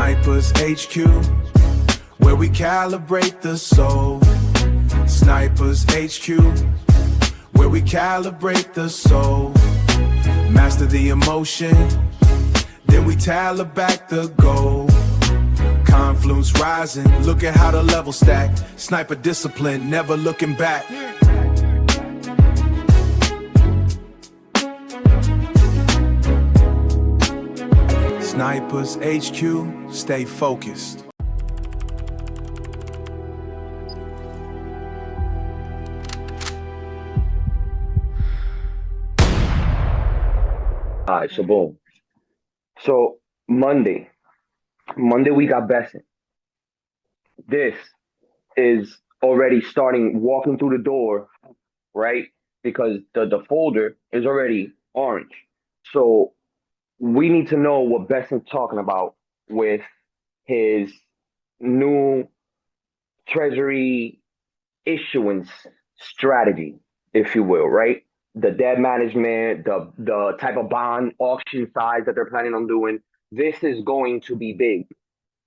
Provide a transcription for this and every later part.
Snipers HQ, where we calibrate the soul. Snipers HQ, where we calibrate the soul. Master the emotion, then we tally back the goal. Confluence rising, look at how the level stack. Sniper discipline, never looking back. Snipers HQ, stay focused. All right, so boom. So Monday we got Besson. This is already starting walking through the door, right? Because the folder is already orange. So we need to know what Besson's talking about with his new treasury issuance strategy, if you will, right? The debt management, the type of bond auction size that they're planning on doing. This is going to be big.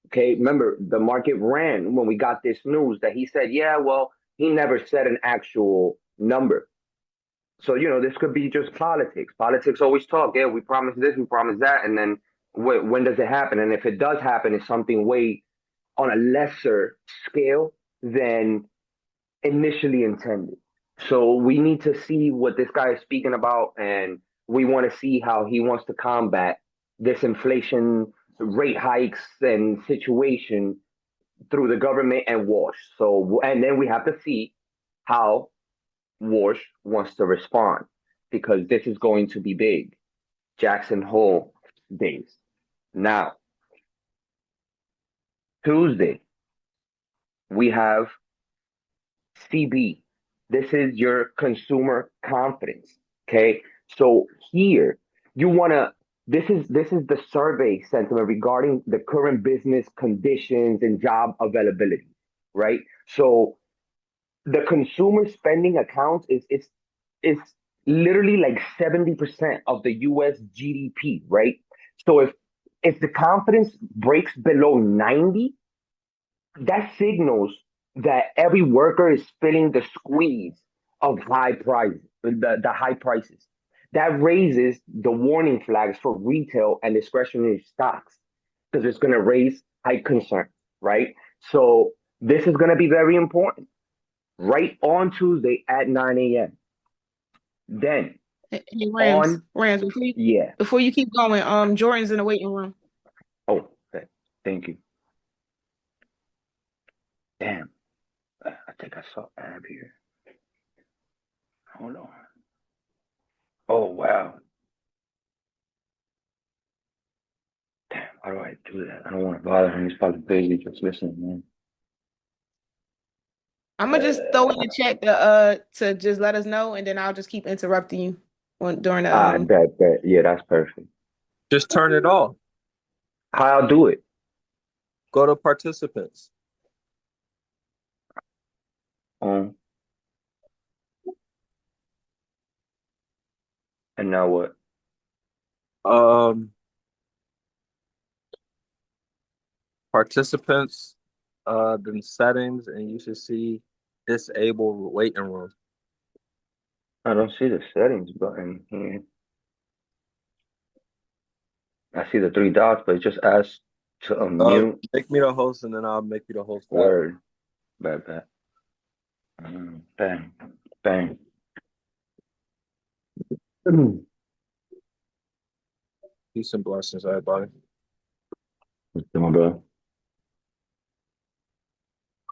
Okay, remember the market ran when we got this news that he said, yeah, well, he never said an actual number. So, this could be just politics. Politics always talk, yeah, we promise this, we promise that, and then when does it happen? And if it does happen, it's something way on a lesser scale than initially intended. So we need to see what this guy is speaking about, and we want to see how he wants to combat this inflation rate hikes and situation through the government and Walsh. So, and then we have to see how Walsh wants to respond, because this is going to be big. Jackson Hole days. Now, Tuesday, we have CB. This is your consumer confidence. Okay. So here you want to, this is the survey sentiment regarding the current business conditions and job availability, right? So the consumer spending accounts is literally like 70% of the US GDP, right? So if the confidence breaks below 90, that signals that every worker is feeling the squeeze of high prices, the high prices. That raises the warning flags for retail and discretionary stocks, because it's going to raise high concern, right? So this is going to be very important. Right on Tuesday at 9 a.m. Then Hey, Rams, on, yeah. before you keep going, Jordan's in the waiting room. Oh, okay. Thank you. Damn. I think I saw Ab here. Hold on. Oh, wow. Damn, how do I do that? I don't want to bother him. He's probably busy just listening, man. I'm gonna just throw in the chat to just let us know, and then I'll just keep interrupting you during the I bet. Yeah, that's perfect. Just turn it off. How I'll do it? Go to participants. And now what? Participants, then settings, and you should see disable waiting room. I don't see the settings button here. I see the three dots, but it just asks to unmute. Make me the host, and then I'll make you the host. Word. Bet. Bang. Peace and blessings, everybody. What's my bro?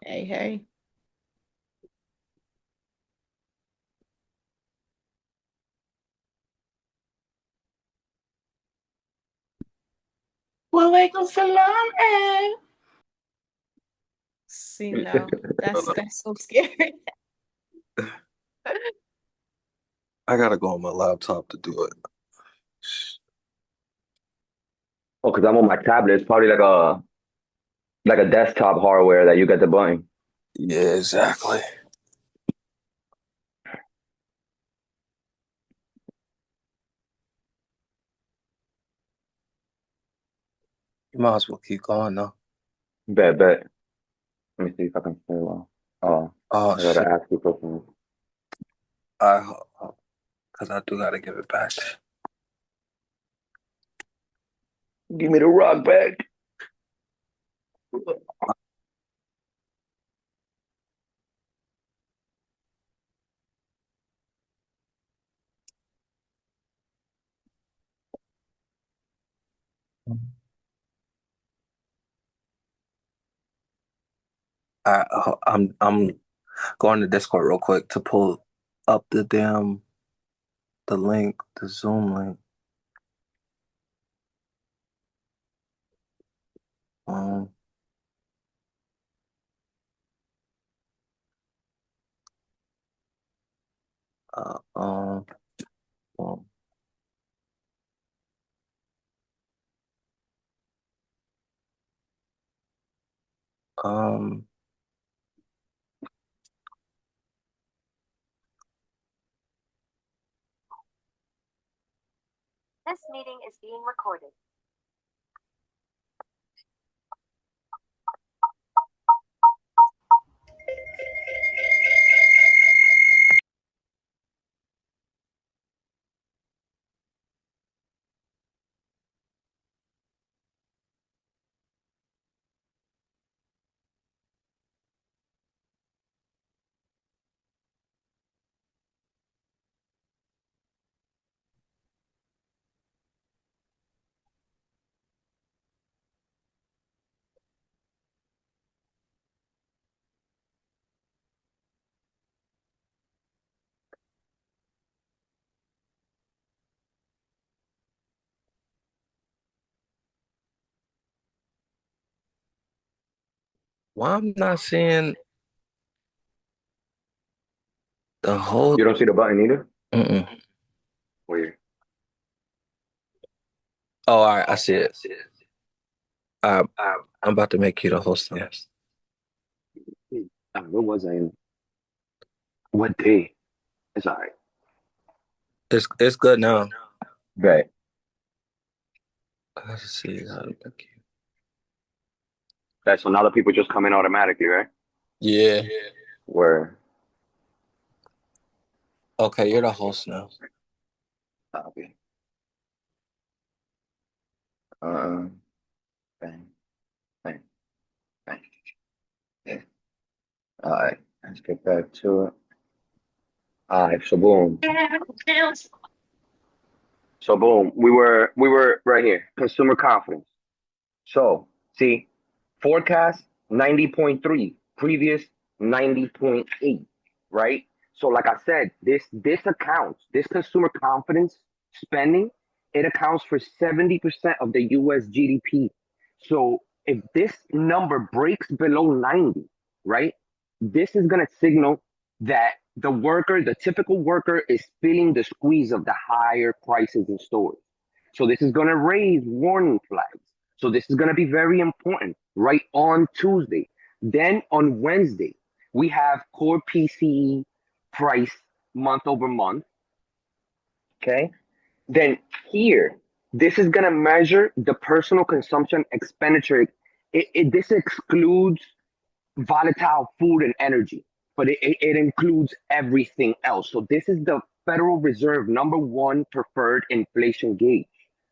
Hey. Walaikum salam, See, no, that's so scary. I gotta go on my laptop to do it. Oh, because I'm on my tablet. It's probably like a desktop hardware that you get the button. Yeah, exactly. You might as well keep going though. Bet. Let me see if I can say well. Oh, Oh I gotta shit. ask you questions. Because I do gotta give it back. Give me the rock back. I'm going to Discord real quick to pull up the link, the Zoom link. Um, uh, um, um, um, This meeting is being recorded. why I'm not seeing the whole. You don't see the button either? Mm-mm. Weird. Oh, all right, I see it. I'm about to make you the host now. Where was I in? What day? It's all right. It's good now. Bet. Let's see how to make you. That so now the people just come in automatically, right? Yeah. Where? Okay, you're the host now. Copy. Bang. Bang. Bang. Yeah. All right. Let's get back to it. All right. So boom. We were right here. Consumer confidence. So see, forecast 90.3, previous 90.8, right? So like I said, this consumer confidence spending, it accounts for 70% of the US GDP. So if this number breaks below 90, right, this is gonna signal that the typical worker is feeling the squeeze of the higher prices in stores. So this is gonna raise warning flags. So this is going to be very important right on Tuesday. Then on Wednesday, we have core PCE price month over month. Okay. Then here, this is going to measure the personal consumption expenditure. This excludes volatile food and energy, but it includes everything else. So this is the Federal Reserve #1 preferred inflation gauge.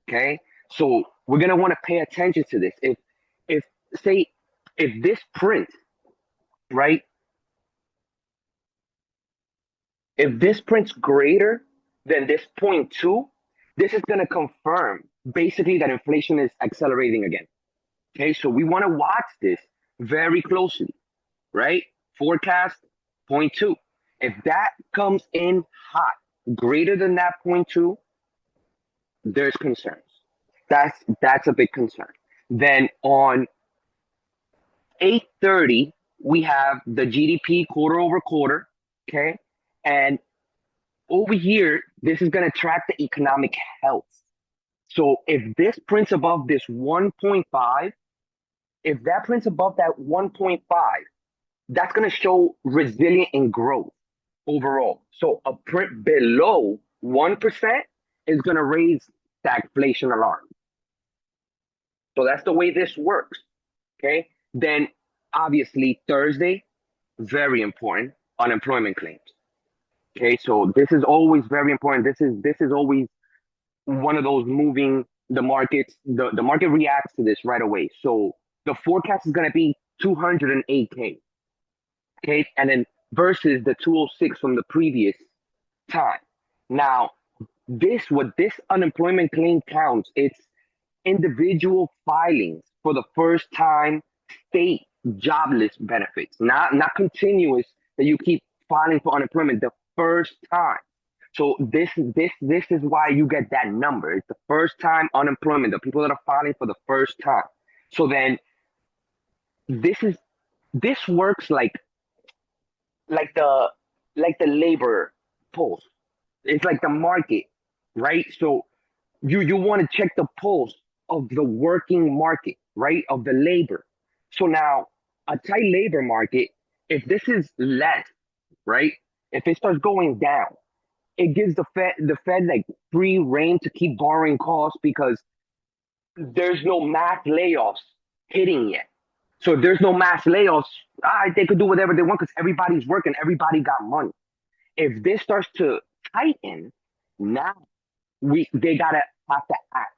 Okay, so we're gonna want to pay attention to this. If say if this print, right, if this print's greater than this point two, this is gonna confirm basically that inflation is accelerating again. Okay, so we want to watch this very closely, right? Forecast point two. If that comes in hot, greater than that point two, there's concerns. That's a big concern. Then on 8:30, we have the GDP quarter over quarter. Okay. And over here, this is going to track the economic health. So if this prints above this 1.5, if that prints above that 1.5, that's going to show resilient in growth overall. So a print below 1% is going to raise stagflation alarm. So that's the way this works. Okay. Then obviously Thursday, very important, unemployment claims. Okay. So this is always very important. This is always one of those moving the markets. The market reacts to this right away. So the forecast is going to be 208K. Okay. And then versus the 206 from the previous time. Now, what this unemployment claim counts, it's individual filings for the first time state jobless benefits, not continuous that you keep filing for unemployment the first time. So this is why you get that number. It's the first time unemployment, the people that are filing for the first time. So then this works like the labor pulse. It's like the market, right? So you want to check the pulse of the working market, right? Of the labor. So now a tight labor market, if this is less, right? If it starts going down, it gives the Fed like free reign to keep borrowing costs because there's no mass layoffs hitting yet. So if there's no mass layoffs, they could do whatever they want because everybody's working, everybody got money. If this starts to tighten, now they gotta have to act.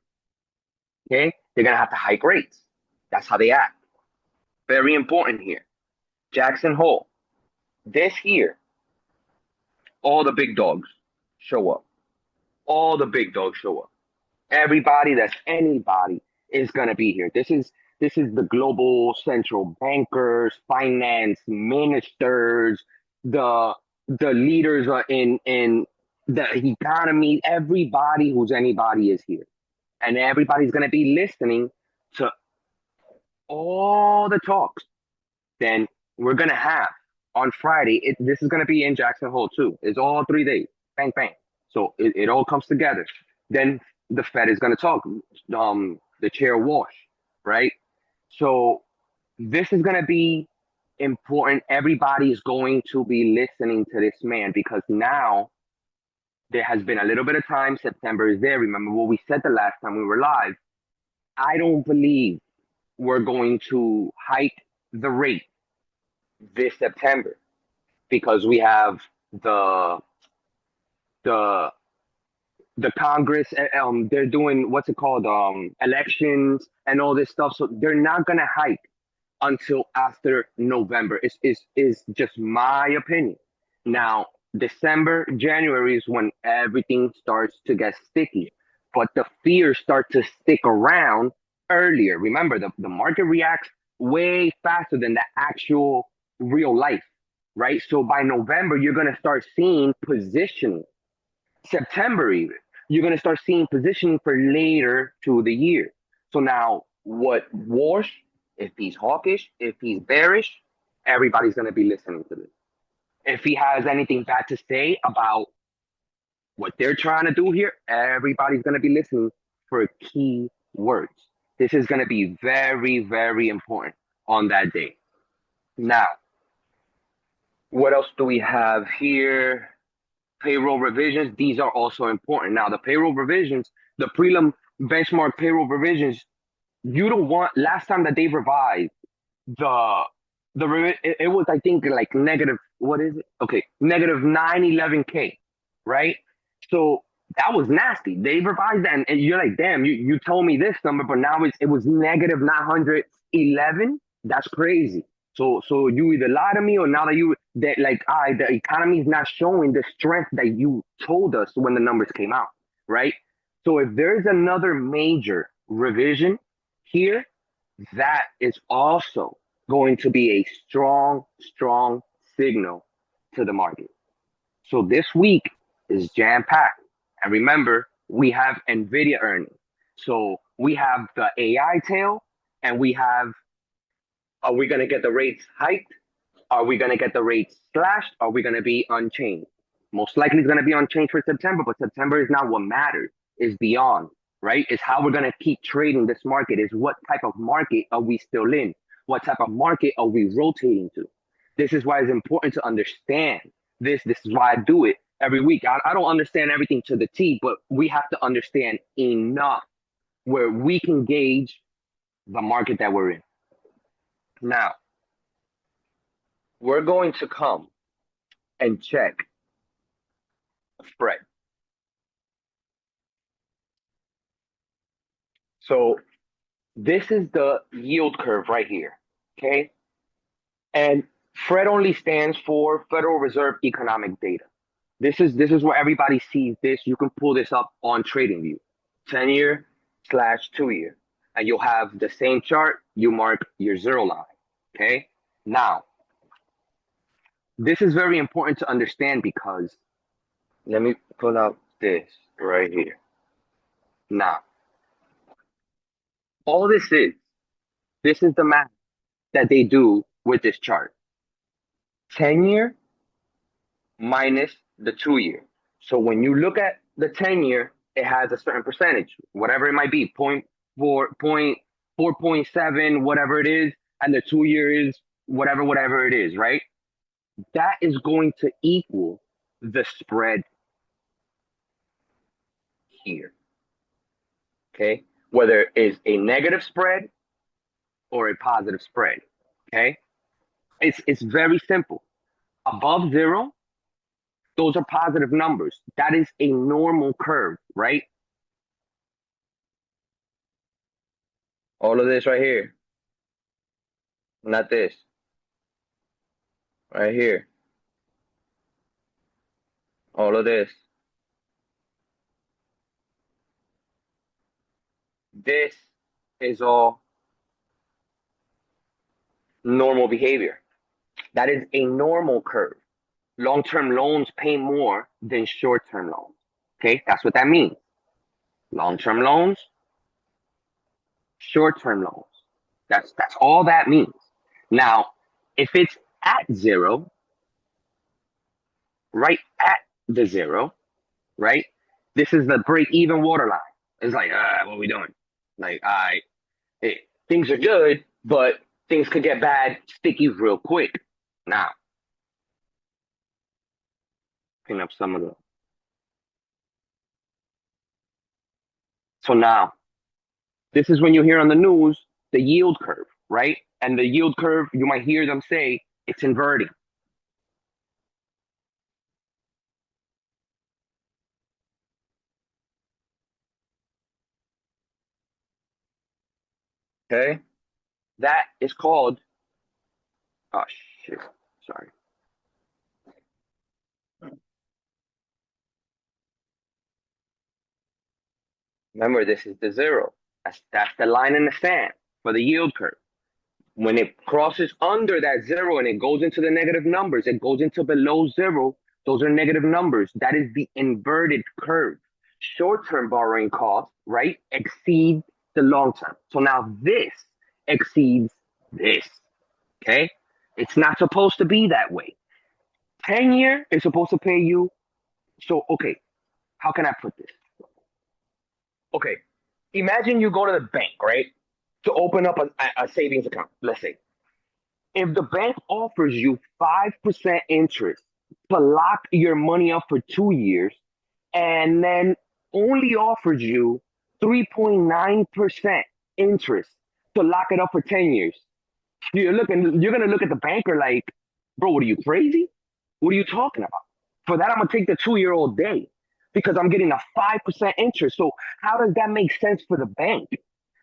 Okay, they're gonna have to hike rates. That's how they act. Very important here. Jackson Hole. This year, all the big dogs show up. All the big dogs show up. Everybody that's anybody is gonna be here. This is the global central bankers, finance ministers, the leaders are in the economy. Everybody who's anybody is here, and everybody's gonna be listening to all the talks. Then we're gonna have on Friday. This is gonna be in Jackson Hole too. It's all 3 days. Bang bang. So it all comes together. Then the Fed is gonna talk. The chair Walsh, right? So this is gonna be important. Everybody is going to be listening to this man because now there has been a little bit of time. September is there. Remember what we said the last time we were live. I don't believe we're going to hike the rate this September because we have the Congress. They're doing what's it called? Elections and all this stuff. So they're not gonna hike until after November. Is just my opinion. Now, December, January is when everything starts to get sticky, but the fears start to stick around earlier. Remember, the market reacts way faster than the actual real life, right? So by November, you're gonna start seeing positioning. September even, you're gonna start seeing positioning for later to the year. So now, what Walsh, if he's hawkish, if he's bearish, everybody's gonna be listening to this. If he has anything bad to say about what they're trying to do here, everybody's gonna be listening for key words. This is gonna be very, very important on that day. Now, what else do we have here? Payroll revisions. These are also important. Now, the payroll revisions, the prelim benchmark payroll revisions, you don't want, last time that they revised it was, I think, like negative, what is it? Okay, negative 911K, right? So that was nasty. They revised that, and you're like, damn, you told me this number, but now it was negative 911. That's crazy. So you either lie to me or now the economy is not showing the strength that you told us when the numbers came out, right? So if there's another major revision here, that is also going to be a strong signal to the market. So this week is jam-packed. And remember, we have NVIDIA earnings. So we have the AI tail, and we have, are we going to get the rates hiked? Are we going to get the rates slashed? Are we going to be unchanged? Most likely it's going to be unchanged for September, but September is not what matters. It's beyond, right? It's how we're going to keep trading this market. Is what type of market are we still in? What type of market are we rotating to? This is why it's important to understand this. This is why I do it every week. I don't understand everything to the T, but we have to understand enough where we can gauge the market that we're in. Now, we're going to come and check spread. So this is the yield curve right here, okay? And FRED only stands for Federal Reserve Economic Data. This is where everybody sees this. You can pull this up on TradingView, 10-year/2-year, and you'll have the same chart. You mark your zero line, okay? Now, this is very important to understand because let me pull out this right here. Now, all this is the math that they do with this chart. 10-year minus the 2-year. So when you look at the 10-year, it has a certain percentage, whatever it might be, 4.7, whatever it is, and the 2-year is whatever it is, right? That is going to equal the spread here, okay? Whether it is a negative spread or a positive spread, okay? It's very simple. Above zero, those are positive numbers. That is a normal curve, right? All of this right here. Not this. Right here. All of this. This is all normal behavior. That is a normal curve. Long-term loans pay more than short-term loans. Okay, that's what that means. Long-term loans, short-term loans. That's all that means. Now, if it's at zero, right at the zero, right? This is the break-even waterline. It's like, what are we doing? Like, things are good, but things could get bad, sticky real quick. Now, pin up some of the. So now, this is when you hear on the news the yield curve, right? And the yield curve, you might hear them say it's inverting. Okay? That is called, oh shit, sorry. Remember, this is the zero. That's the line in the sand for the yield curve. When it crosses under that zero and it goes into the negative numbers, it goes into below zero, those are negative numbers. That is the inverted curve. Short-term borrowing costs, right, exceed the long-term. So now this exceeds this, okay? It's not supposed to be that way. 10-year is supposed to pay you. So, okay, how can I put this? Okay, imagine you go to the bank, right, to open up a savings account, let's say. If the bank offers you 5% interest to lock your money up for 2 years and then only offers you 3.9% interest to lock it up for 10 years, you're going to look at the banker like, bro, what are you, crazy? What are you talking about? For that, I'm going to take the 2-year all day because I'm getting a 5% interest. So how does that make sense for the bank?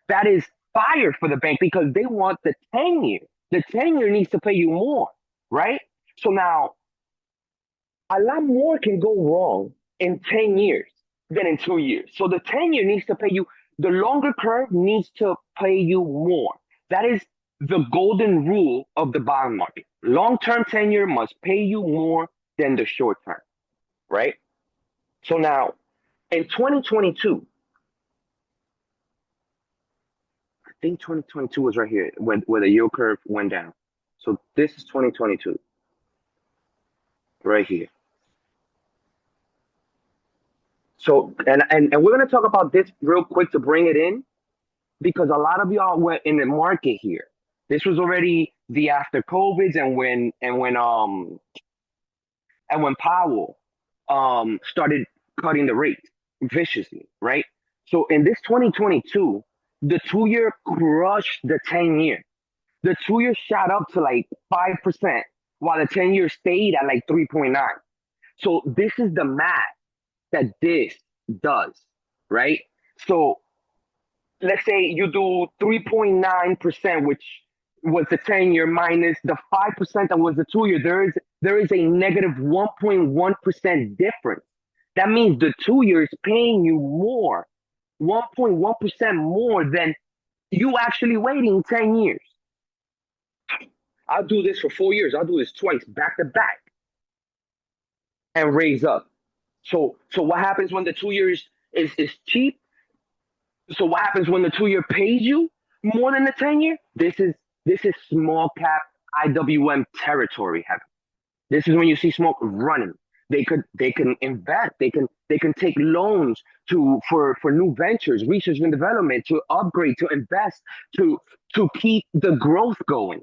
That is fire for the bank because they want the 10-year. The 10-year needs to pay you more, right? So now, a lot more can go wrong in 10 years than in 2 years. So the 10-year needs to pay you, the longer curve needs to pay you more. That is the golden rule of the bond market. Long-term 10-year must pay you more than the short term, right? So now, in 2022, I think 2022 was right here where the yield curve went down. So this is 2022, right here. So, and we're going to talk about this real quick to bring it in because a lot of y'all were in the market here. This was already the after COVID and when Powell started cutting the rate viciously, right? So in this 2022, the 2-year crushed the 10-year. The 2-year shot up to like 5%, while the 10-year stayed at like 3.9. So this is the math that this does, right? So let's say you do 3.9%, which was the 10-year minus the 5% that was the 2-year. There is a negative 1.1% difference. That means the 2-year is paying you more, 1.1% more than you actually waiting 10 years. I'll do this for 4 years. I'll do this twice, back to back, and raise up. So what happens when the 2 years is cheap? So what happens when the 2-year pays you more than the 10-year? This is small cap IWM territory heaven. This is when you see smoke running. They can invest. They can take loans for new ventures, research and development, to upgrade, to invest, to keep the growth going.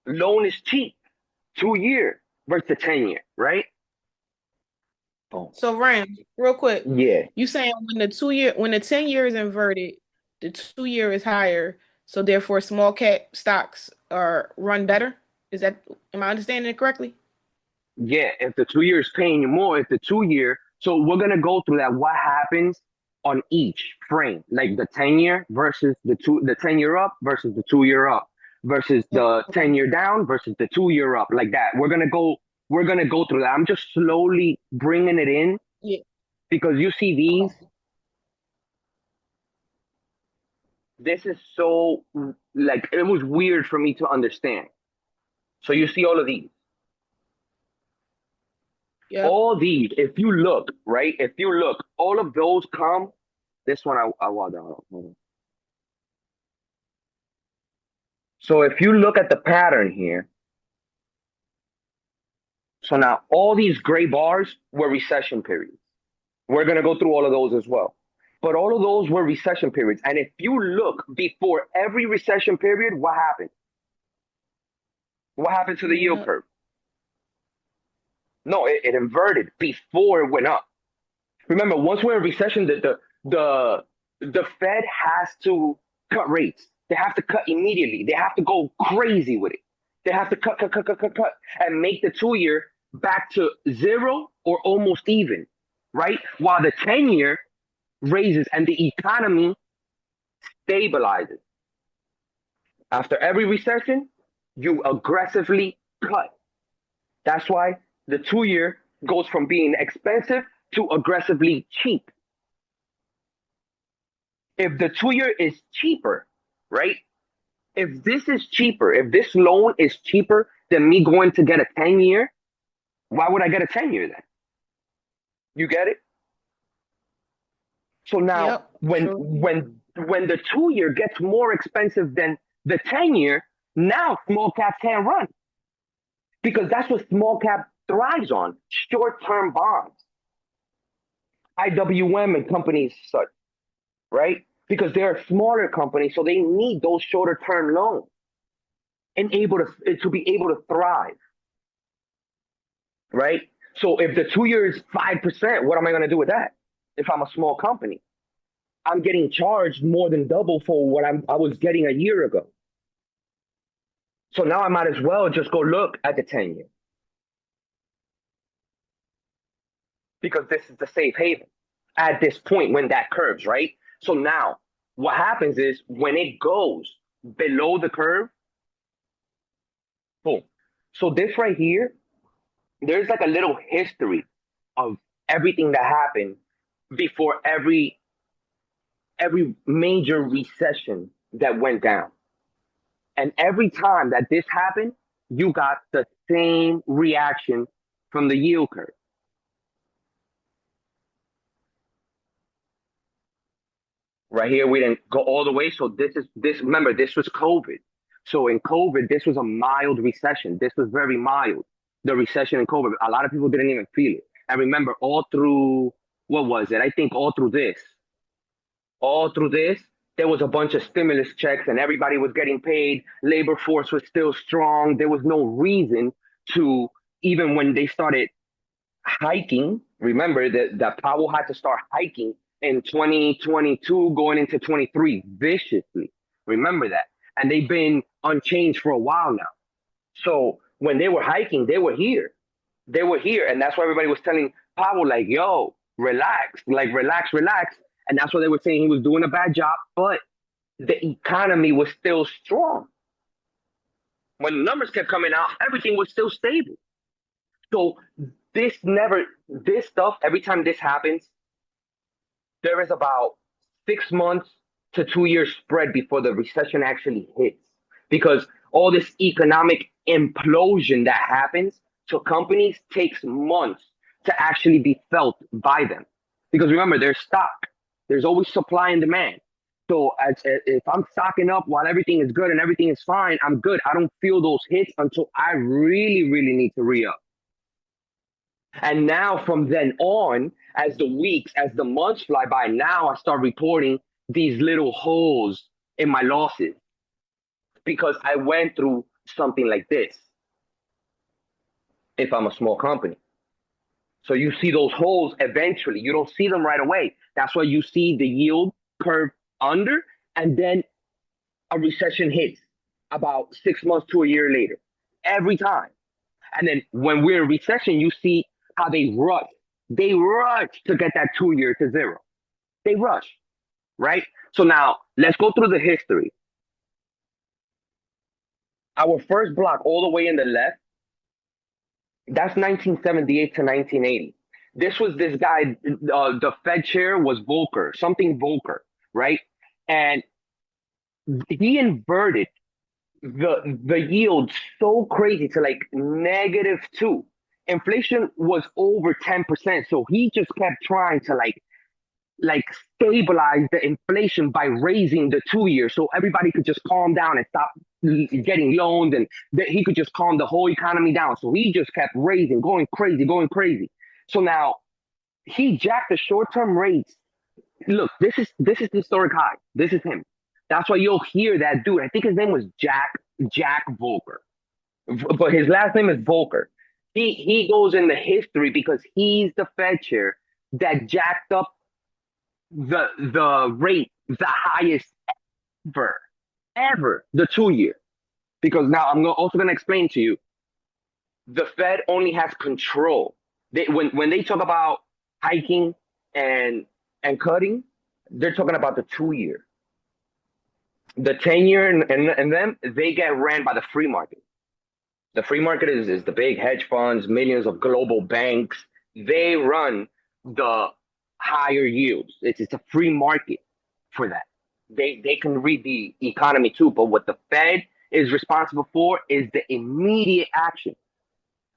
Loan is cheap, 2-year versus the 10-year, right? Oh. So Ram, real quick. Yeah. You saying when the 10-year is inverted, the 2-year is higher, so therefore small cap stocks are run better? Am I understanding it correctly? Yeah, if the 2-year is paying you more, if the 2-year, so we're gonna go through that. What happens on each frame, like the 10-year versus the 10-year up versus the 2-year up versus the 10-year down versus the 2-year up, like that. We're gonna go through that. I'm just slowly bringing it in, Yeah. because you see these. This is so, like, it was weird for me to understand. So you see all of these. Yeah. All these, if you look, right? If you look, all of those come. This one I want to. So if you look at the pattern here, so now all these gray bars were recession periods. We're gonna go through all of those as well. But all of those were recession periods. And if you look before every recession period, what happened? What happened to the yield curve? No, it inverted before it went up. Remember, once we're in recession, the Fed has to cut rates. They have to cut immediately. They have to go crazy with it. They have to cut, and make the 2-year back to zero or almost even, right? While the 10-year raises and the economy stabilizes. After every recession, you aggressively cut. That's why the 2-year goes from being expensive to aggressively cheap. If the 2-year is cheaper, right? If this is cheaper, if this loan is cheaper than me going to get a 10-year, why would I get a 10-year then? You get it? So now, when the 2-year gets more expensive than the 10-year, now small cap can't run, because that's what small cap thrives on: short-term bonds, IWM and companies such, right? Because they're a smaller company, so they need those shorter-term loans and to be able to thrive, right? So if the 2-year is 5%, what am I going to do with that? If I'm a small company, I'm getting charged more than double for what I was getting a year ago. So now I might as well just go look at the 10-year, because this is the safe haven at this point when that curves, right? So now what happens is when it goes below the curve, boom. So this right here, there's like a little history of everything that happened before every major recession that went down. And every time that this happened, you got the same reaction from the yield curve. Right here, we didn't go all the way. So remember, this was COVID. So in COVID, this was a mild recession. This was very mild, the recession in COVID. A lot of people didn't even feel it. And remember, all through, what was it? I think all through this, there was a bunch of stimulus checks and everybody was getting paid. Labor force was still strong. There was no reason to, even when they started hiking, remember that Powell had to start hiking in 2022 going into 23 viciously. Remember that. And they've been unchanged for a while now. So when they were hiking, they were here. They were here. And that's why everybody was telling Powell, like, yo, relax, like, relax, relax. And that's why they were saying he was doing a bad job, but the economy was still strong. When the numbers kept coming out, everything was still stable. So this stuff, every time this happens, there is about 6 months to 2 years spread before the recession actually hits. Because all this economic implosion that happens to companies takes months to actually be felt by them. Because remember, there's stock. There's always supply and demand. So if I'm stocking up while everything is good and everything is fine, I'm good. I don't feel those hits until I really, really need to re-up. And now from then on, as the weeks, as the months fly by, now I start reporting these little holes in my losses because I went through something like this if I'm a small company. So you see those holes eventually. You don't see them right away. That's why you see the yield curve under, and then a recession hits about 6 months to a year later, every time. And then when we're in recession, you see how they rush. They rush to get that 2 year to zero. They rush, right? So now let's go through the history. Our first block all the way in the left, that's 1978 to 1980. This was this guy, the Fed chair was Volcker, something Volcker, right? And he inverted the yield so crazy to like -2. Inflation was over 10%. So he just kept trying to like stabilize the inflation by raising the 2 year so everybody could just calm down and stop getting loaned, and that he could just calm the whole economy down. So he just kept raising, going crazy, going crazy. So now he jacked the short-term rates. Look, this is the historic high. This is him. That's why you'll hear that dude. I think his name was Jack Volcker, but his last name is Volcker. He goes in the history because he's the Fed chair that jacked up the rate the highest ever, the 2 year. Because now I'm also going to explain to you, the Fed only has control. When they talk about hiking and cutting, they're talking about the 2 year. The 10 year and them, they get ran by the free market. The free market is the big hedge funds, millions of global banks. They run the higher yields. It's a free market for that. They can read the economy too, but what the Fed is responsible for is the immediate action.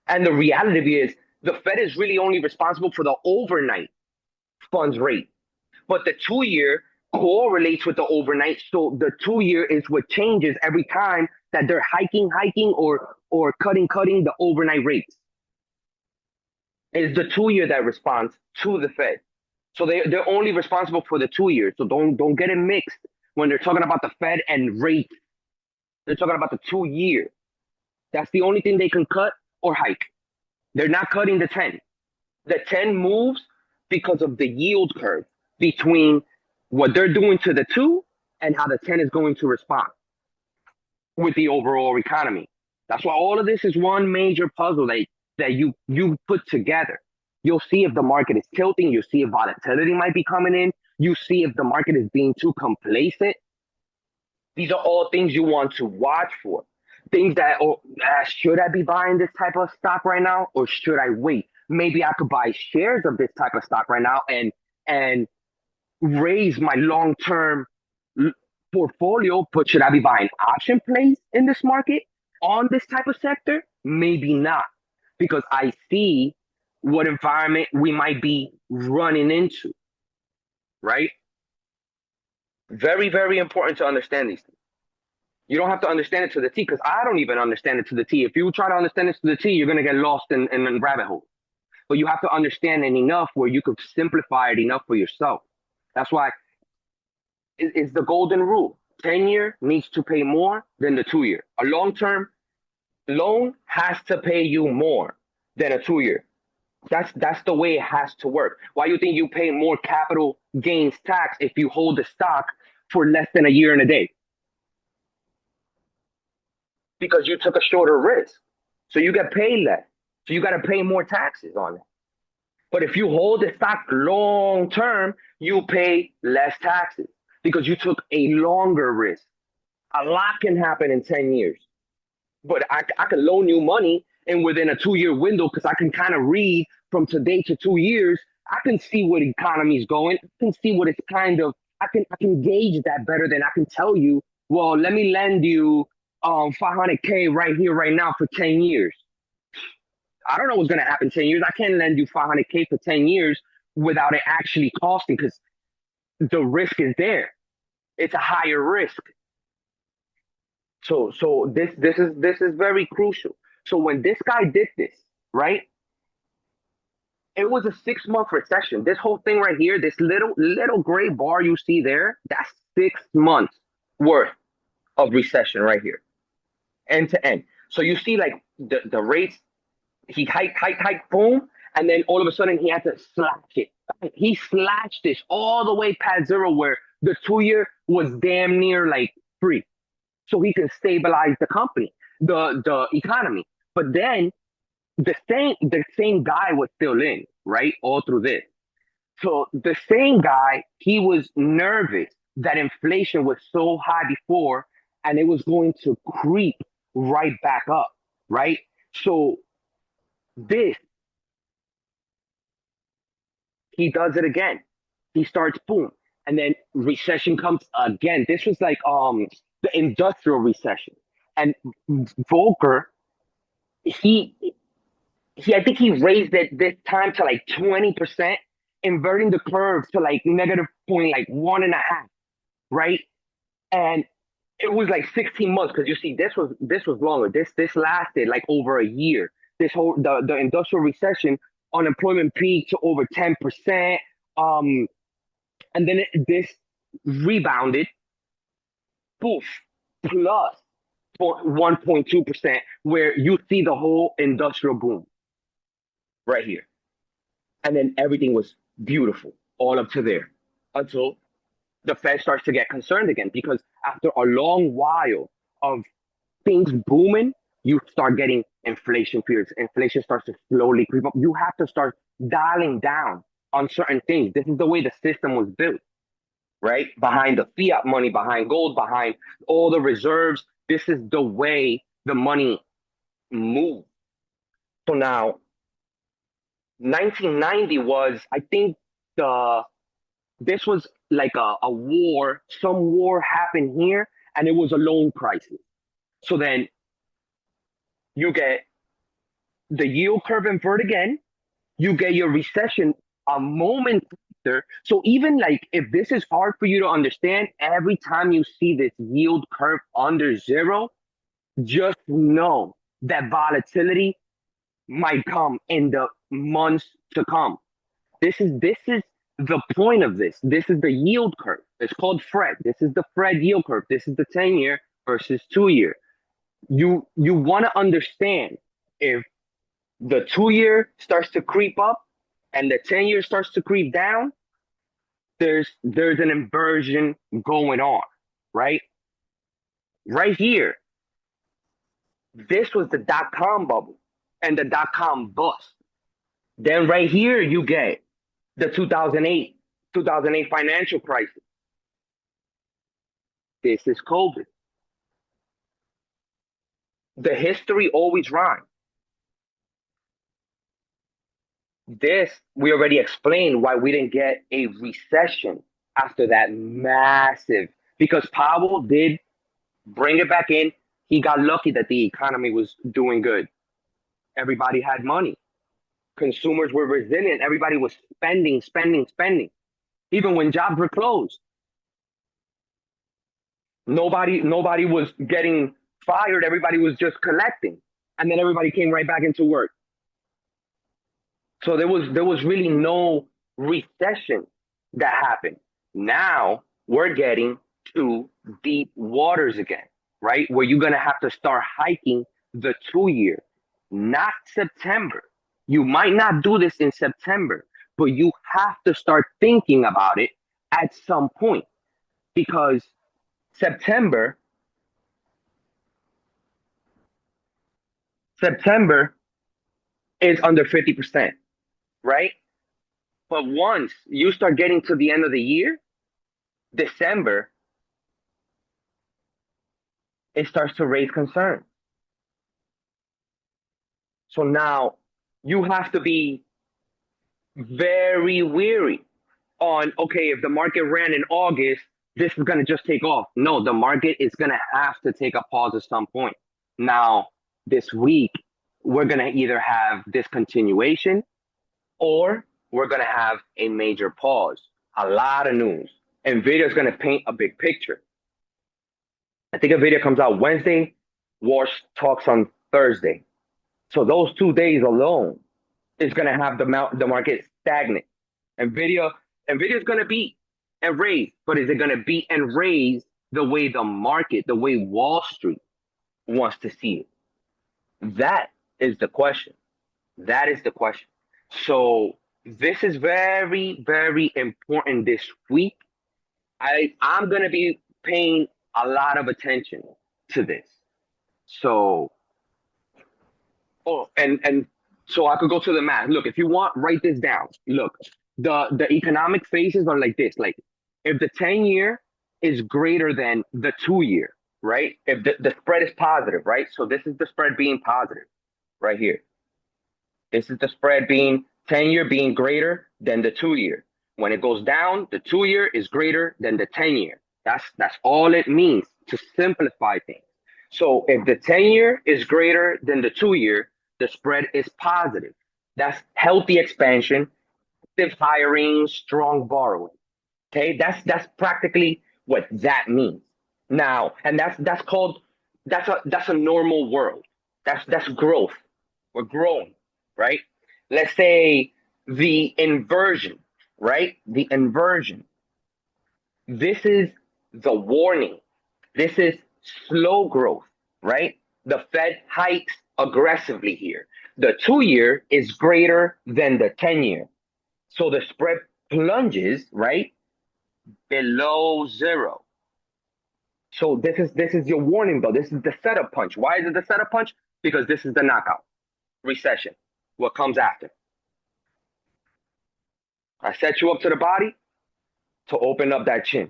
And the reality is the Fed is really only responsible for the overnight funds rate. But the 2 year correlates with the overnight. So the 2 year is what changes every time that they're hiking or cutting the overnight rates. It's the 2 year that responds to the Fed. So they're only responsible for the 2 years. So don't get it mixed when they're talking about the Fed and rate. They're talking about the 2 year. That's the only thing they can cut or hike. They're not cutting the 10. The 10 moves because of the yield curve between what they're doing to the 2 and how the 10 is going to respond with the overall economy. That's why all of this is one major puzzle that you put together. You'll see if the market is tilting. You'll see if volatility might be coming in. You see if the market is being too complacent. These are all things you want to watch for. Things that, should I be buying this type of stock right now, or should I wait? Maybe I could buy shares of this type of stock right now and raise my long-term portfolio. But should I be buying option plays in this market on this type of sector? Maybe not, because I see what environment we might be running into, right? Very, very important to understand these things. You don't have to understand it to the T, because I don't even understand it to the T. If you try to understand it to the T, you're going to get lost in rabbit holes. But you have to understand it enough where you could simplify it enough for yourself. That's why it's the golden rule. 10 year needs to pay more than the 2 year. A long-term loan has to pay you more than a 2 year. That's the way it has to work. Why you think you pay more capital gains tax if you hold the stock for less than a year and a day? Because you took a shorter risk. So you get paid less. So you got to pay more taxes on it. But if you hold the stock long term, you pay less taxes because you took a longer risk. A lot can happen in 10 years. But I can loan you money and within a 2-year window, because I can kind of read from today to 2 years, I can see where the economy is going. I can see what it's kind of, I can gauge that better than I can tell you, well, let me lend you 500K right here, right now for 10 years. I don't know what's going to happen 10 years. I can't lend you 500K for 10 years without it actually costing because the risk is there. It's a higher risk. So this is very crucial. So when this guy did this, right? It was a 6-month recession. This whole thing right here, this little gray bar you see there, that's 6 months worth of recession right here, end to end. So you see like the rates, he hiked, boom, and then all of a sudden he had to slash it. He slashed this all the way past zero where the 2-year was damn near like free. So he can stabilize the company, the economy. But then the same guy was still in, right? All through this. So the same guy, he was nervous that inflation was so high before and it was going to creep right back up, right? So this, he does it again. He starts boom. And then recession comes again. This was like the industrial recession. And Volcker, he I think he raised it this time to like 20%, inverting the curve to like negative point like 1.5, right? And it was like 16 months because you see this was longer. This lasted like over a year. This whole the industrial recession, unemployment peaked to over 10%. And then this rebounded, poof, plus 1.2%, where you see the whole industrial boom right here. And then everything was beautiful all up to there until the Fed starts to get concerned again, because after a long while of things booming, you start getting inflation periods. Inflation starts to slowly creep up. You have to start dialing down on certain things. This is the way the system was built, right? Behind the fiat money, behind gold, behind all the reserves. This is the way the money moves. So now, 1990 was, I think, this was like a war. Some war happened here, and it was a loan crisis. So then you get the yield curve invert again. You get your recession a moment after. So even like if this is hard for you to understand, every time you see this yield curve under zero, just know that volatility might come in the months to come. This is the point of this. This is the yield curve. It's called FRED. This is the FRED yield curve. This is the 10-year versus 2-year. You want to understand if the 2-year starts to creep up and the 10-year starts to creep down, there's an inversion going on, right? Right here, this was the dot-com bubble and the dot-com bust. Then right here, you get the 2008 financial crisis. This is COVID. The history always rhymes. This, we already explained why we didn't get a recession after that massive, because Powell did bring it back in. He got lucky that the economy was doing good. Everybody had money. Consumers were resilient. Everybody was spending. Even when jobs were closed. Nobody was getting fired. Everybody was just collecting. And then everybody came right back into work. So there was really no recession that happened. Now we're getting to deep waters again, right? Where you're going to have to start hiking the 2-year, not September. You might not do this in September, but you have to start thinking about it at some point, because September is under 50%, right? But once you start getting to the end of the year, December, it starts to raise concern. So now you have to be very weary on, okay, if the market ran in August, this is going to just take off. No, the market is going to have to take a pause at some point. Now, this week, we're going to either have this continuation or we're going to have a major pause. A lot of news. NVIDIA is going to paint a big picture. I think a video comes out Wednesday, Wash talks on Thursday. So those 2 days alone is going to have the market stagnant. NVIDIA is going to beat and raise, but is it going to beat and raise the way the market, the way Wall Street wants to see it? That is the question. That is the question. So this is very, very important this week. I'm going to be paying a lot of attention to this. So, and so I could go to the math. Look, if you want, write this down. Look, the economic phases are like this. Like if the 10-year is greater than the 2-year, right? If the spread is positive, right? So this is the spread being positive right here. This is the spread being 10-year being greater than the 2-year. When it goes down, the 2-year is greater than the 10-year. That's all it means to simplify things. So if the 10-year is greater than the 2-year, the spread is positive. That's healthy expansion, active hiring, strong borrowing. Okay, that's practically what that means. Now, and that's a normal world. That's growth. We're growing, right? Let's say the inversion, right? The inversion. This is the warning. This is slow growth, right? The Fed hikes aggressively here. The 2-year is greater than the 10-year. So the spread plunges, right? Below zero. So this is your warning though. This is the setup punch. Why is it the setup punch? Because this is the knockout. Recession. What comes after? I set you up to the body to open up that chin.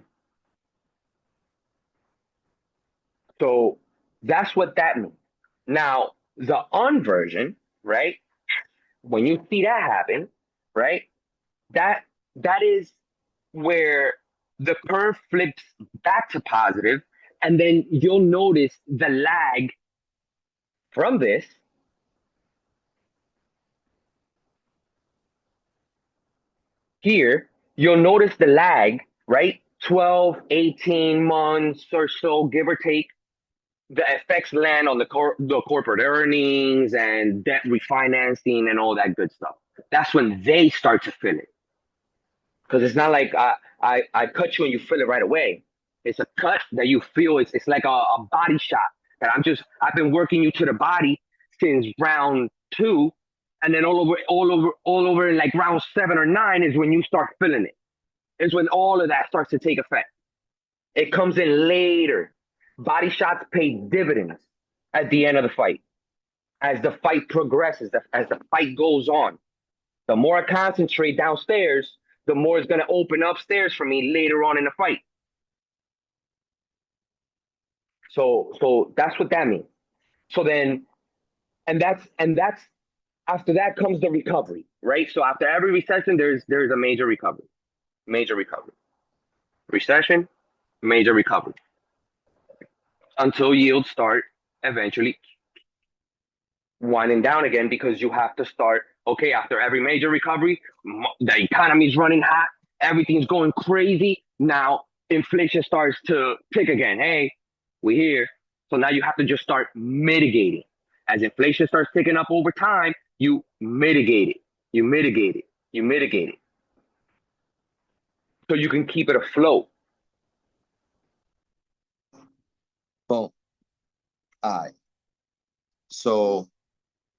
So that's what that means. Now, the unversion, right? When you see that happen, right? That is where the curve flips back to positive, and then you'll notice the lag from this here. You'll notice the lag, right? 12, 18 months or so, give or take. The effects land on the corporate earnings and debt refinancing and all that good stuff. That's when they start to feel it. Because it's not like I cut you and you feel it right away. It's a cut that you feel. It's like a body shot that I've been working you to the body since round 2, and then all over like round 7 or 9 is when you start feeling it. It's when all of that starts to take effect. It comes in later. Body shots pay dividends at the end of the fight. As the fight progresses, as the fight goes on, the more I concentrate downstairs, the more it's going to open upstairs for me later on in the fight. So that's what that means. So then, and that's after that comes the recovery, right? So after every recession, there's a major recovery. Recession, major recovery. Until yields start eventually winding down again, because you have to start, okay, after every major recovery, the economy's running hot, everything's going crazy. Now inflation starts to tick again. Hey, we here. So now you have to just start mitigating. As inflation starts ticking up over time, you mitigate it. So you can keep it afloat. Boom. All right. So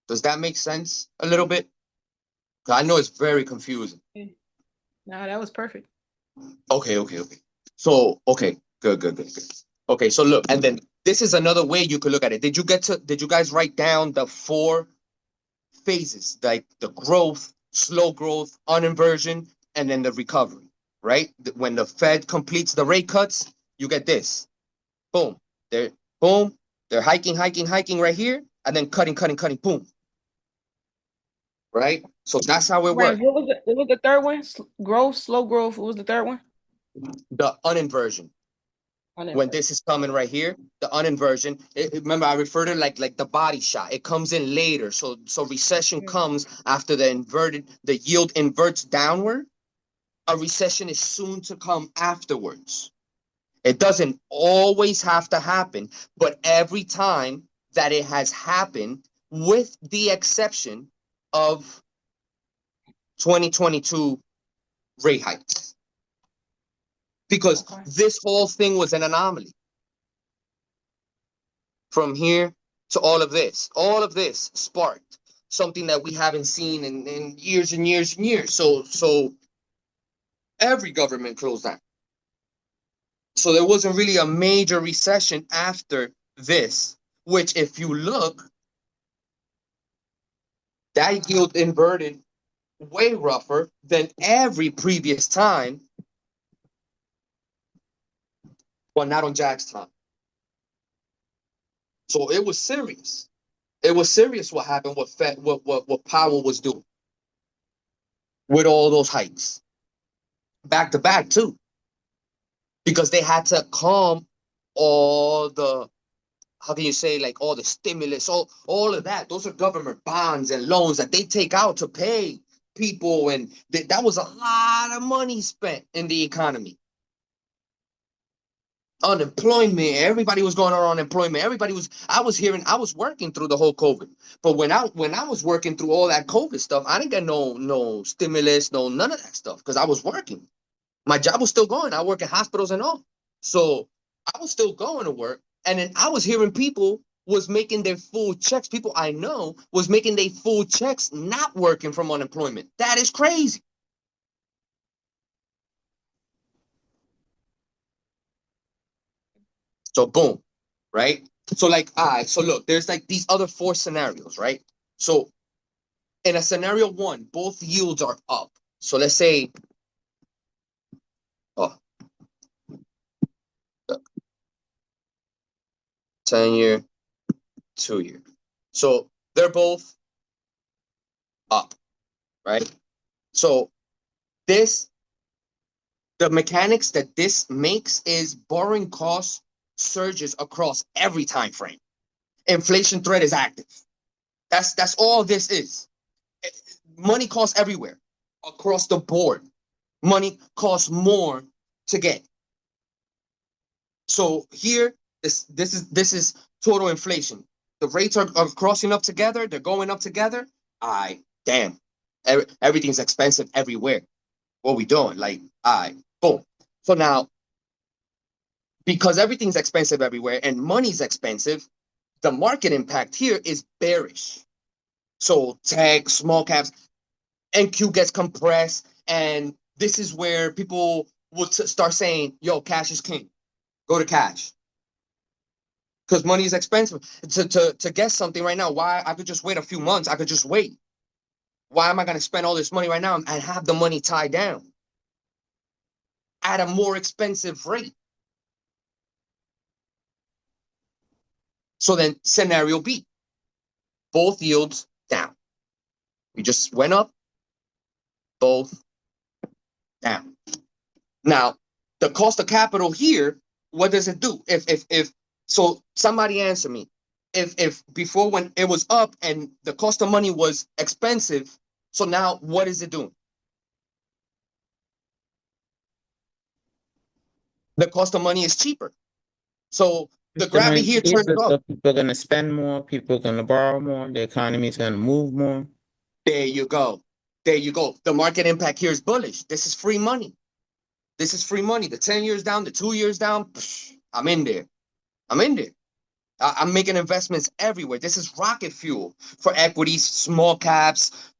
does that make sense a little bit? I know it's very confusing. No, that was perfect. Okay. So, okay, good. Okay, so look, and then this is another way you could look at it. Did you guys write down the 4 phases, like the growth, slow growth, uninversion, and then the recovery, right? When the Fed completes the rate cuts, you get this. Boom. They're hiking right here, and then cutting, boom. Right? So that's how it Right. works. What was the third one? Growth, slow growth. What was the third one? The uninversion. When this is coming right here, the uninversion. Remember, I referred to it like the body shot. It comes in later. So recession comes after the yield inverts downward. A recession is soon to come afterwards. It doesn't always have to happen, but every time that it has happened, with the exception of 2022 rate hikes, because this whole thing was an anomaly. From here to all of this sparked something that we haven't seen in years and years and years. So every government closed down. So there wasn't really a major recession after this, which if you look, that yield inverted way rougher than every previous time, but not on Jack's time. So it was serious. It was serious what happened, what Powell was doing with all those hikes. Back to back too. Because they had to calm all the, how can you say, like all the stimulus, all of that. Those are government bonds and loans that they take out to pay people. And that was a lot of money spent in the economy. Unemployment, everybody was going on unemployment. I was working through the whole COVID. But when I was working through all that COVID stuff, I didn't get no stimulus, none of that stuff, because I was working. My job was still going. I work in hospitals and all. So I was still going to work. And then I was hearing people was making their full checks. People I know was making their full checks not working from unemployment. That is crazy. So boom, right? So like, all right, so look, there's like these other 4 scenarios, right? So in a scenario 1, both yields are up. So let's say, 10-year, 2-year. So they're both up, right? So the mechanics that this makes is borrowing costs surges across every time frame. Inflation threat is active. That's all this is. Money costs everywhere, across the board. Money costs more to get. So here, this is total inflation. The rates are crossing up together. They're going up together. Damn, everything's expensive everywhere. What we doing? Like, boom. So now, because everything's expensive everywhere and money's expensive, the market impact here is bearish. So tech, small caps, NQ gets compressed, and this is where people will start saying, yo, cash is king. Go to cash. Because money is expensive. To get something right now, why I could just wait a few months, I could just wait. Why am I going to spend all this money right now and have the money tied down at a more expensive rate? So then scenario B, both yields down. We just went up, both down. Now, the cost of capital here, what does it do? So somebody answer me. If before, when it was up and the cost of money was expensive, so now what is it doing? The cost of money is cheaper. So the gravity here turns up. People are going to spend more. People are going to borrow more. The economy is going to move more. There you go. There you go. The market impact here is bullish. This is free money. This is free money. The 10 years down, the 2 years down, I'm in there. I'm in there. I'm making investments everywhere. This is rocket fuel for equities, small caps,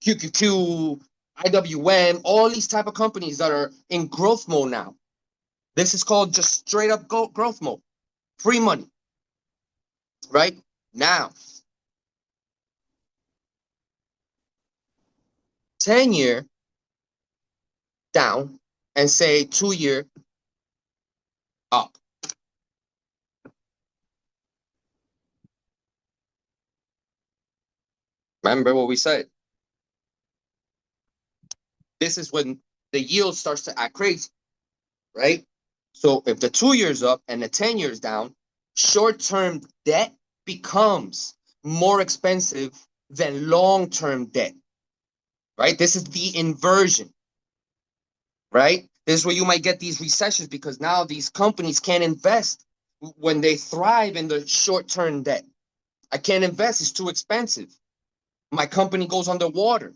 QQQ, IWM, all these type of companies that are in growth mode now. This is called just straight up growth mode. Free money, right? Now, 10-year down and say 2-year up. Remember what we said. This is when the yield starts to act crazy, right? So if the 2 years up and the 10 years down, short-term debt becomes more expensive than long-term debt, right? This is the inversion, right? This is where you might get these recessions because now these companies can't invest when they thrive in the short-term debt. I can't invest, it's too expensive. My company goes underwater.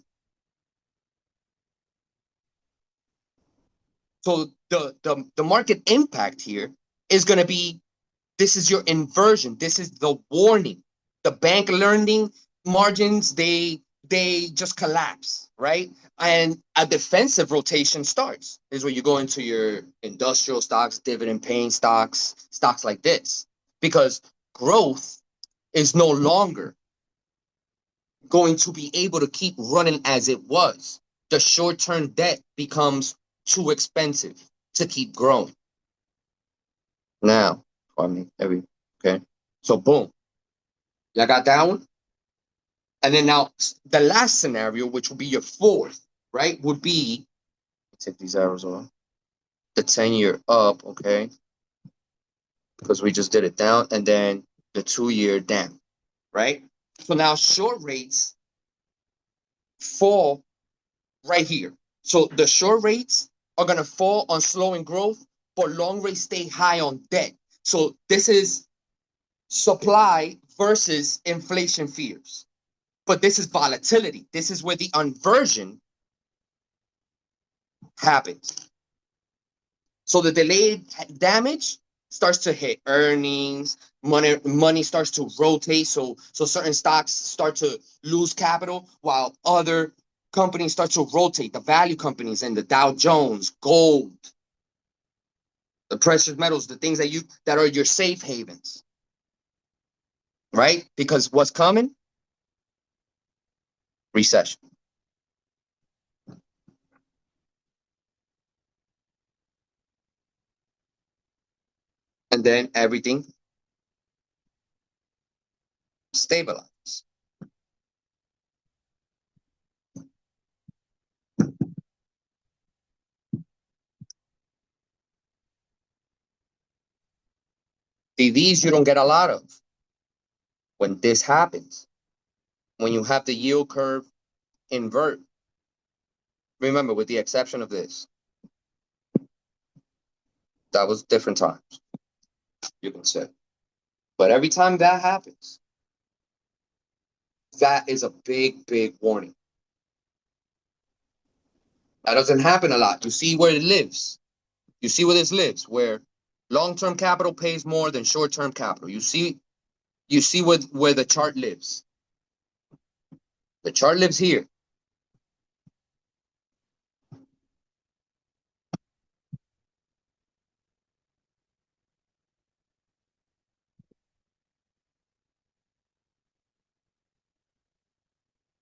So the market impact here is going to be, this is your inversion. This is the warning. The bank lending margins, they just collapse, right? And a defensive rotation starts. This is where you go into your industrial stocks, dividend paying stocks, stocks like this, because growth is no longer going to be able to keep running as it was. The short-term debt becomes too expensive to keep growing. Now, okay. So boom, y'all got that one. And then now the last scenario, which will be your fourth, right, would be, take these arrows off, the 10-year up, okay, because we just did it down, and then the 2-year down, right? So now short rates fall right here. So the short rates are going to fall on slowing growth, but long rates stay high on debt. So this is supply versus inflation fears. But this is volatility. This is where the inversion happens. So the delayed damage starts to hit earnings, money starts to rotate. So certain stocks start to lose capital while other companies start to rotate. The value companies and the Dow Jones, gold, the precious metals, the things that are your safe havens, right? Because what's coming? Recession. And then everything stabilizes. See, these you don't get a lot of when this happens. When you have the yield curve invert. Remember, with the exception of this, that was different times, you can say. But every time that happens, that is a big, big warning. That doesn't happen a lot. You see where it lives. You see where this lives, where long-term capital pays more than short-term capital. You see where the chart lives. The chart lives here.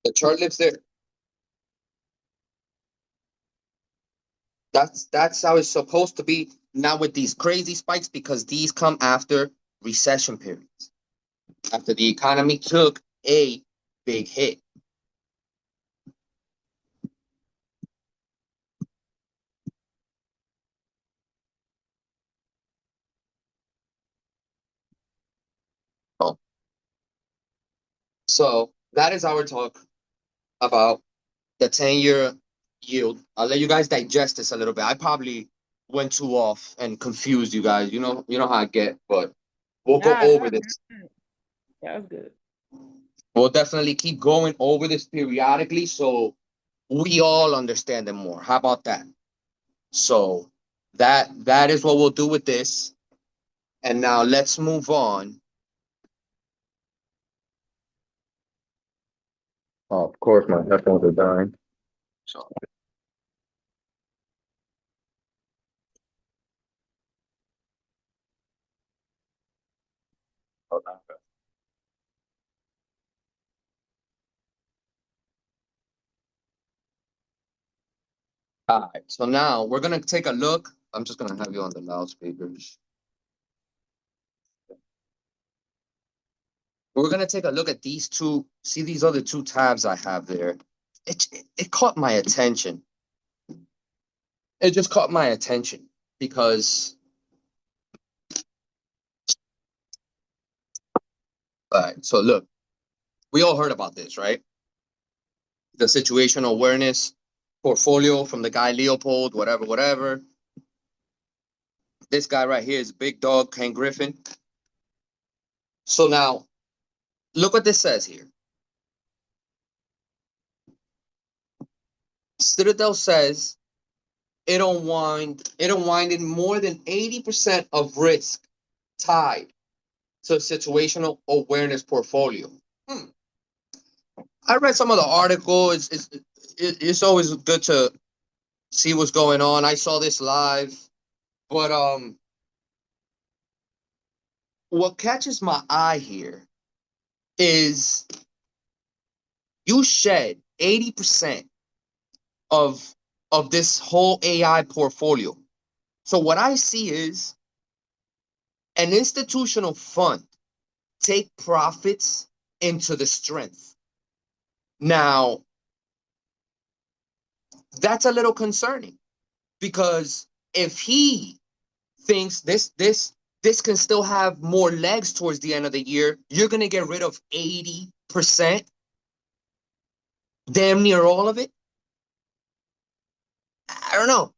The chart lives there. That's how it's supposed to be, not with these crazy spikes, because these come after recession periods, after the economy took a big hit. Oh. So that is our talk about the 10-year yield. I'll let you guys digest this a little bit. I probably went too off and confused you guys. You know how I get, but we'll go over this. That was good. We'll definitely keep going over this periodically so we all understand it more. How about that? So that is what we'll do with this. And now let's move on Oh, of course, my headphones are dying. So, hold on. All right. So now we're gonna take a look. I'm just gonna have you on the loudspeakers. We're gonna take a look at these two. See these other two tabs I have there. It caught my attention. It just caught my attention because, all right. So look, we all heard about this, right? The situational awareness portfolio from the guy Leopold, whatever, whatever. This guy right here is Big Dog Ken Griffin. So now, look what this says here. Citadel says it unwinding more than 80% of risk tied to situational awareness portfolio. I read some of the article. It's always good to see what's going on. I saw this live, but what catches my eye here is you shed 80% of this whole AI portfolio. So what I see is an institutional fund take profits into the strength. Now, that's a little concerning because if he thinks this can still have more legs towards the end of the year, you're going to get rid of 80%, damn near all of it. I don't know.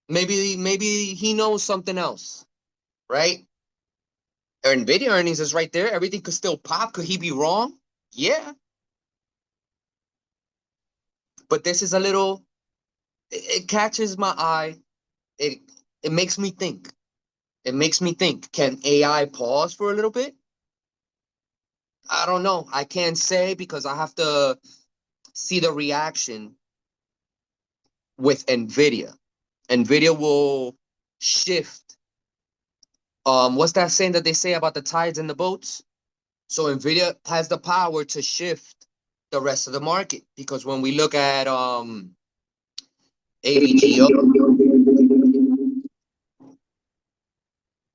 Maybe he knows something else, right? Nvidia earnings is right there. Everything could still pop. Could he be wrong? Yeah. But this is a little, it catches my eye. It makes me think. It makes me think, can AI pause for a little bit? I don't know. I can't say because I have to see the reaction with Nvidia. Nvidia will shift. What's that saying that they say about the tides and the boats? So Nvidia has the power to shift the rest of the market because when we look at AVGO,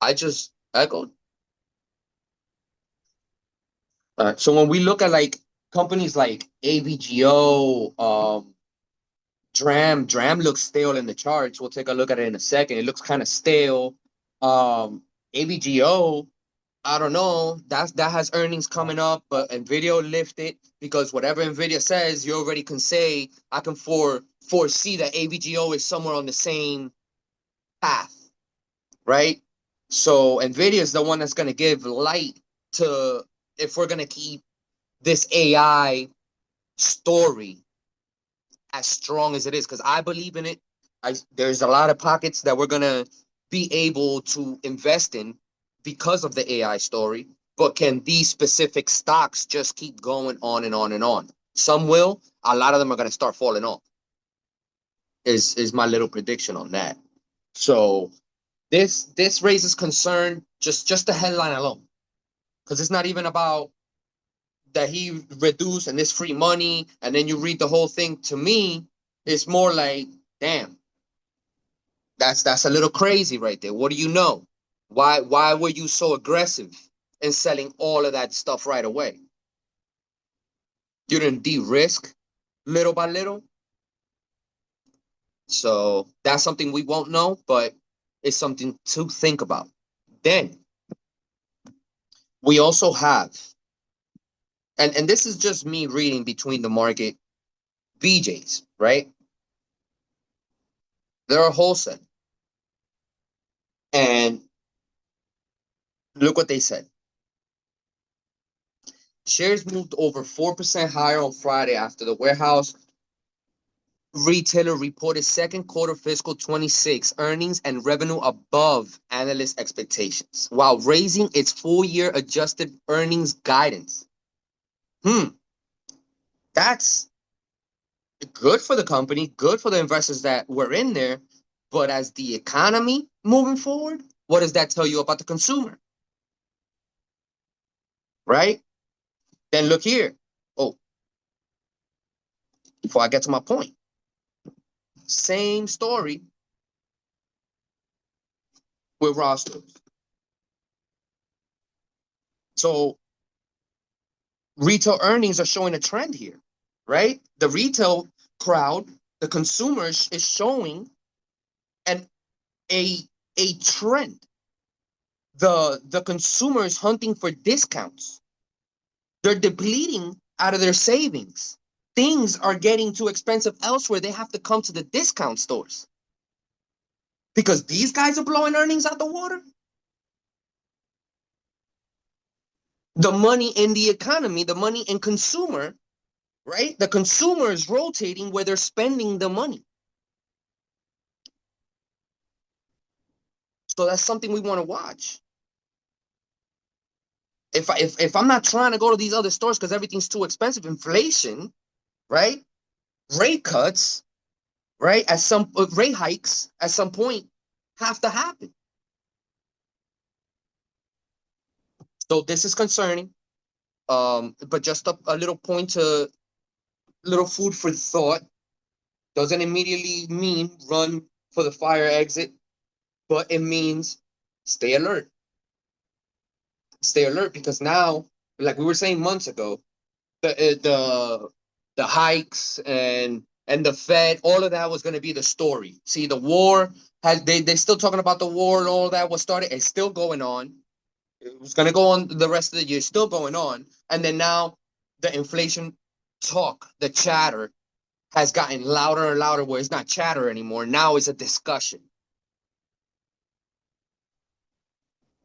I just echoed. So when we look at like companies like AVGO, Dram looks stale in the charts. We'll take a look at it in a second. It looks kind of stale. AVGO, I don't know. That has earnings coming up, but Nvidia will lift it because whatever Nvidia says, you already can say I can foresee that AVGO is somewhere on the same path, right? So Nvidia is the one that's going to give light to if we're going to keep this AI story as strong as it is, because I believe in it. There's a lot of pockets that we're going to be able to invest in because of the AI story. But can these specific stocks just keep going on and on and on? Some will. A lot of them are going to start falling off. Is my little prediction on that. So this raises concern, just the headline alone, because it's not even about that he reduced and it's free money, and then you read the whole thing. To me, it's more like, damn, that's a little crazy right there. What do you know? Why were you so aggressive in selling all of that stuff right away? You didn't de-risk little by little. So that's something we won't know, but it's something to think about. Then we also have, and this is just me reading between the market, BJs, right? They're a wholesale. And look what they said. Shares moved over 4% higher on Friday after the warehouse retailer reported second quarter fiscal 26 earnings and revenue above analyst expectations, while raising its full year adjusted earnings guidance. That's good for the company, good for the investors that were in there. But as the economy moving forward, what does that tell you about the consumer? Right? Then look here. Oh, before I get to my point, same story with rosters. So retail earnings are showing a trend here, right? The retail crowd, the consumers is showing an a a trend. The consumer is hunting for discounts. They're depleting out of their savings. Things are getting too expensive elsewhere. They have to come to the discount stores because these guys are blowing earnings out the water. The money in the economy, the money in consumer, right? The consumer is rotating where they're spending the money. So that's something we want to watch. If I'm not trying to go to these other stores because everything's too expensive, inflation, right? Rate cuts, right? At some rate hikes at some point have to happen. So this is concerning. But just a little point to little food for thought. Doesn't immediately mean run for the fire exit, but it means stay alert. Stay alert because now, like we were saying months ago, the hikes and the Fed, all of that was going to be the story. See, the war has they still talking about the war and all that was started. It's still going on. It was going to go on the rest of the year, still going on. And then now the inflation talk, the chatter has gotten louder and louder where it's not chatter anymore. Now it's a discussion.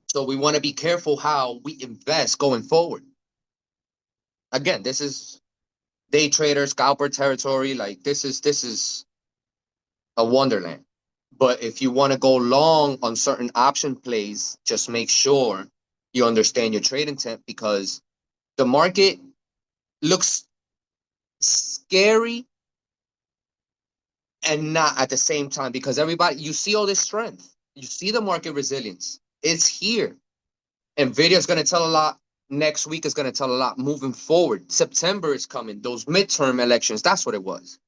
So we want to be careful how we invest going forward. Again, this is day trader, scalper territory. Like this is a wonderland. But if you want to go long on certain option plays, just make sure you understand your trade intent because the market looks scary and not at the same time because everybody, you see all this strength. You see the market resilience. It's here. Nvidia is going to tell a lot. Next week is going to tell a lot moving forward. September is coming. Those midterm elections, that's what it was.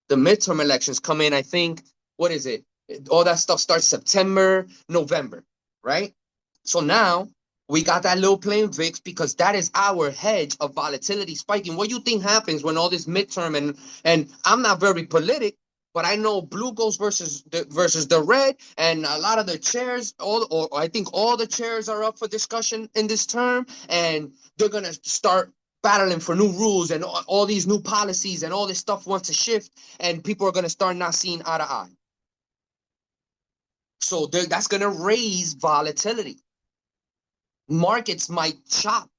The midterm elections come in, I think, what is it? All that stuff starts September, November, right? So now we got that little plain VIX because that is our hedge of volatility spiking. What do you think happens when all this midterm and I'm not very politic, but I know blue goes versus the red, and a lot of the chairs, or I think all the chairs are up for discussion in this term, and they're gonna start battling for new rules and all these new policies, and all this stuff wants to shift, and people are gonna start not seeing eye to eye. So that's gonna raise volatility. Markets might chop.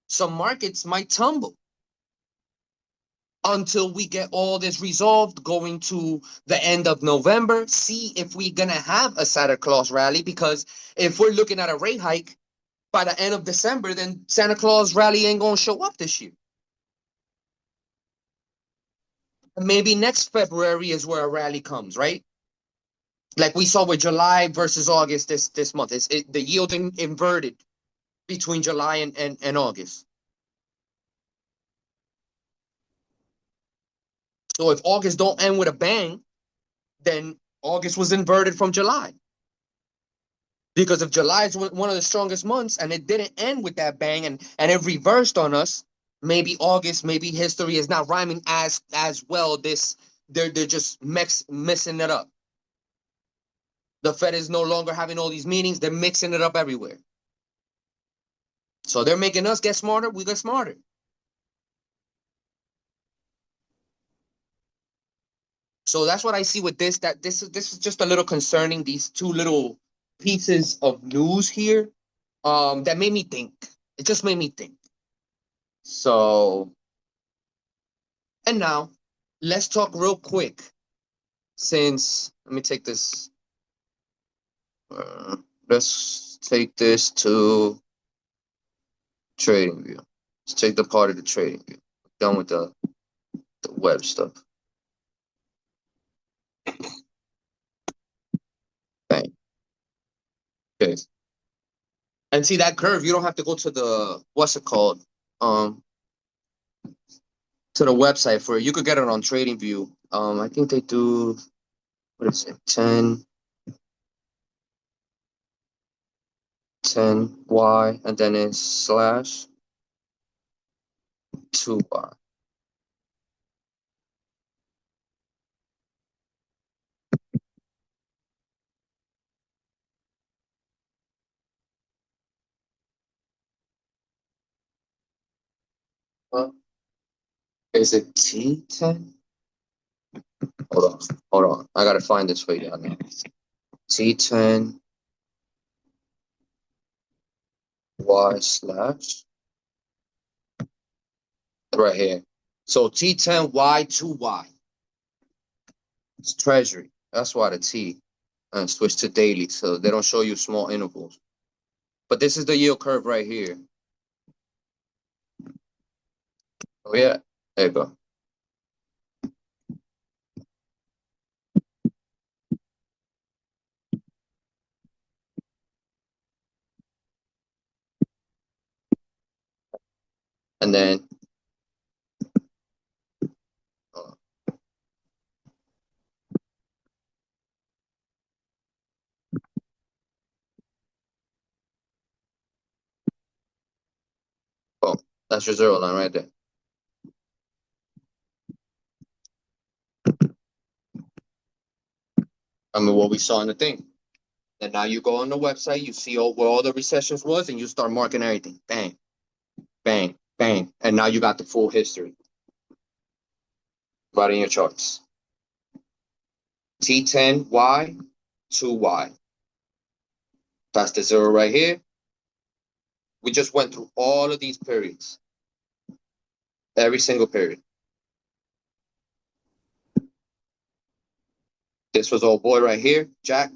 Some markets might tumble until we get all this resolved going to the end of November. See if we're going to have a Santa Claus rally, because if we're looking at a rate hike by the end of December, then Santa Claus rally ain't going to show up this year. Maybe next February is where a rally comes, right? Like we saw with July versus August this month. The yield inverted between July and August. So if August don't end with a bang, then August was inverted from July. Because if July is one of the strongest months and it didn't end with that bang and it reversed on us, maybe August, maybe history is not rhyming as well. They're just messing it up. The Fed is no longer having all these meetings. They're mixing it up everywhere. So they're making us get smarter. We get smarter. So that's what I see with this. That this is just a little concerning. These two little pieces of news here, that made me think. It just made me think. So, and now let's talk real quick. Since let me take this. Let's take this to trading view. Let's take the part of the trading view. Done with the The web stuff. Bang. Okay. And see that curve, you don't have to go to the, what's it called? To the website for it. You could get it on TradingView. I think they do, what is it, 10Y, and then it's slash 2Y. Is it T10? Hold on. I gotta find this for you now. T10 Y slash right here. So T10 Y2Y. It's treasury. That's why the T and switch to daily so they don't show you small intervals. But this is the yield curve right here. Oh yeah, there you go. And then oh, that's your zero line right there. I mean, what we saw in the thing. And now you go on the website, you see where all the recessions was, and you start marking everything. Bang, bang, bang. And now you got the full history right in your charts. T10Y, 2Y. That's the zero right here. We just went through all of these periods. Every single period. This was old boy right here, Jack.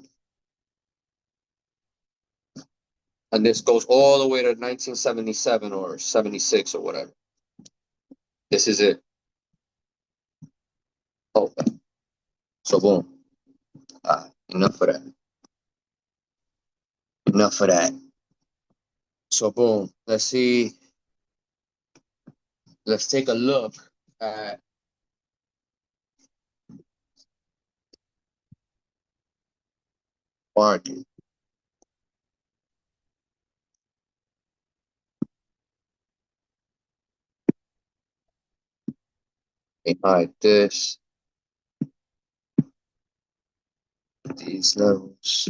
And this goes all the way to 1977 or 76 or whatever. This is it. Okay. So boom. Enough of that. Enough of that. So boom. Let's see. Let's take a look at market. Hide this. These levels.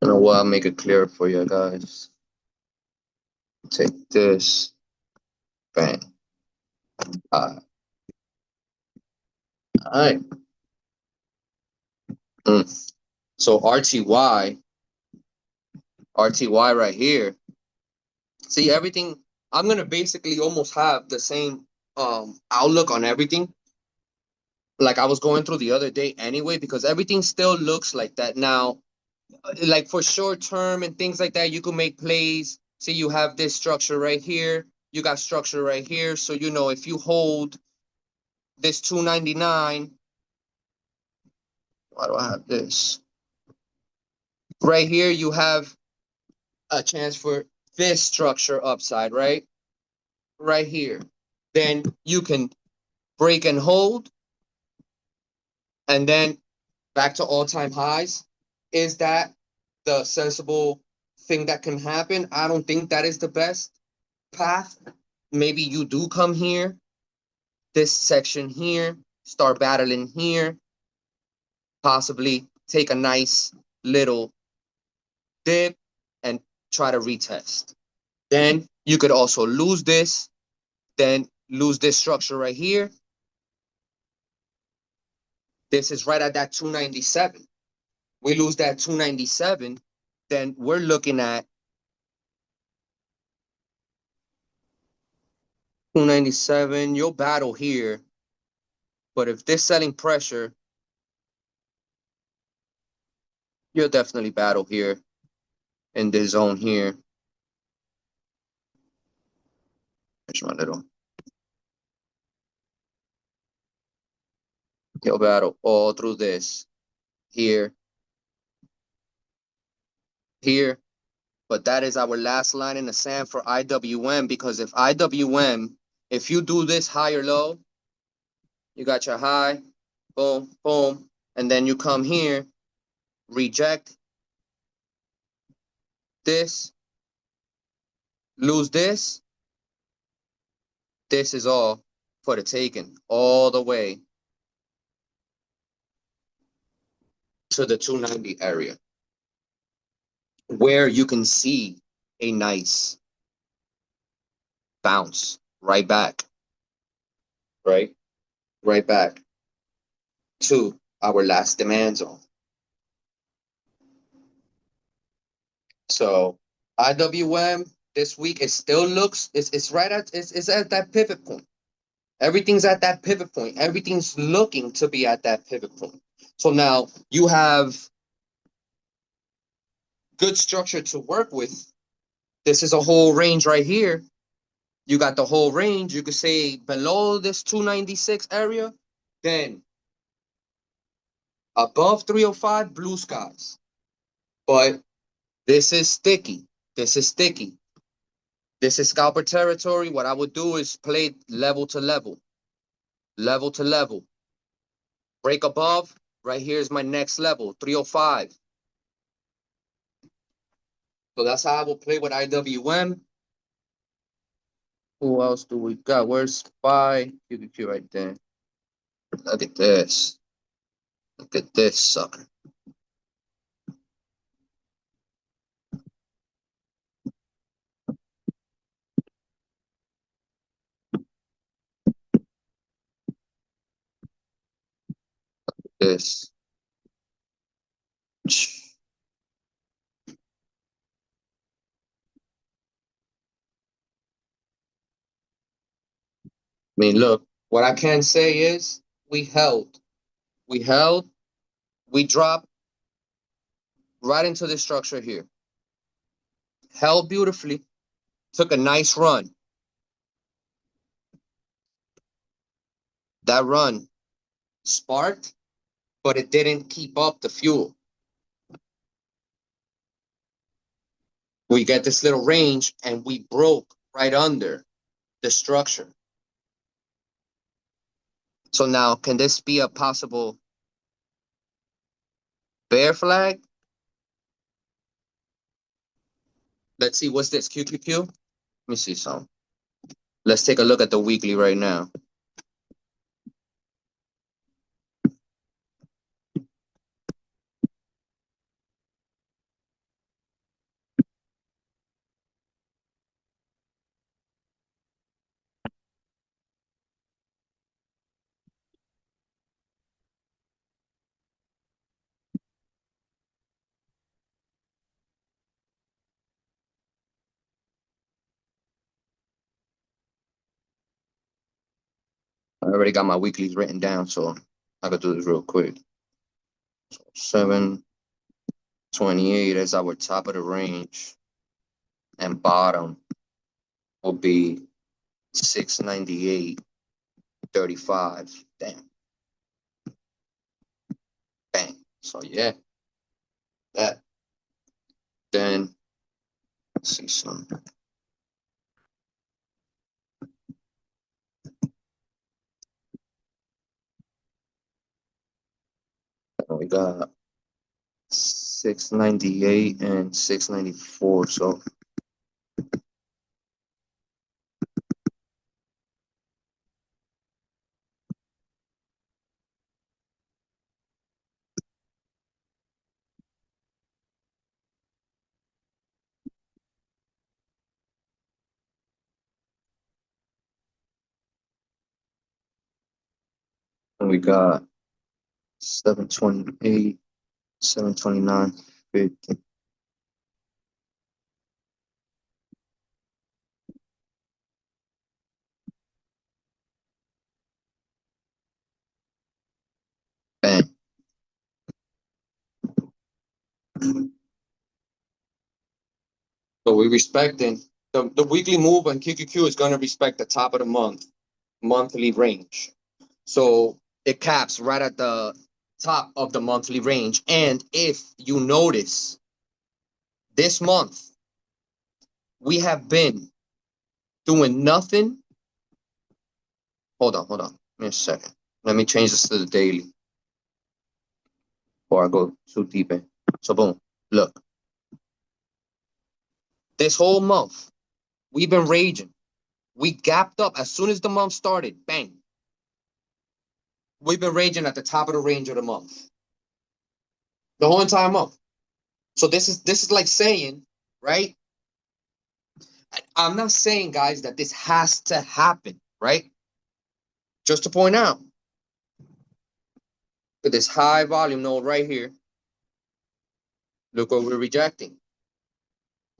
You know what? I'll make it clearer for you guys. Take this. Bang. All right. So RTY right here. See everything. I'm gonna basically almost have the same outlook on everything. Like I was going through the other day anyway, because everything still looks like that now. Like for short term and things like that, you can make plays. See, you have this structure right here. You got structure right here. So you know if you hold this 299, why do I have this? Right here, you have a chance for this structure upside, right? Right here. Then you can break and hold. And then back to all-time highs. Is that the sensible thing that can happen? I don't think that is the best path. Maybe you do come here, this section here, start battling here, possibly take a nice little dip and try to retest. Then you could also lose this, then lose this structure right here. This is right at that 297. We lose that 297, then we're looking at 297. You'll battle here. But if this selling pressure, you'll definitely battle here in this zone here. Here's my little hill battle all through this. Here, here. But that is our last line in the sand for IWM, because if IWM, if you do this higher low, you got your high, boom, boom, and then you come here, reject this, lose this, this is all for the taking, all the way to the 290 area, where you can see a nice bounce right back, right? Right back to our last demand zone. So IWM this week, it still looks, it's right at, it's at that pivot point. Everything's at that pivot point. Everything's looking to be at that pivot point. So now you have good structure to work with. This is a whole range right here. You got the whole range. You could say below this 296 area, then above 305, blue skies. But this is sticky. This is sticky. This is scalper territory. What I would do is play level to level. Level to level. Break above. Right here is my next level, 305. So that's how I will play with IWM. Who else do we got? Where's SPY? QQQ right there. Look at this. Look at this sucker. This. I mean, look, what I can say is we held, we dropped right into this structure here. Held beautifully, took a nice run. That run sparked, but it didn't keep up the fuel. We get this little range and we broke right under the structure. So now, can this be a possible bear flag? Let's see, what's this, QQQ? Let me see some. Let's take a look at the weekly right now. I already got my weeklies written down, so I could do this real quick. So 728 is our top of the range, and bottom will be 698.35. Damn. Bang. So yeah, that. Then let's see some. We got 698 and 694. So and we got 728, 729.50. Bang. So we respecting The weekly move on QQQ is going to respect the top of the monthly range. So it caps right at the top of the monthly range. And if you notice, this month, we have been doing nothing. Hold on. Give me a second. Let me change this to the daily before I go too deep in. So boom, look. This whole month, we've been raging. We gapped up as soon as the month started. Bang. We've been raging at the top of the range of the month. The whole entire month. So this is like saying, right? I'm not saying, guys, that this has to happen, right? Just to point out, at this high volume node right here, look what we're rejecting.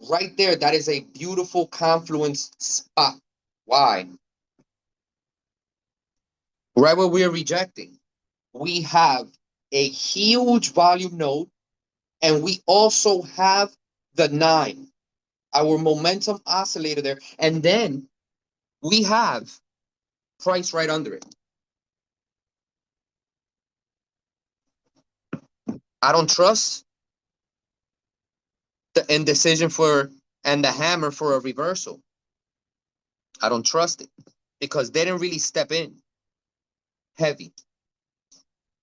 Right there, that is a beautiful confluence spot. Why? Right where we're rejecting, we have a huge volume node, and we also have the 9, our momentum oscillator there, and then we have price right under it. I don't trust the indecision and the hammer for a reversal. I don't trust it because they didn't really step in heavy.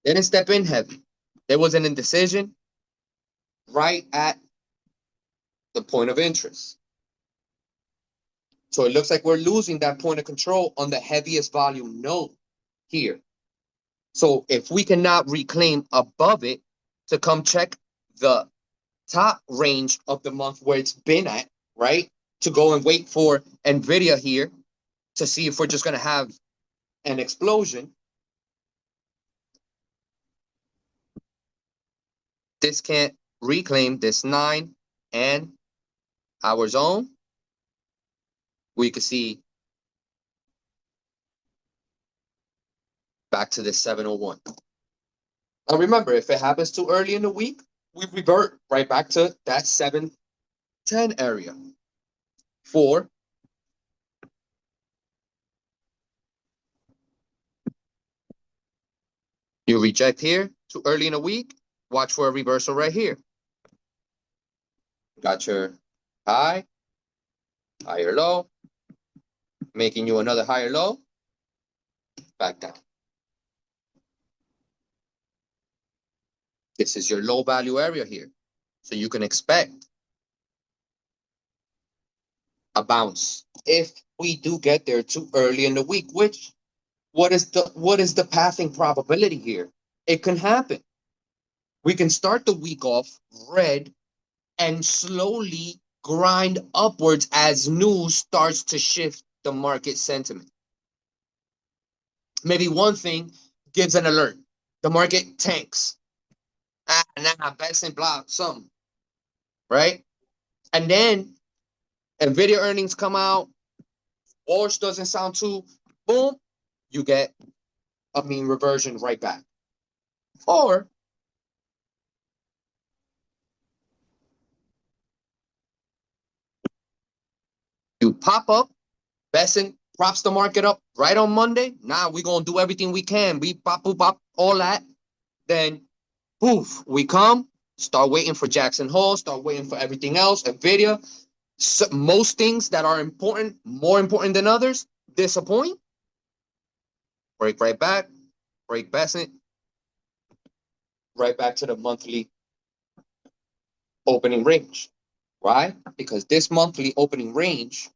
They didn't step in heavy. There was an indecision right at the point of interest. So it looks like we're losing that point of control on the heaviest volume node here. So if we cannot reclaim above it to come check the top range of the month where it's been at, right? To go and wait for NVIDIA here to see if we're just going to have an explosion. This can't reclaim this 9 and our zone. We could see back to this 701. Now remember, if it happens too early in the week, we revert right back to that 710 area. 4. You reject here too early in the week, watch for a reversal right here. Got your high, higher low, making you another higher low, back down. This is your low value area here. So you can expect a bounce if we do get there too early in the week, which what is the passing probability here? It can happen. We can start the week off red and slowly grind upwards as news starts to shift the market sentiment. Maybe one thing gives an alert. The market tanks. Best and blah, something. Right? And then NVIDIA earnings come out. Walsh doesn't sound too, boom, you get a mean reversion right back. Or you pop up, Besson props the market up right on Monday. Now we're going to do everything we can. We pop, all that. Then, poof, we come, start waiting for Jackson Hole, start waiting for everything else, NVIDIA. So most things that are important, more important than others, disappoint. Break right back, break Besson, right back to the monthly opening range. Why? Because this monthly opening range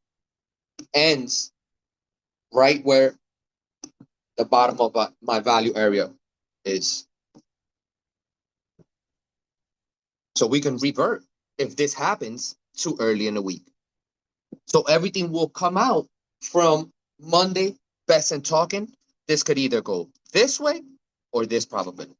ends right where the bottom of my value area is. So we can revert if this happens too early in the week. So everything will come out from Monday, Besson talking. This could either go this way or this probability.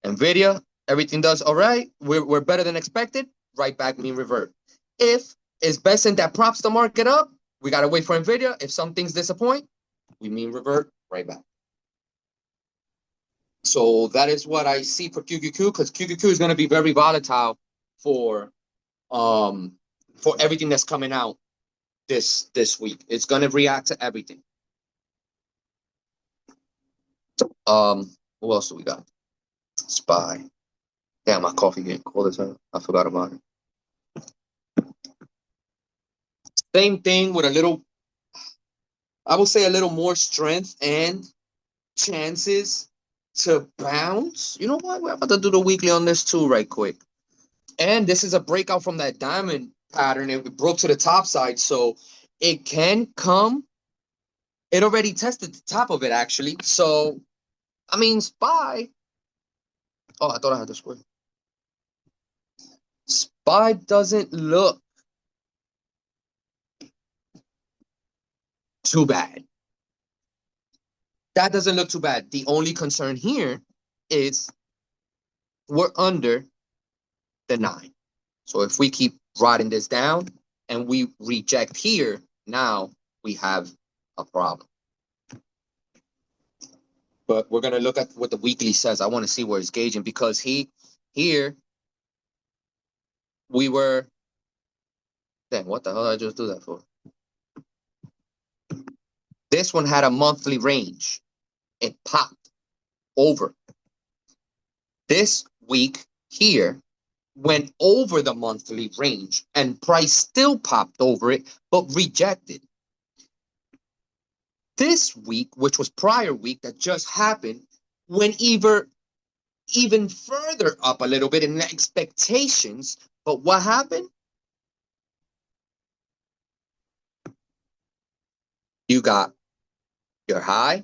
NVIDIA, everything does all right. We're better than expected. Right back, mean revert. If it's Besson that props the market up, we got to wait for NVIDIA. If some things disappoint, we mean revert right back. So that is what I see for QQQ, because QQQ is going to be very volatile for everything that's coming out this week. It's gonna react to everything. What else do we got? SPY. Damn, my coffee getting cold as hell. I forgot about it. Same thing with a little, I will say a little more strength and chances to bounce. You know what? We're about to do the weekly on this too, right quick. And this is a breakout from that diamond pattern. It broke to the top side, so it can come. It already tested the top of it, actually. So, I mean, SPY. Oh, I thought I had the square. SPY doesn't look too bad. That doesn't look too bad. The only concern here is we're under the 9. So if we keep riding this down and we reject here, now we have a problem. But we're going to look at what the weekly says. I want to see where it's gauging, because here we were, damn, what the hell did I just do that for? This one had a monthly range. It popped over. This week here went over the monthly range, and price still popped over it, but rejected. This week, which was prior week that just happened, went even further up a little bit in expectations. But what happened? You got your high,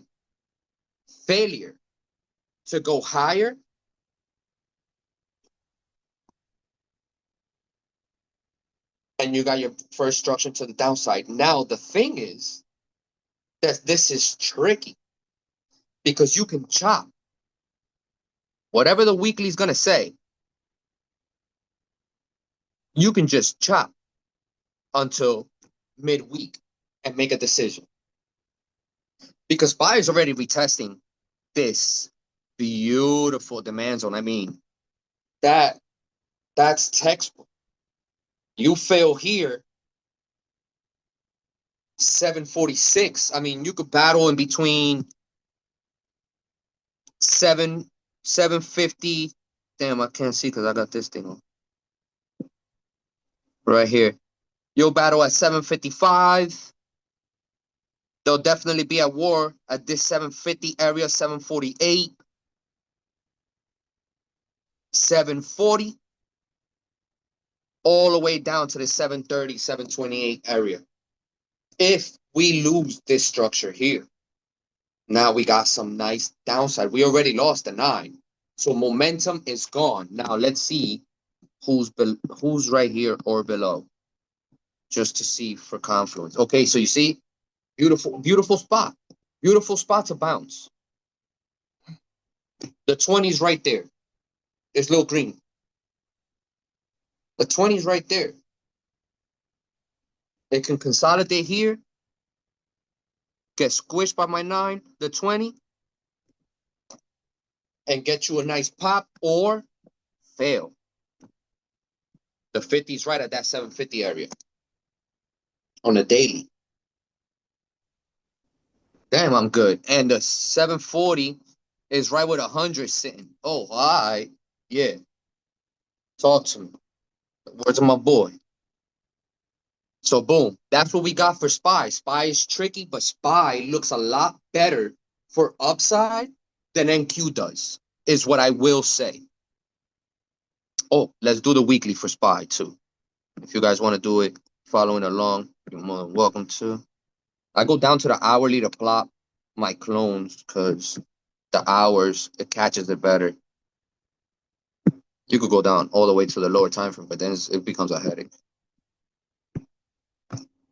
failure to go higher, and you got your first structure to the downside. Now, the thing is that this is tricky, because you can chop. Whatever the weekly is going to say, you can just chop until midweek and make a decision. Because SPY is already retesting this beautiful demand zone. I mean, that's textbook. You fail here, 746. I mean, you could battle in between 750. Damn, I can't see because I got this thing on. Right here. You'll battle at 755. They'll definitely be at war at this 750 area, 748, 740, all the way down to the 730, 728 area. If we lose this structure here, now we got some nice downside. We already lost the 9. So momentum is gone. Now let's see who's right here or below, just to see for confluence. Okay, so you see, beautiful spot. Beautiful spot to bounce. The 20's right there. It's little green. The 20's right there. It can consolidate here, get squished by my 9, the 20, and get you a nice pop, or fail. The 50's right at that 750 area on the daily. Damn, I'm good. And the 740 is right with 100 sitting. Oh, all right. Yeah. Talk to me. Words of my boy. So, boom. That's what we got for SPY. SPY is tricky, but SPY looks a lot better for upside than NQ does, is what I will say. Oh, let's do the weekly for SPY, too. If you guys want to do it, following along, you're more than welcome to. I go down to the hourly to plot my clones, because the hours, it catches it better. You could go down all the way to the lower time frame, but then it becomes a headache.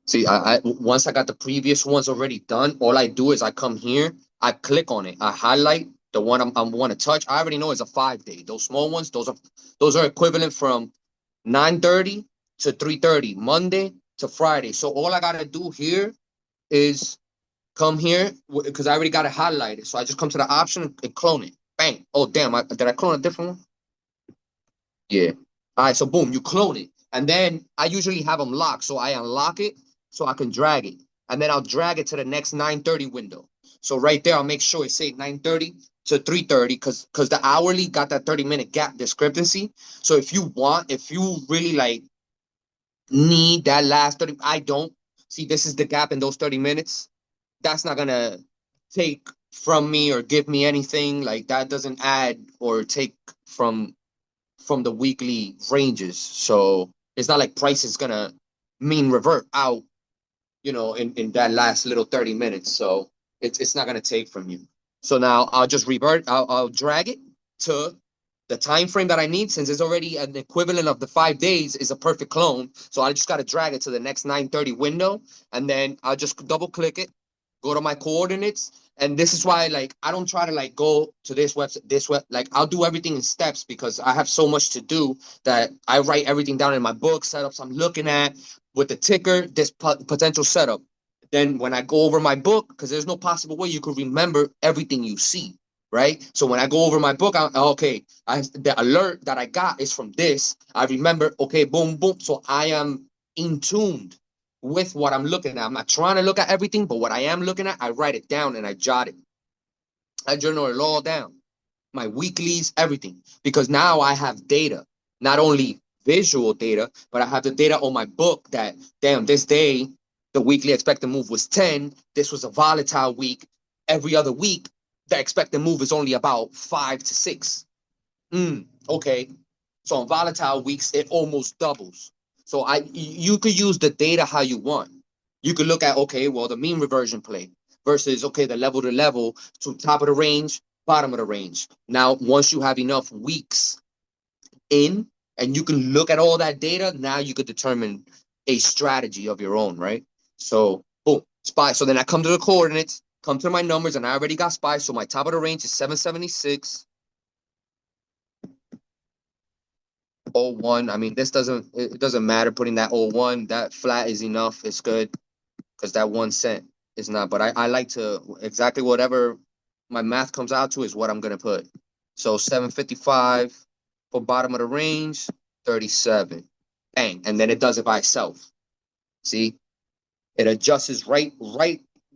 See, I once I got the previous ones already done, all I do is I come here, I click on it, I highlight the one I want to touch. I already know it's a 5-day. Those small ones, those are equivalent from 9:30 to 3:30, Monday to Friday. So all I gotta do here is come here, because I already got it highlighted. So I just come to the option and clone it. Bang. Oh, damn. Did I clone a different one? Yeah. All right. So, boom, you clone it. And then I usually have them locked. So I unlock it. so I can drag it. And then I'll drag it to the next 9:30 window. So right there, I'll make sure it say 9:30 to 3:30 because the hourly got that 30-minute gap discrepancy. So if you really like need that last 30, I don't. See, this is the gap in those 30 minutes. That's not gonna take from me or give me anything. Like that doesn't add or take from the weekly ranges. So it's not like price is gonna mean revert out, in that last little 30 minutes. So it's not gonna take from you. So now I'll just revert, I'll drag it to the time frame that I need, since it's already an equivalent of the 5 days is a perfect clone. So I just gotta drag it to the next 9:30 window, and then I'll just double click it, go to my coordinates. And this is why, like, I don't try to like go to this website, like I'll do everything in steps because I have so much to do that I write everything down in my book, setups I'm looking at with the ticker, this potential setup. Then when I go over my book, because there's no possible way you could remember everything you see, right? So when I go over my book, the alert that I got is from this. I remember, okay, boom, boom. So I am in tuned with what I'm looking at. I'm not trying to look at everything, but what I am looking at, I write it down and I jot it. I journal it all down. My weeklies, everything. Because now I have data, not only visual data, but I have the data on my book that, damn, this day, the weekly expected move was 10. This was a volatile week. Every other week, the expected move is only about 5 to 6. Okay. So on volatile weeks, it almost doubles. So you could use the data how you want. You could look at, okay, well, the mean reversion play versus, okay, the level to level to top of the range, bottom of the range. Now, once you have enough weeks in and you can look at all that data, now you could determine a strategy of your own, right? So, boom, SPY. So then I come to the coordinates, come to my numbers, and I already got SPY. So my top of the range is 776. 01. I mean, it doesn't matter putting that 01. That flat is enough. It's good because that 1 cent is not. But I like to exactly whatever my math comes out to is what I'm gonna put. So 755 for bottom of the range, 37. Bang, and then it does it by itself. See, it adjusts right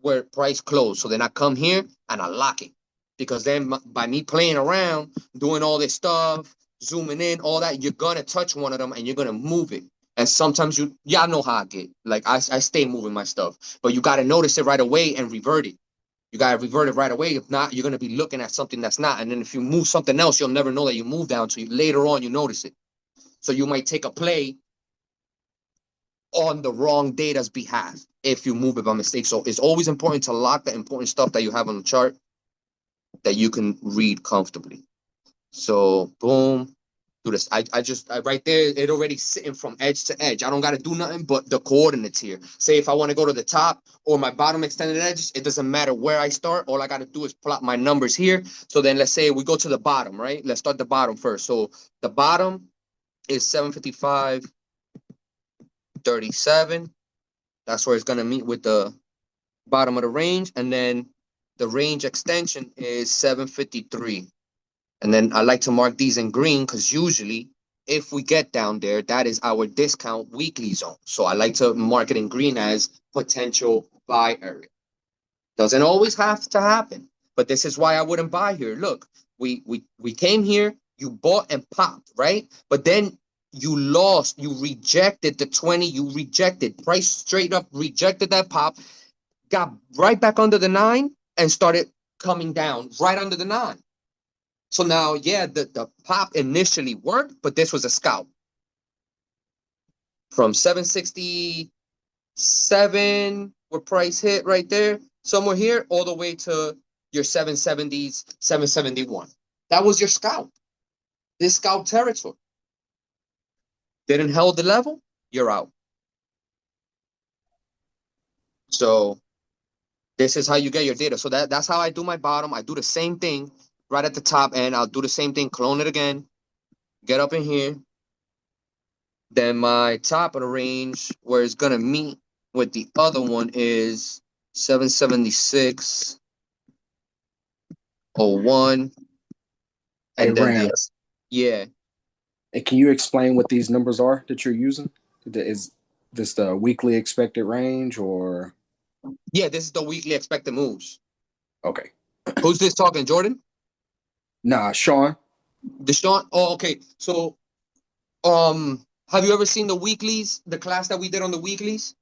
where price closed. So then I come here and I lock it because then by me playing around, doing all this stuff, zooming in, all that, you're gonna touch one of them and you're gonna move it. And sometimes y'all know how I get. Like I stay moving my stuff, but you gotta notice it right away and revert it. You gotta revert it right away. If not, you're gonna be looking at something that's not. And then if you move something else, you'll never know that you moved down to later on you notice it. So you might take a play on the wrong data's behalf if you move it by mistake. So it's always important to lock the important stuff that you have on the chart that you can read comfortably. So boom, do this. I right there, it already sitting from edge to edge. I don't got to do nothing but the coordinates here. Say if I want to go to the top or my bottom extended edges, it doesn't matter where I start. All I got to do is plot my numbers here. So then let's say we go to the bottom, right? Let's start the bottom first. So the bottom is 755. 37. That's where it's going to meet with the bottom of the range. And then the range extension is 753. And then I like to mark these in green because usually if we get down there, that is our discount weekly zone. So I like to mark it in green as potential buy area. Doesn't always have to happen, but this is why I wouldn't buy here. Look, we came here, you bought and popped, right? But then you lost, you rejected the 20, you rejected, price straight up rejected that pop, got right back under the 9 and started coming down right under the 9. So now, yeah, the pop initially worked, but this was a scalp. From 767, where price hit right there, somewhere here, all the way to your 770s, 771. That was your scalp. This scalp territory. Didn't hold the level, you're out. So this is how you get your data. So that's how I do my bottom. I do the same thing right at the top, and I'll do the same thing, clone it again, get up in here. Then my top of the range, where it's going to meet with the other one, is 776.01. And then yeah. And can you explain what these numbers are that you're using? this the weekly expected range or? Yeah, this is the weekly expected moves. Okay. Who's this talking, Jordan? Nah, Sean. Deshaun? Oh, okay. So, have you ever seen the weeklies, the class that we did on the weeklies?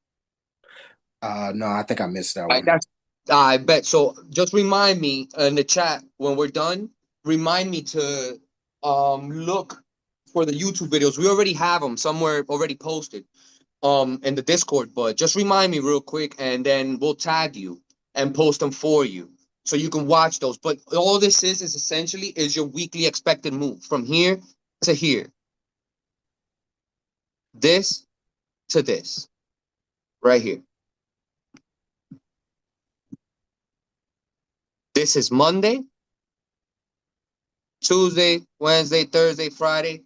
No, I think I missed that Right, one. that's I bet. So just remind me in the chat when we're done. Remind me to look for the YouTube videos. We already have them somewhere already posted in the Discord, but just remind me real quick, and then we'll tag you and post them for you so you can watch those. But all this is essentially is your weekly expected move from here to here, this to this, right here. This is Monday, Tuesday, Wednesday, Thursday, Friday.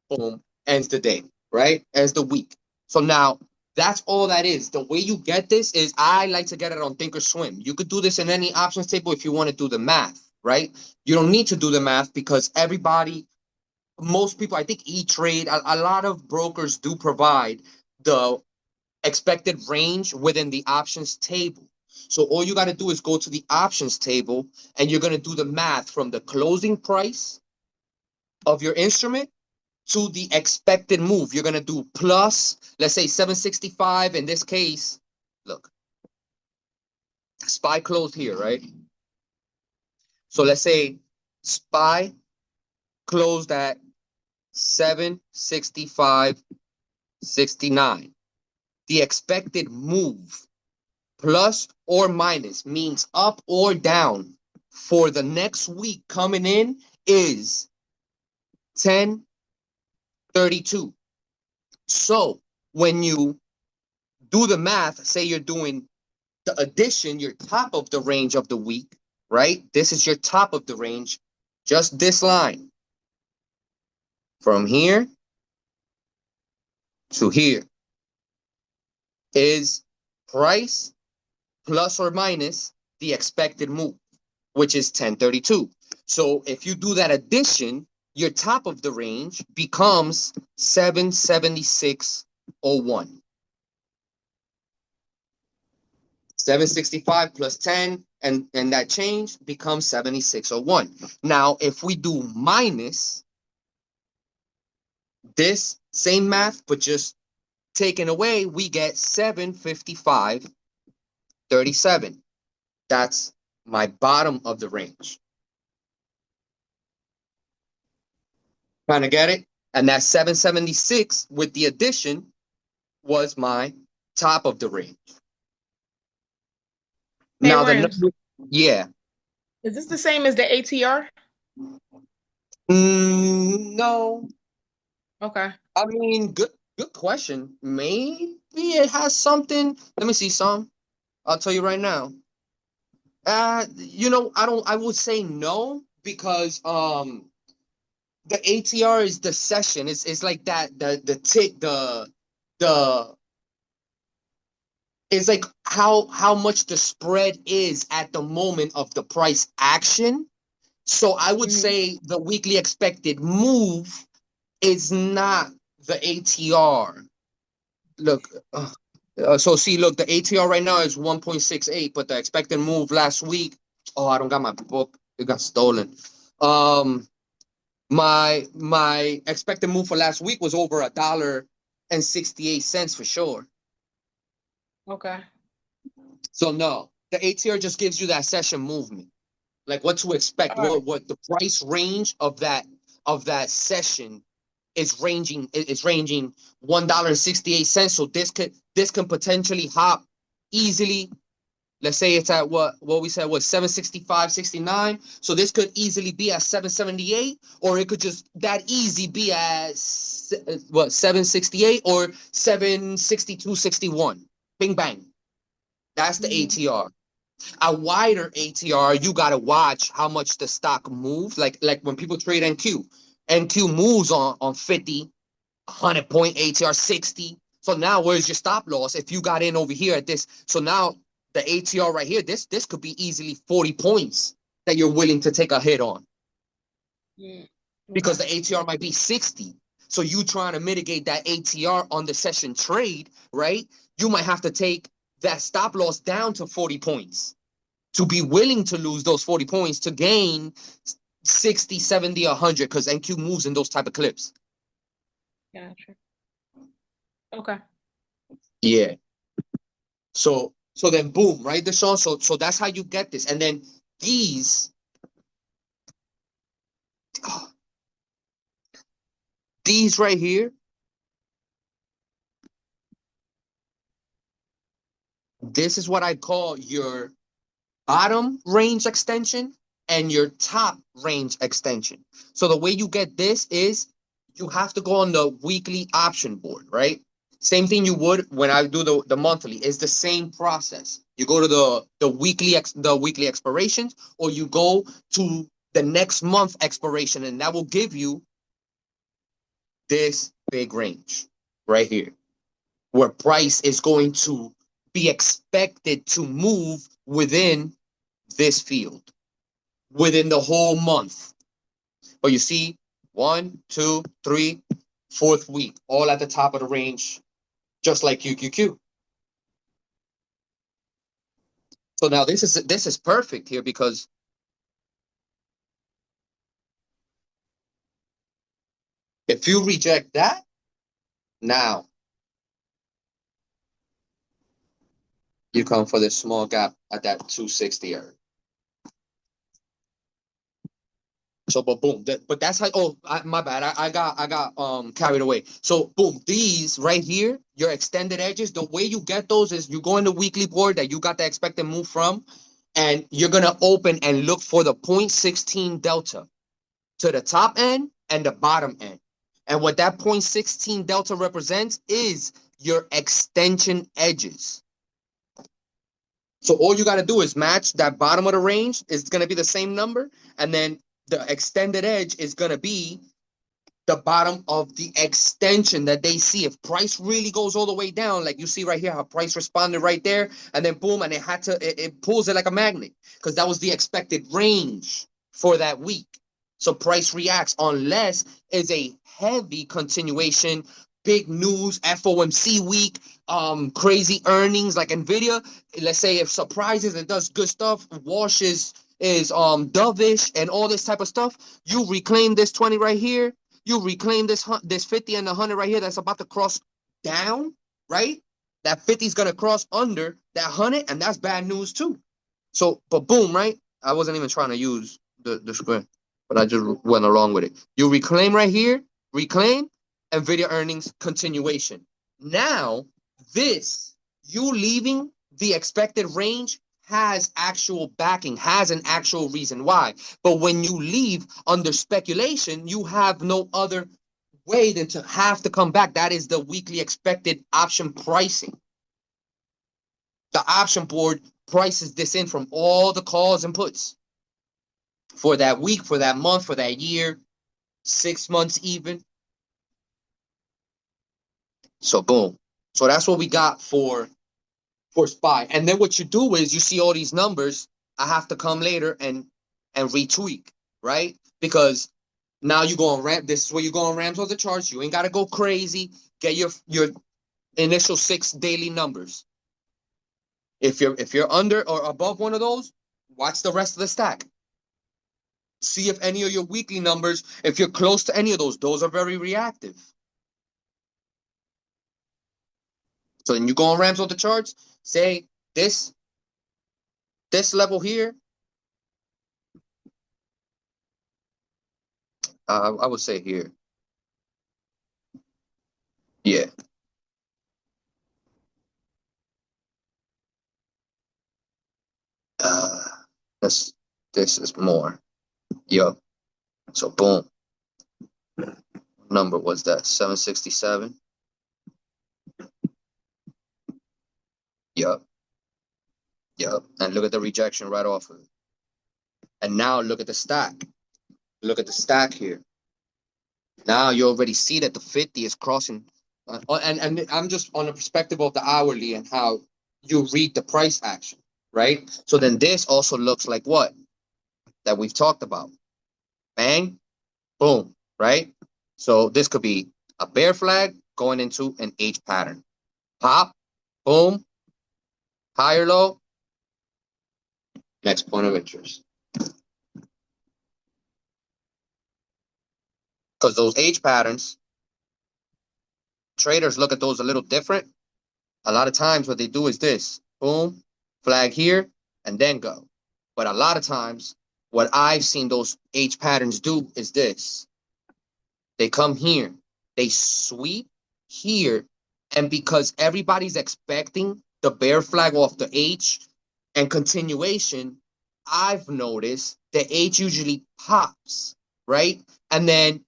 Boom, ends the day, right? Ends the week. So now that's all that is. The way you get this is I like to get it on Thinkorswim. You could do this in any options table if you want to do the math, right? You don't need to do the math because everybody, most people, I think E-Trade, a lot of brokers do provide the expected range within the options table. So all you got to do is go to the options table and you're going to do the math from the closing price of your instrument to the expected move. You're going to do plus, let's say 765 in this case. Look, SPY closed here, right? So let's say SPY closed at 765.69. The expected move, plus or minus, means up or down for the next week coming in is 10.32. So when you do the math, say you're doing the addition, your top of the range of the week, right? This is your top of the range, just this line from here to here is price plus or minus the expected move, which is 10.32. So if you do that addition, your top of the range becomes 776.01. 765 plus 10 and that change becomes 76.01. Now, if we do minus this same math, but just taken away, we get 755.37. That's my bottom of the range. Trying to get it? And that 776 with the addition was my top of the range. Hey, Now Rams, yeah. is this the same as the ATR? No. Okay. I mean, good question. Maybe it has something. Let me see some. I'll tell you right now. I would say no because the ATR is the session. It's like that the tick the it's like how much the spread is at the moment of the price action. So I would say the weekly expected move is not the ATR. Look, so see, look, the ATR right now is 1.68, but the expected move last week. Oh, I don't got my book. It got stolen. My expected move for last week was over $1.68 for sure. Okay. So no, the ATR just gives you that session movement, like what to expect, what the price range of that session is ranging. It's ranging $1.68. So this can potentially hop easily. Let's say it's at what we said was 765.69. So this could easily be at 778, or it could just that easy be at 768 or 762.61. Bing bang. That's the ATR. A wider ATR, you gotta watch how much the stock moves. Like when people trade NQ, NQ moves on 50, 100 point ATR, 60. So now where's your stop loss if you got in over here at this? So now the ATR right here, this could be easily 40 points that you're willing to take a hit on. Because the ATR might be 60. So you trying to mitigate that ATR on the session trade, right? You might have to take that stop loss down to 40 points to be willing to lose those 40 points to gain 60, 70, 100 because NQ moves in those type of clips. Gotcha. Okay. Yeah. So then boom, right, Deshaun? So that's how you get this. And then these right here, this is what I call your bottom range extension and your top range extension. So the way you get this is you have to go on the weekly option board, right? Same thing you would when I do the monthly. It's the same process. You go to the weekly expirations, or you go to the next month expiration, and that will give you this big range right here, where price is going to be expected to move within this field, within the whole month. But you see, 1, 2, 3, 4th week, all at the top of the range, just like QQQ. So now this is perfect here, because if you reject that, now you come for this small gap at that 260 area. So, but boom, but that's how. Oh, my bad. I got carried away. So, boom, these right here, your extended edges. The way you get those is you go in the weekly board that you got the expected move from, and you're gonna open and look for the 0.16 delta to the top end and the bottom end. And what that 0.16 delta represents is your extension edges. So all you got to do is match that bottom of the range. It's going to be the same number, and then the extended edge is going to be the bottom of the extension that they see. If price really goes all the way down, like you see right here, how price responded right there, and then boom, and it pulls it like a magnet, because that was the expected range for that week. So price reacts unless it's a heavy continuation, big news, FOMC week, crazy earnings like Nvidia. Let's say if surprises and does good stuff, Wash is dovish and all this type of stuff, you reclaim this 20 right here, you reclaim this 50 and the 100 right here that's about to cross down, right? That 50 is gonna cross under that 100, and that's bad news too. So, but boom, right? I wasn't even trying to use the screen, but I just went along with it. You reclaim right here, reclaim, Nvidia earnings continuation. Now, this, you leaving the expected range has actual backing, has an actual reason why. But when you leave under speculation, you have no other way than to have to come back. That is the weekly expected option pricing. The option board prices this in from all the calls and puts for that week, for that month, for that year, 6 months even. So boom. So that's what we got for SPY. And then what you do is you see all these numbers. I have to come later and retweak, right? Because now you go on ramp. This is where you go on Rams on the charts. You ain't got to go crazy. Get your initial 6 daily numbers. If you're under or above one of those, watch the rest of the stack. See if any of your weekly numbers, if you're close to any of those are very reactive. So then you go on Rams on the charts, say this level here, I would say here. Yeah. This is more. Yo. So boom. Number was that 767? Yup. And look at the rejection right off of it. And now look at the stack. Look at the stack here. Now you already see that the 50 is crossing. And I'm just on the perspective of the hourly and how you read the price action, right? So then this also looks like what? That we've talked about. Bang, boom, right? So this could be A bear flag going into an H pattern. Pop, boom, higher low, next point of interest. Because those H patterns, traders look at those a little different. A lot of times what they do is this, boom, flag here, and then go. But a lot of times what I've seen those H patterns do is this. They come here, they sweep here, and because everybody's expecting the bear flag off the H and continuation, I've noticed the H usually pops, right? And then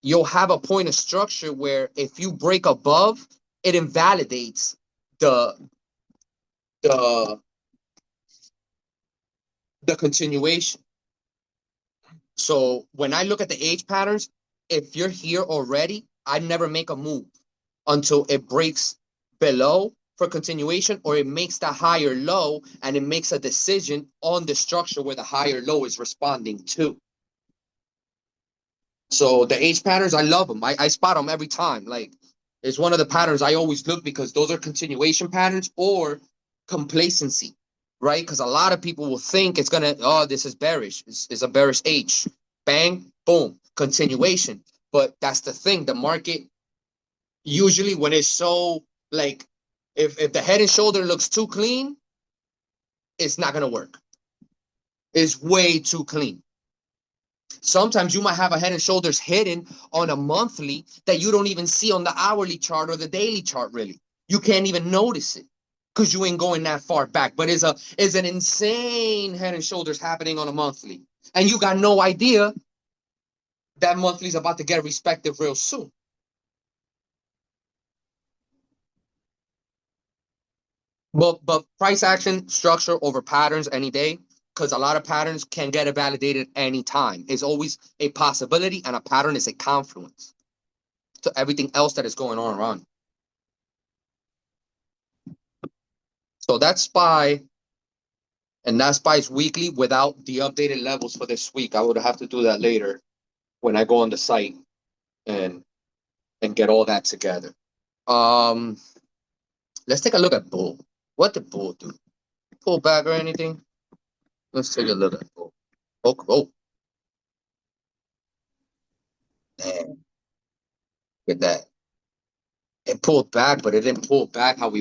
you'll have a point of structure where if you break above, it invalidates the continuation. So when I look at the H patterns, if you're here already, I never make a move until it breaks below for continuation, or it makes the higher low and it makes a decision on the structure where the higher low is responding to. So the H patterns, I love them. I spot them every time. Like, it's one of the patterns I always look, because those are continuation patterns or complacency, right? Because a lot of people will think it's gonna, oh, this is bearish. It's a bearish H. Bang, boom, continuation. But that's the thing. The market usually, when it's so, like, if the head and shoulder looks too clean, it's not gonna work. It's way too clean. Sometimes you might have a head and shoulders hidden on a monthly that you don't even see on the hourly chart or the daily chart, really. You can't even notice it because you ain't going that far back. But it's an insane head and shoulders happening on a monthly. And you got no idea that monthly is about to get respected real soon. But price action structure over patterns any day, because a lot of patterns can get validated anytime. It's always a possibility, and a pattern is a confluence to everything else that is going on around. So that's SPY, and that SPY is weekly without the updated levels for this week. I would have to do that later when I go on the site and get all that together. Let's take a look at Bull. What did Bull do? Pull back or anything? Let's take a look at Bull. Oh. Damn. Look at that. It pulled back, but it didn't pull back what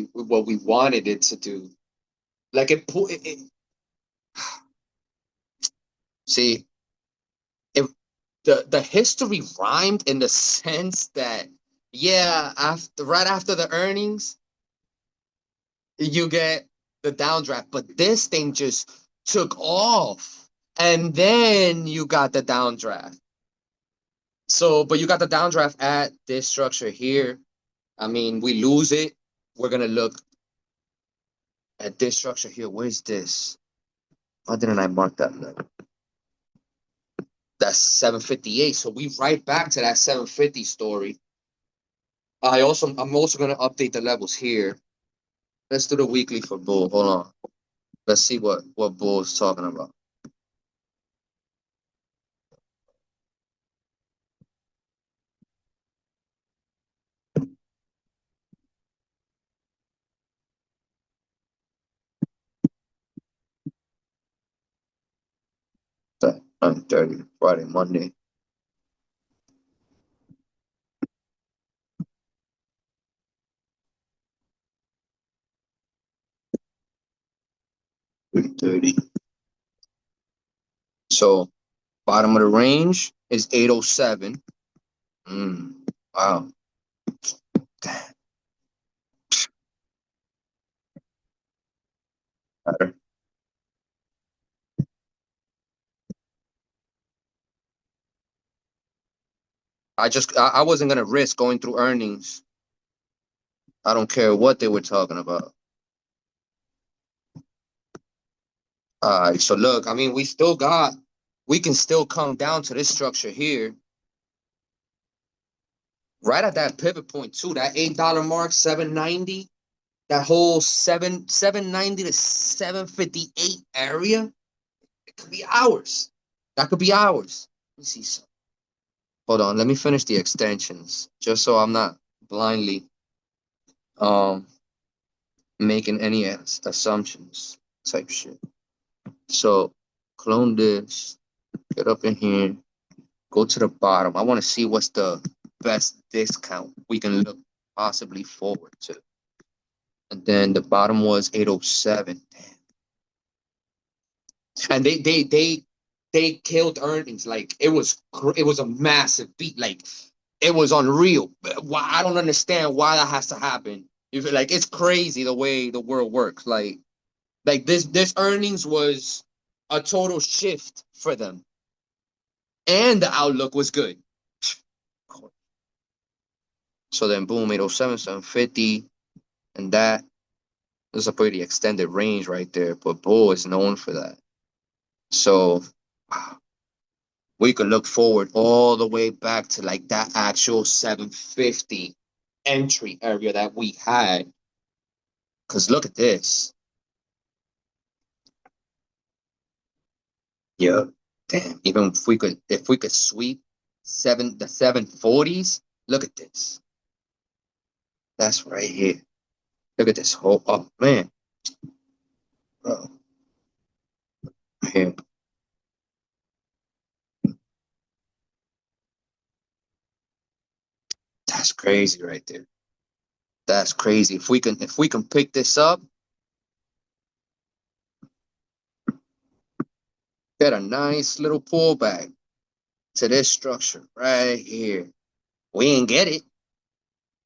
we wanted it to do. Like it pulled it. See, if the history rhymed in the sense that, yeah, right after the earnings, you get the downdraft, but this thing just took off, and then you got the downdraft. So, but you got the downdraft at this structure here. I mean, we lose it, we're gonna look at this structure here. Where's this? Why didn't I mark that level? That's 758. So we right back to that 750 story. I'm also gonna update the levels here. Let's do the weekly for Bull. Hold on. Let's see what Bull is talking about. That 9:30, Friday, Monday. $3:30. So bottom of the range is 807. Wow. Damn. Better. I wasn't gonna risk going through earnings. I don't care what they were talking about. So look, I mean, we can still come down to this structure here. Right at that pivot point too, that $8 mark, 790, that whole 790 to 758 area, it could be ours. That could be ours. Let me see something. hold on. Let me finish the extensions just so I'm not blindly making any assumptions type shit. So clone this, get up in here, go to the bottom. I want to see what's the best discount we can look possibly forward to. And then the bottom was 807. And they killed earnings. Like it was a massive beat. Like it was unreal. Why, I don't understand why that has to happen. You feel like it's crazy the way the world works. Like this earnings was a total shift for them. And the outlook was good. So then boom, 807, 750, and that is a pretty extended range right there. But Bull is known for that. So we could look forward all the way back to like that actual 750 entry area that we had. Because look at this. Yeah. Damn. Even if we could sweep the 740s, look at this. That's right here. Look at this whole man. Bro. Here. That's crazy right there. That's crazy. If we can pick this up, get a nice little pullback to this structure right here. We ain't get it.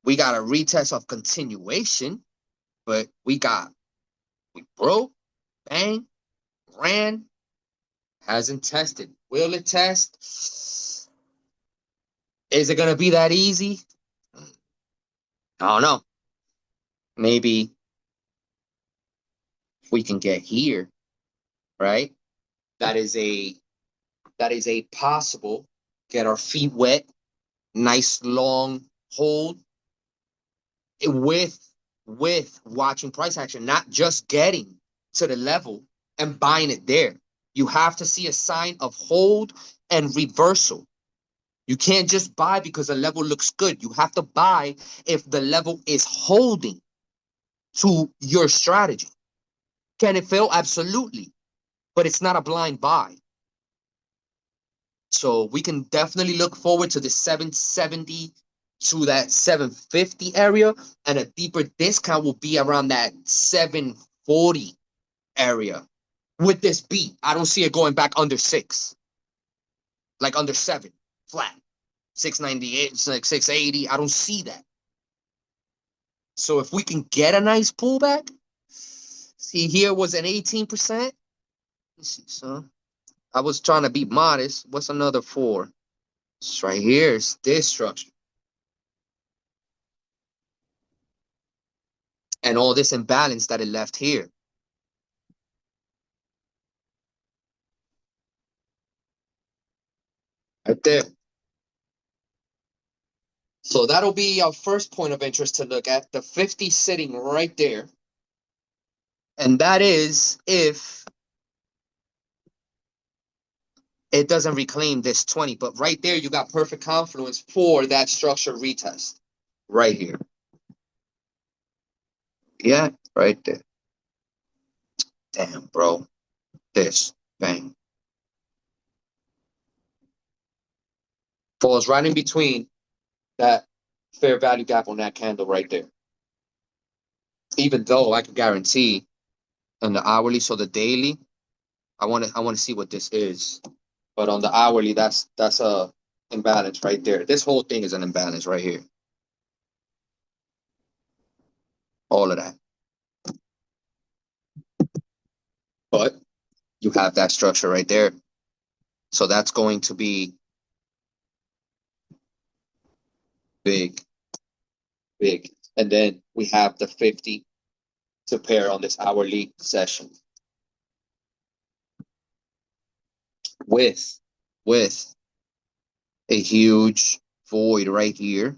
We got a retest of continuation, but we broke, bang, ran, hasn't tested. Will it test? Is it gonna be that easy? I don't know. Maybe if we can get here, right? That is a possible, get our feet wet, nice long hold with watching price action, not just getting to the level and buying it there. You have to see a sign of hold and reversal. You can't just buy because the level looks good. You have to buy if the level is holding to your strategy. Can it fail? Absolutely. But it's not a blind buy. So we can definitely look forward to the 770 to that 750 area, and a deeper discount will be around that 740 area. With this beat, I don't see it going back under 6. Like under 7, flat. 698, like 680. I don't see that. So if we can get a nice pullback, see here was an 18%. Let's see, son. I was trying to be modest. What's another 4? It's right here. It's this structure. And all this imbalance that it left here. Right there. So that'll be our first point of interest to look at. The 50 sitting right there. And that is if it doesn't reclaim this 20. But right there, you got perfect confluence for that structure retest. Right here. Yeah, right there. Damn, bro. This. Bang. Falls right in between that fair value gap on that candle right there. Even though I can guarantee on the hourly, so the daily, I want to see what this is. But on the hourly, that's a imbalance right there. This whole thing is an imbalance right here. All of that. But you have that structure right there. So that's going to be big. Big. And then we have the 50 to pair on this hourly session. With a huge void right here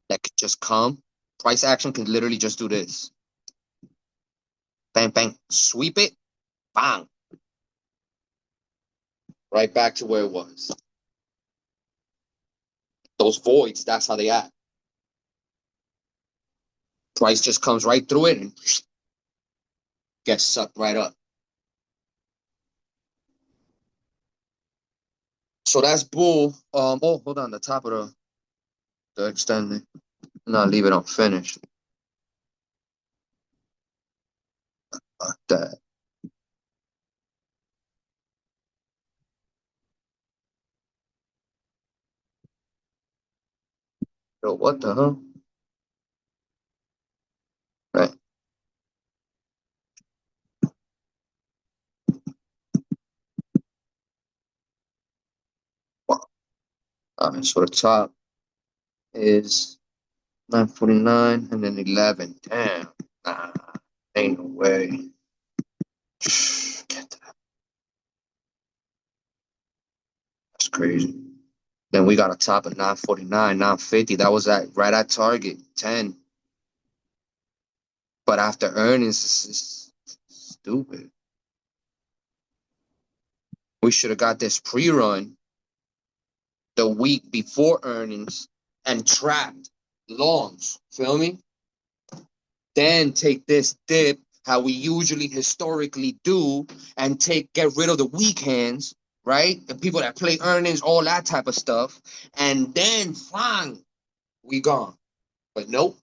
that could just come. Price action can literally just do this. Bang, bang, sweep it, bang. right back to where it was. Those voids, that's how they act. Price just comes right through it and gets sucked right up. So that's bull. Oh, hold on, the top of the extending. No, leave it unfinished. Like that. Yo, what the hell? Right. Wow. So the top is 949 and then 11. Damn. Nah, ain't no way. Get that. That's crazy. Then we got a top of 949, 950. That was right at target, 10. But after earnings, it's stupid. We should have got this pre-run the week before earnings and trapped longs. Feel me? Then take this dip, how we usually historically do, and get rid of the weak hands, right? The people that play earnings, all that type of stuff. And then fine, we gone. But nope.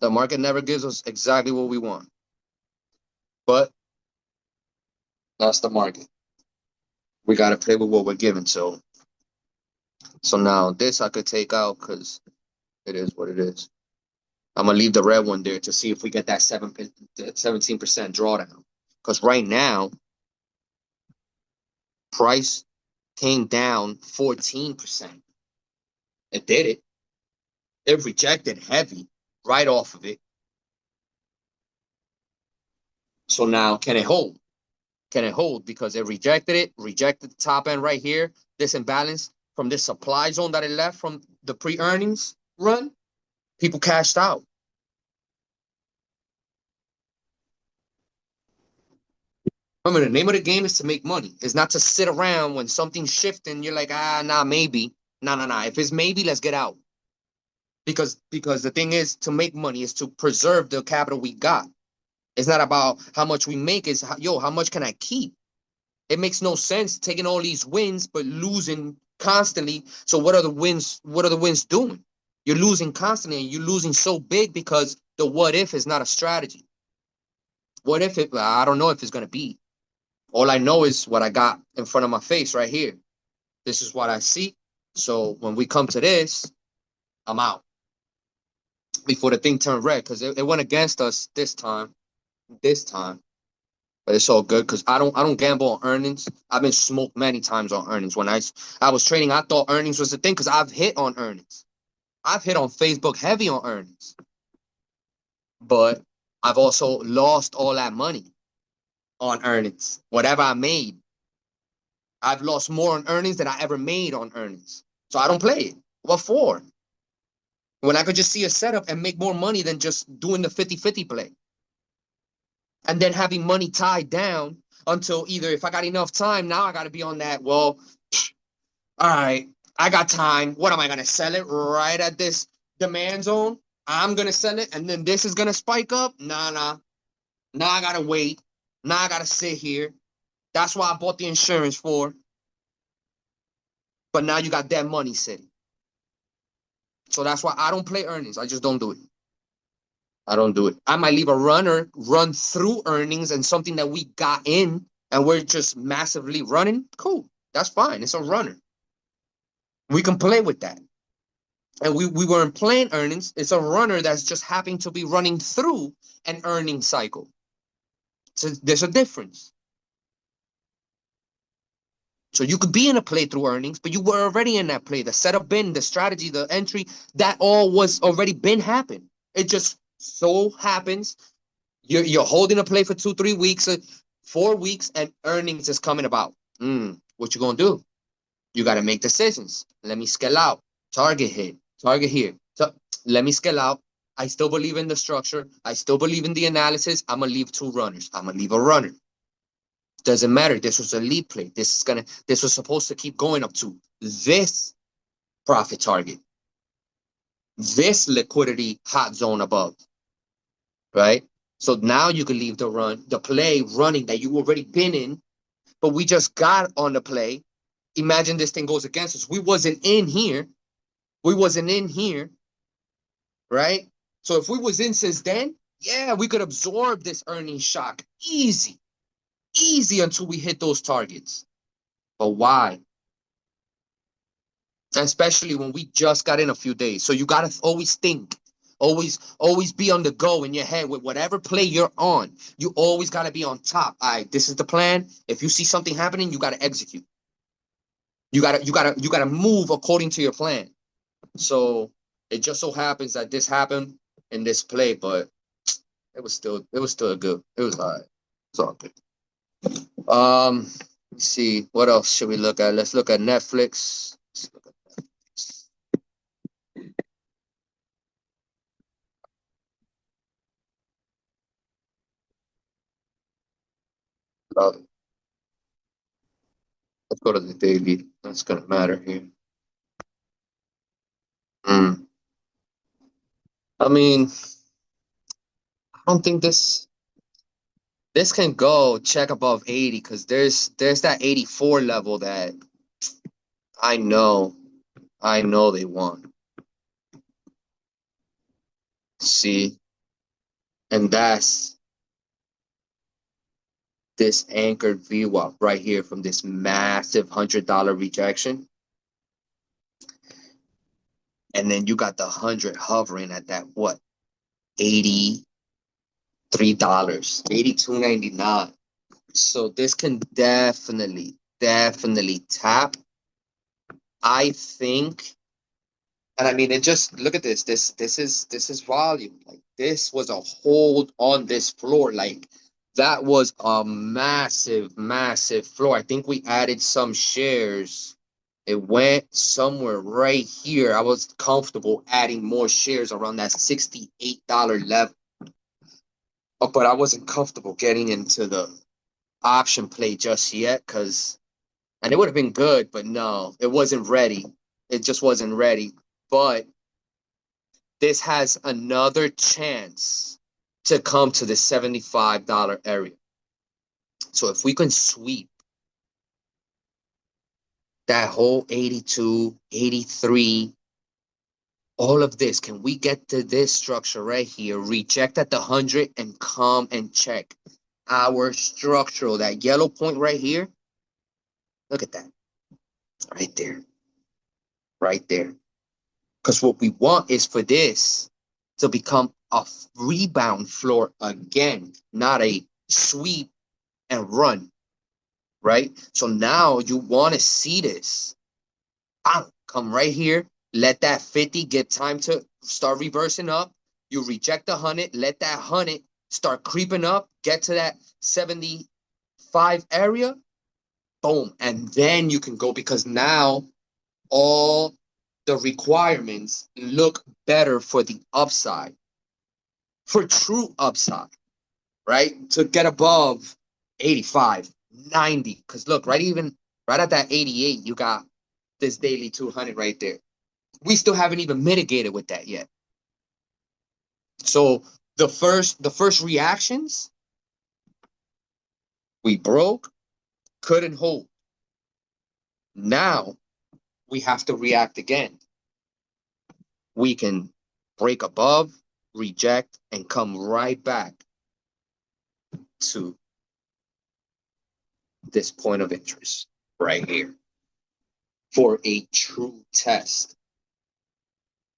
The market never gives us exactly what we want. But that's the market. We got to play with what we're given. So now this I could take out because it is what it is. I'm going to leave the red one there to see if we get that 17% drawdown. Because right now, price came down 14%. It did it. It rejected heavy right off of it. So now, can it hold? Can it hold? Because it rejected the top end right here, this imbalance from this supply zone that it left from the pre-earnings run. People cashed out. Remember, the name of the game is to make money. It's not to sit around when something's shifting. You're like, nah, maybe. Nah. If it's maybe, let's get out. Because the thing is, to make money is to preserve the capital we got. It's not about how much we make. It's, how much can I keep? It makes no sense taking all these wins but losing constantly. So what are the wins? What are the wins doing? You're losing constantly, and you're losing so big because the what if is not a strategy. What if it? I don't know if it's gonna be. All I know is what I got in front of my face right here. This is what I see. So when we come to this, I'm out before the thing turned red because it went against us this time. But it's all good because I don't gamble on earnings. I've been smoked many times on earnings. When I was trading, I thought earnings was the thing because I've hit on earnings. I've hit on Facebook heavy on earnings. But I've also lost all that money on earnings. Whatever I made, I've lost more on earnings than I ever made on earnings. So I don't play it. What for? When I could just see a setup and make more money than just doing the 50-50 play. And then having money tied down until either if I got enough time, now I got to be on that. Well, all right, I got time. What am I going to sell it right at this demand zone? I'm going to sell it. And then this is going to spike up. Nah. Now I got to wait. Now I got to sit here. That's why I bought the insurance for. But now you got that money sitting. So that's why I don't play earnings. I just don't do it. I don't do it. I might leave a runner run through earnings and something that we got in and we're just massively running. Cool. That's fine. It's a runner. We can play with that. And we weren't playing earnings. It's a runner that's just happening to be running through an earning cycle. So there's a difference. So you could be in a play through earnings, but you were already in that play. The setup bin, the strategy, the entry, that all was already been happened. It just so happens you're holding a play for 2-3 weeks, 4 weeks, and earnings is coming about. What you gonna do? You gotta make decisions. Let me scale out. Target hit. Target here. So let me scale out. I still believe in the structure. I still believe in the analysis. I'm gonna leave 2 runners. I'm gonna leave a runner. Doesn't matter. This was a lead play. This was supposed to keep going up to this profit target, this liquidity hot zone above, right? So now you can leave the play running that you already been in, but we just got on the play. Imagine this thing goes against us. We wasn't in here. Right? So if we was in since then, yeah, we could absorb this earnings shock easy until we hit those targets. But why? Especially when we just got in a few days. So you got to always think, always be on the go in your head with whatever play you're on. You always got to be on top. All right, this is the plan. If you see something happening, you got to execute. You got to move according to your plan. So it just so happens that this happened in this play, but it was still good. It was all right. It's all good. Let's see, what else should we look at? Let's look at Netflix. Love it. Let's go to the daily. That's gonna matter here. I mean, I don't think this can go check above 80 because there's that 84 level that I know they want. See, and that's this anchored VWAP right here from this massive $100 rejection. And then you got the 100 hovering at that, what, $83, $82.99. So this can definitely tap. I think, and I mean, and just look at this. This is volume. Like this was a hold on this floor. Like that was a massive floor. I think we added some shares. It went somewhere right here. I was comfortable adding more shares around that $68 level. Oh, but I wasn't comfortable getting into the option play just yet and it would have been good, but no, it wasn't ready. It just wasn't ready. But this has another chance to come to the $75 area. So if we can sweep that whole 82, 83, all of this, can we get to this structure right here, reject at the 100 and come and check our structural, that yellow point right here? Look at that. Right there. Because what we want is for this to become a rebound floor again, not a sweep and run, right? So now you want to see this. Come right here. Let that 50 get time to start reversing up. You reject the 100. Let that 100 start creeping up. Get to that 75 area. Boom. And then you can go, because now all the requirements look better for the upside, for true upside, right? To get above 85, 90. Because look, right at that 88, you got this daily 200 right there. We still haven't even mitigated with that yet. So the first reactions, we broke, couldn't hold. Now we have to react again. We can break above, reject, and come right back to this point of interest right here for a true test.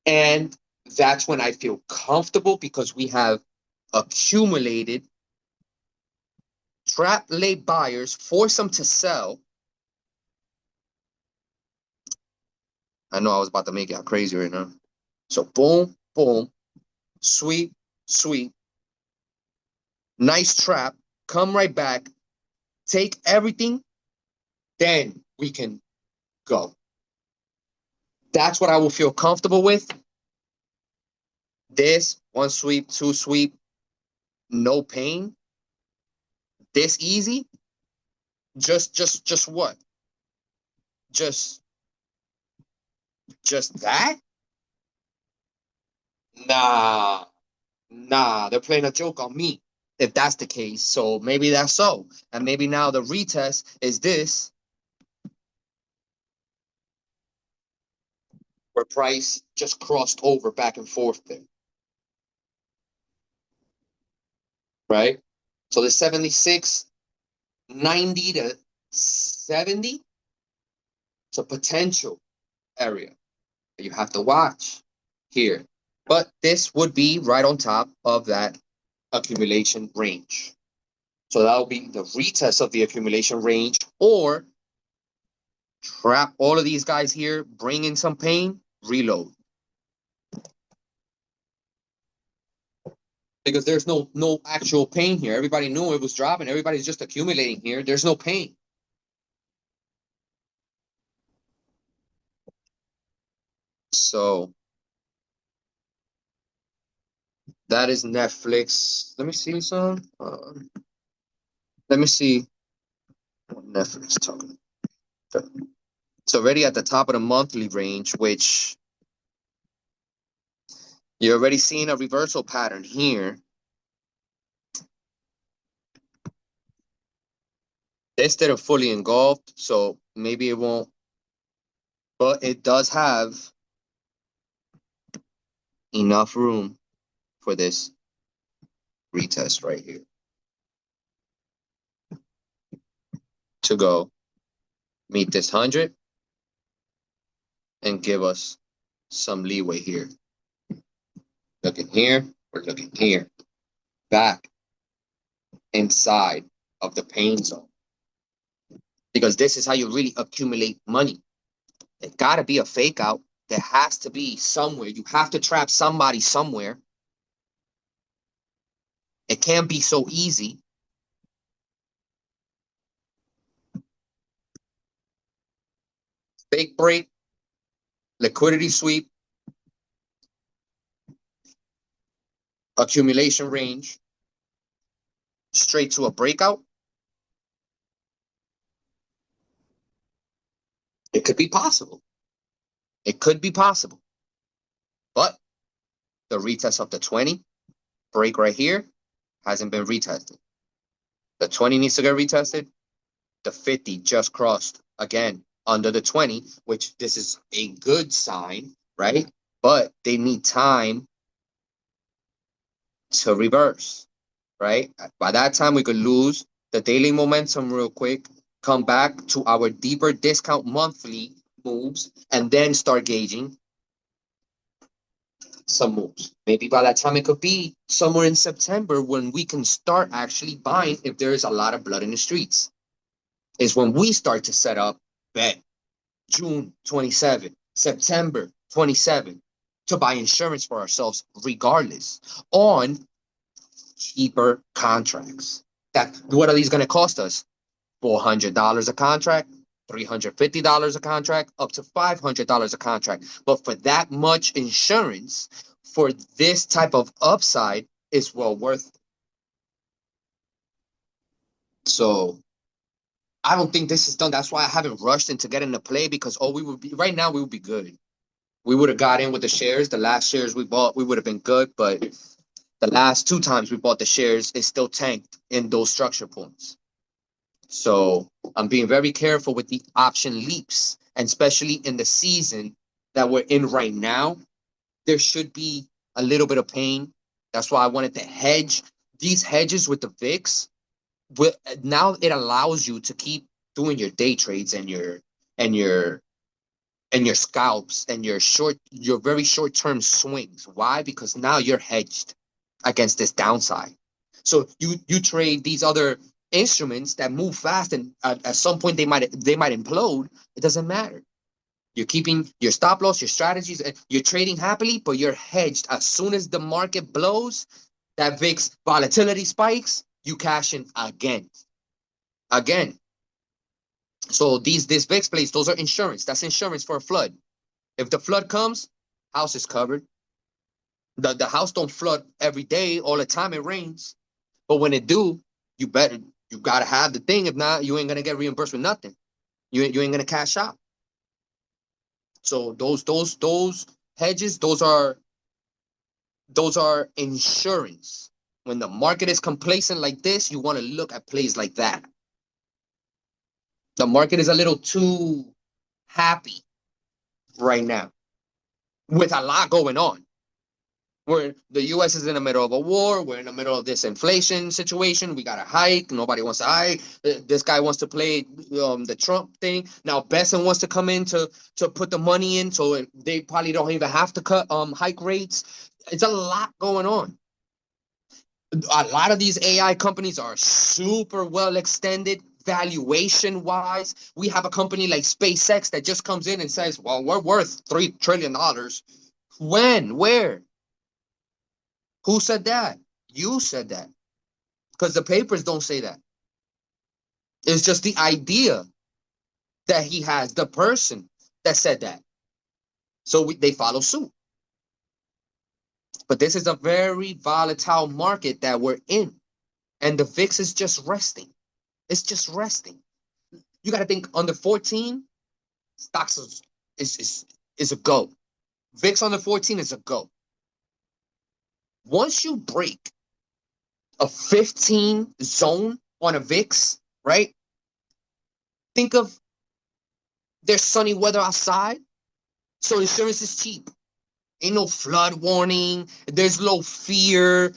And that's when I feel comfortable, because we have accumulated trap lay buyers, force them to sell. I know I was about to make it crazy right now. So boom, boom, sweep, sweep, nice trap, come right back, take everything, then we can go. That's what I will feel comfortable with. This, one sweep, two sweep, no pain. This easy, Just what? Just that? Nah, they're playing a joke on me if that's the case. So maybe that's so. And maybe now the retest is this, where price just crossed over back and forth there. Right? So the 76, 90 to 70, it's a potential area that you have to watch here. But this would be right on top of that accumulation range. So that'll be the retest of the accumulation range, or trap all of these guys here, bring in some pain, reload. Because there's no actual pain here. Everybody knew it was dropping. Everybody's just accumulating here. There's no pain. So that is Netflix. Let me see some. Let me see what Netflix is talking about. It's already at the top of the monthly range, which you're already seeing a reversal pattern here. This didn't fully engulfed, so maybe it won't. But it does have enough room for this retest right here to go meet this 100 and give us some leeway here. Looking here, we're looking here, back inside of the pain zone. Because this is how you really accumulate money. It got to be a fake out. There has to be somewhere. You have to trap somebody somewhere. It can't be so easy. Fake break, liquidity sweep, accumulation range, straight to a breakout. It could be possible. It could be possible. But the retest of the 20, break right here, hasn't been retested. The 20 needs to get retested. The 50 just crossed again under the 20, which this is a good sign, right? But they need time to reverse, right? By that time, we could lose the daily momentum real quick, come back to our deeper discount monthly moves, and then start gauging some moves. Maybe by that time it could be somewhere in September when we can start actually buying if there is a lot of blood in the streets. Is when we start to set up bet June 27, September 27 to buy insurance for ourselves regardless on cheaper contracts. What are these going to cost us? $400 a contract, $350 a contract, up to $500 a contract. But for that much insurance, for this type of upside, it's well worth it. So I don't think this is done. That's why I haven't rushed into getting the play, because we would be right now, we would be good. We would have got in with the shares. The last shares we bought, we would have been good. But the last 2 times we bought the shares, it still tanked in those structure points. So I'm being very careful with the option leaps, and especially in the season that we're in right now, there should be a little bit of pain. That's why I wanted to hedge. These hedges with the VIX, now it allows you to keep doing your day trades and your scalps and your very short-term swings. Why? Because now you're hedged against this downside. So you trade these other instruments that move fast, and at some point they might implode. It doesn't matter. You're keeping your stop loss, your strategies, and you're trading happily, but you're hedged. As soon as the market blows, that VIX volatility spikes, you cash in again. So this VIX plays, those are insurance. That's insurance for a flood. If the flood comes, house is covered. The house don't flood every day, all the time it rains. But when it do, you better You gotta have the thing. If not, you ain't gonna get reimbursed with nothing. You ain't gonna cash out. So those hedges, those are insurance. When the market is complacent like this, you want to look at plays like that. The market is a little too happy right now with a lot going on. Where the U.S. is in the middle of a war. We're in the middle of this inflation situation. We got a hike. Nobody wants to hike. This guy wants to play the Trump thing. Now Besson wants to come in to put the money in, so they probably don't even have to cut hike rates. It's a lot going on. A lot of these AI companies are super well extended valuation wise. We have a company like SpaceX that just comes in and says, well, we're worth $3 trillion. When? Where? Who said that? You said that. Because the papers don't say that. It's just the idea that he has, the person that said that. So they follow suit. But this is a very volatile market that we're in. And the VIX is just resting. It's just resting. You got to think under 14, stocks is a go. VIX under 14 is a go. Once you break a 15 zone on a VIX, right? Think of there's sunny weather outside, so insurance is cheap. Ain't no flood warning. There's low fear.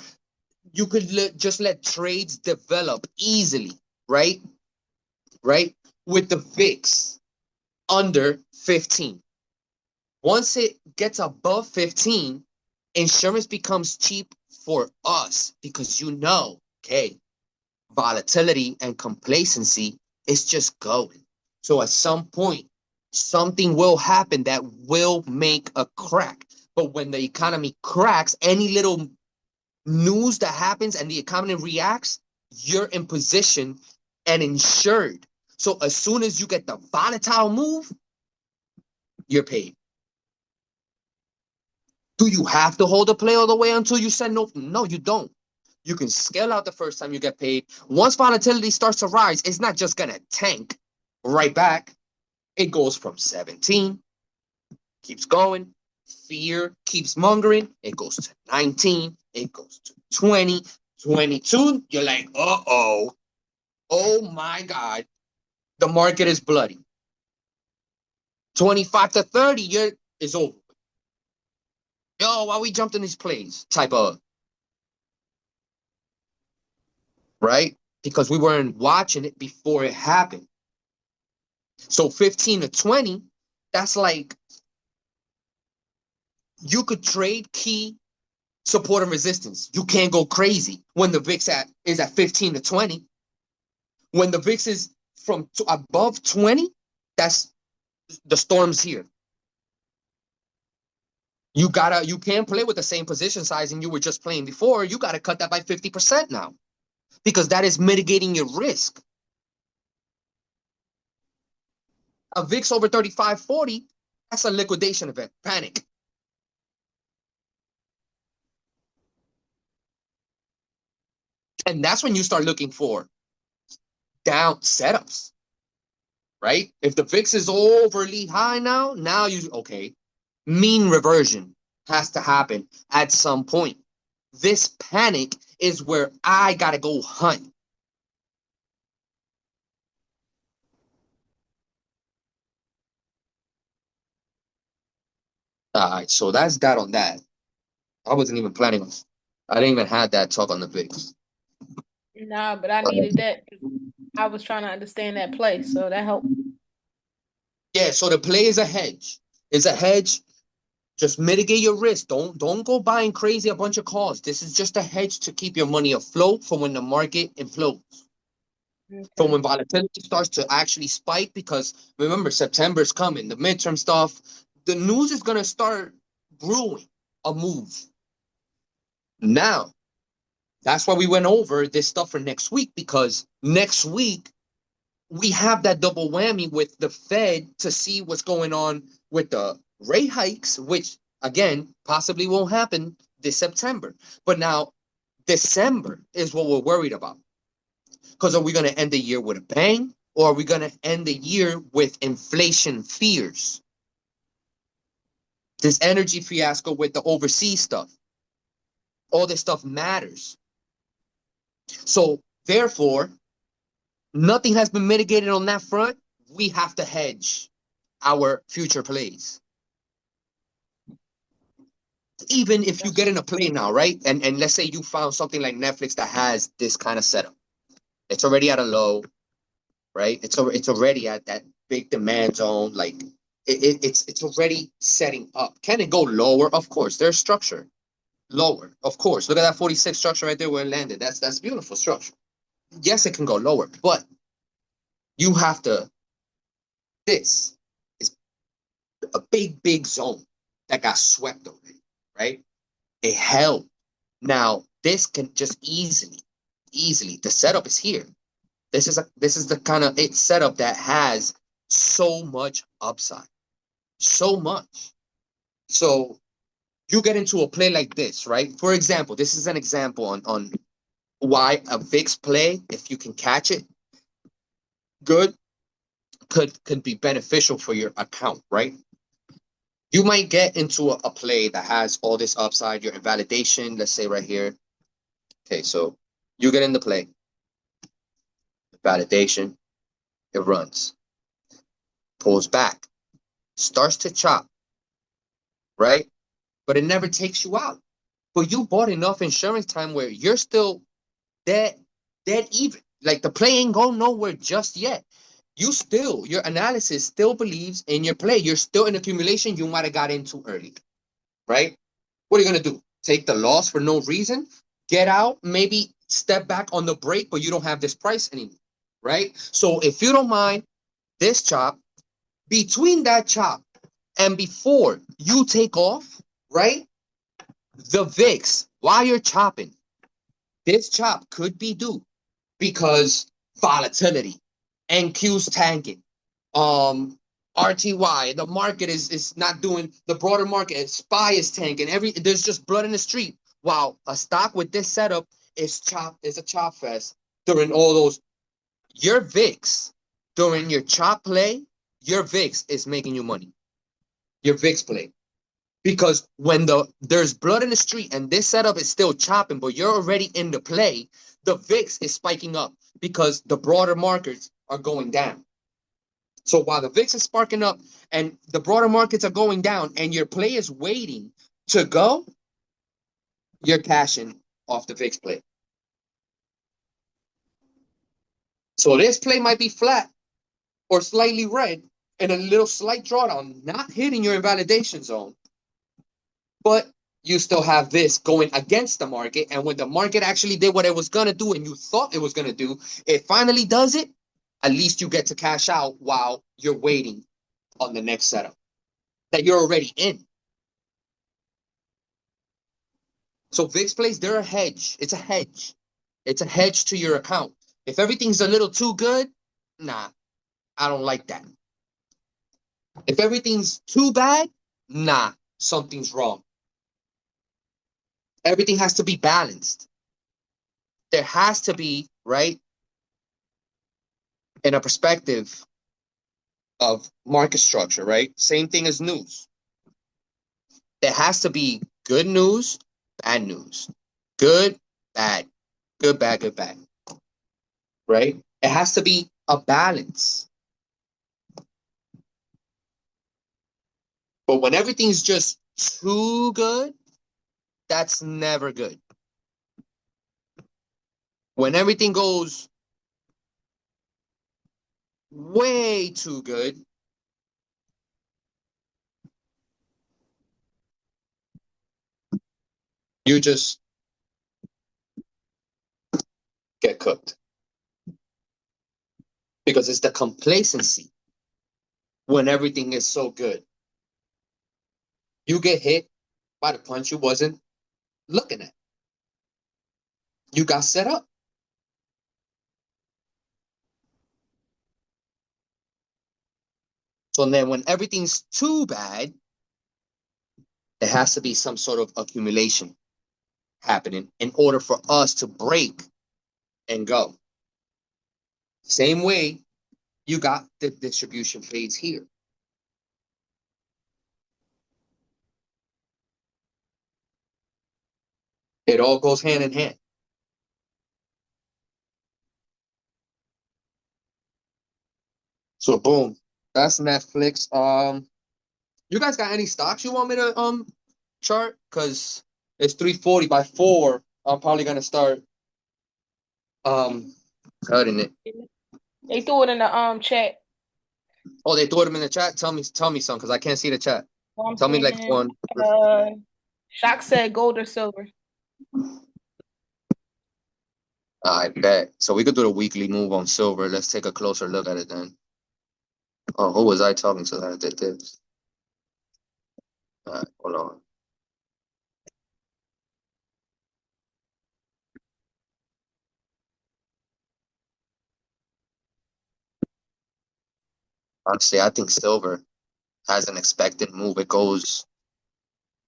You could just let trades develop easily, right? Right? With the VIX under 15. Once it gets above 15, insurance becomes cheap for us because okay, volatility and complacency is just going. So at some point, something will happen that will make a crack. But when the economy cracks, any little news that happens and the economy reacts, you're in position and insured. So as soon as you get the volatile move, you're paid. Do you have to hold the play all the way until you said no? No, you don't. You can scale out the first time you get paid. Once volatility starts to rise, it's not just going to tank right back. It goes from 17, keeps going. Fear keeps mongering. It goes to 19. It goes to 20, 22. You're like, uh-oh. Oh, my God. The market is bloody. 25 to 30, it's over. Yo, why we jumped in these plays? Type of. Right? Because we weren't watching it before it happened. So 15 to 20, that's like you could trade key support and resistance. You can't go crazy when the VIX is at 15 to 20. When the VIX is from above 20, that's the storm's here. You can't play with the same position sizing you were just playing before. You got to cut that by 50% now because that is mitigating your risk. A VIX over 35.40, that's a liquidation event. Panic. And that's when you start looking for down setups, right? If the VIX is overly high now okay, mean reversion has to happen at some point. This panic is where I got to go hunt. All right, so that's that on that. I wasn't even planning on. I didn't even have that talk on the VIX. Nah, but I needed that. I was trying to understand that play, so that helped. Yeah, so the play is a hedge. It's a hedge. Just mitigate your risk. Don't go buying crazy a bunch of calls. This is just a hedge to keep your money afloat for when the market implodes. Okay. For when volatility starts to actually spike, because remember, September's coming, the midterm stuff, the news is going to start brewing a move. Now, that's why we went over this stuff for next week, because next week we have that double whammy with the Fed to see what's going on with the rate hikes, which, again, possibly won't happen this September. But now, December is what we're worried about. Because are we going to end the year with a bang, or are we going to end the year with inflation fears? This energy fiasco with the overseas stuff. All this stuff matters. So therefore, nothing has been mitigated on that front. We have to hedge our future plays. Even if you get in a play now, right? And let's say you found something like Netflix that has this kind of setup. It's already at a low, right? It's already at that big demand zone. Like it's already setting up. Can it go lower? Of course, there's structure. Lower, of course. Look at that 46 structure right there where it landed. That's beautiful structure. Yes, it can go lower, but you have to. This is a big zone that got swept already, right? It held. Now this can just easily. The setup is here. This is the kind of setup that has so much upside, so much. So you get into a play like this, right? For example, this is an example on why a VIX play, if you can catch it, good, could be beneficial for your account, right? You might get into a play that has all this upside, your invalidation, let's say right here. Okay, so you get in the play. Validation, it runs, pulls back, starts to chop, right? But it never takes you out. But you bought enough insurance time where you're still dead even. Like the play ain't going nowhere just yet. Your analysis still believes in your play. You're still in accumulation you might have got into early, right? What are you going to do? Take the loss for no reason? Get out, maybe step back on the break, but you don't have this price anymore, right? So if you don't mind this chop, between that chop and before you take off, right? The VIX, while you're chopping, this chop could be due because volatility, NQ's tanking, RTY, the market is not doing, the broader market, SPY is tanking, there's just blood in the street. Wow, a stock with this setup is a chop fest during all those. Your VIX, during your chop play, your VIX is making you money. Your VIX play. Because when there's blood in the street and this setup is still chopping, but you're already in the play, the VIX is spiking up because the broader markets are going down. So while the VIX is sparking up and the broader markets are going down and your play is waiting to go, you're cashing off the VIX play. So this play might be flat or slightly red and a little slight drawdown, not hitting your invalidation zone. But you still have this going against the market. And when the market actually did what it was going to do and you thought it was going to do, it finally does it. At least you get to cash out while you're waiting on the next setup that you're already in. So VIX plays, they're a hedge. It's a hedge. It's a hedge to your account. If everything's a little too good, nah, I don't like that. If everything's too bad, nah, something's wrong. Everything has to be balanced. There has to be, right, in a perspective of market structure, right? Same thing as news. There has to be good news, bad news. Good, bad. Good, bad, good, bad. Right? It has to be a balance. But when everything's just too good, that's never good. When everything goes way too good, you just get cooked. Because it's the complacency when everything is so good. You get hit by the punch you wasn't looking at. You got set up. So then when everything's too bad, there has to be some sort of accumulation happening in order for us to break and go. Same way you got the distribution fades here. It all goes hand in hand. So boom, that's Netflix. You guys got any stocks you want me to chart? Cause it's 3:40 by 4. I'm probably gonna start cutting it. They threw it in the chat. Oh, they threw them in the chat. Tell me some, cause I can't see the chat. Tell me like one. Shock said gold or silver. I bet. So we could do the weekly move on silver. Let's take a closer look at it then. Oh, who was I talking to that I did this? All right, hold on. Honestly, I think silver has an expected move. It goes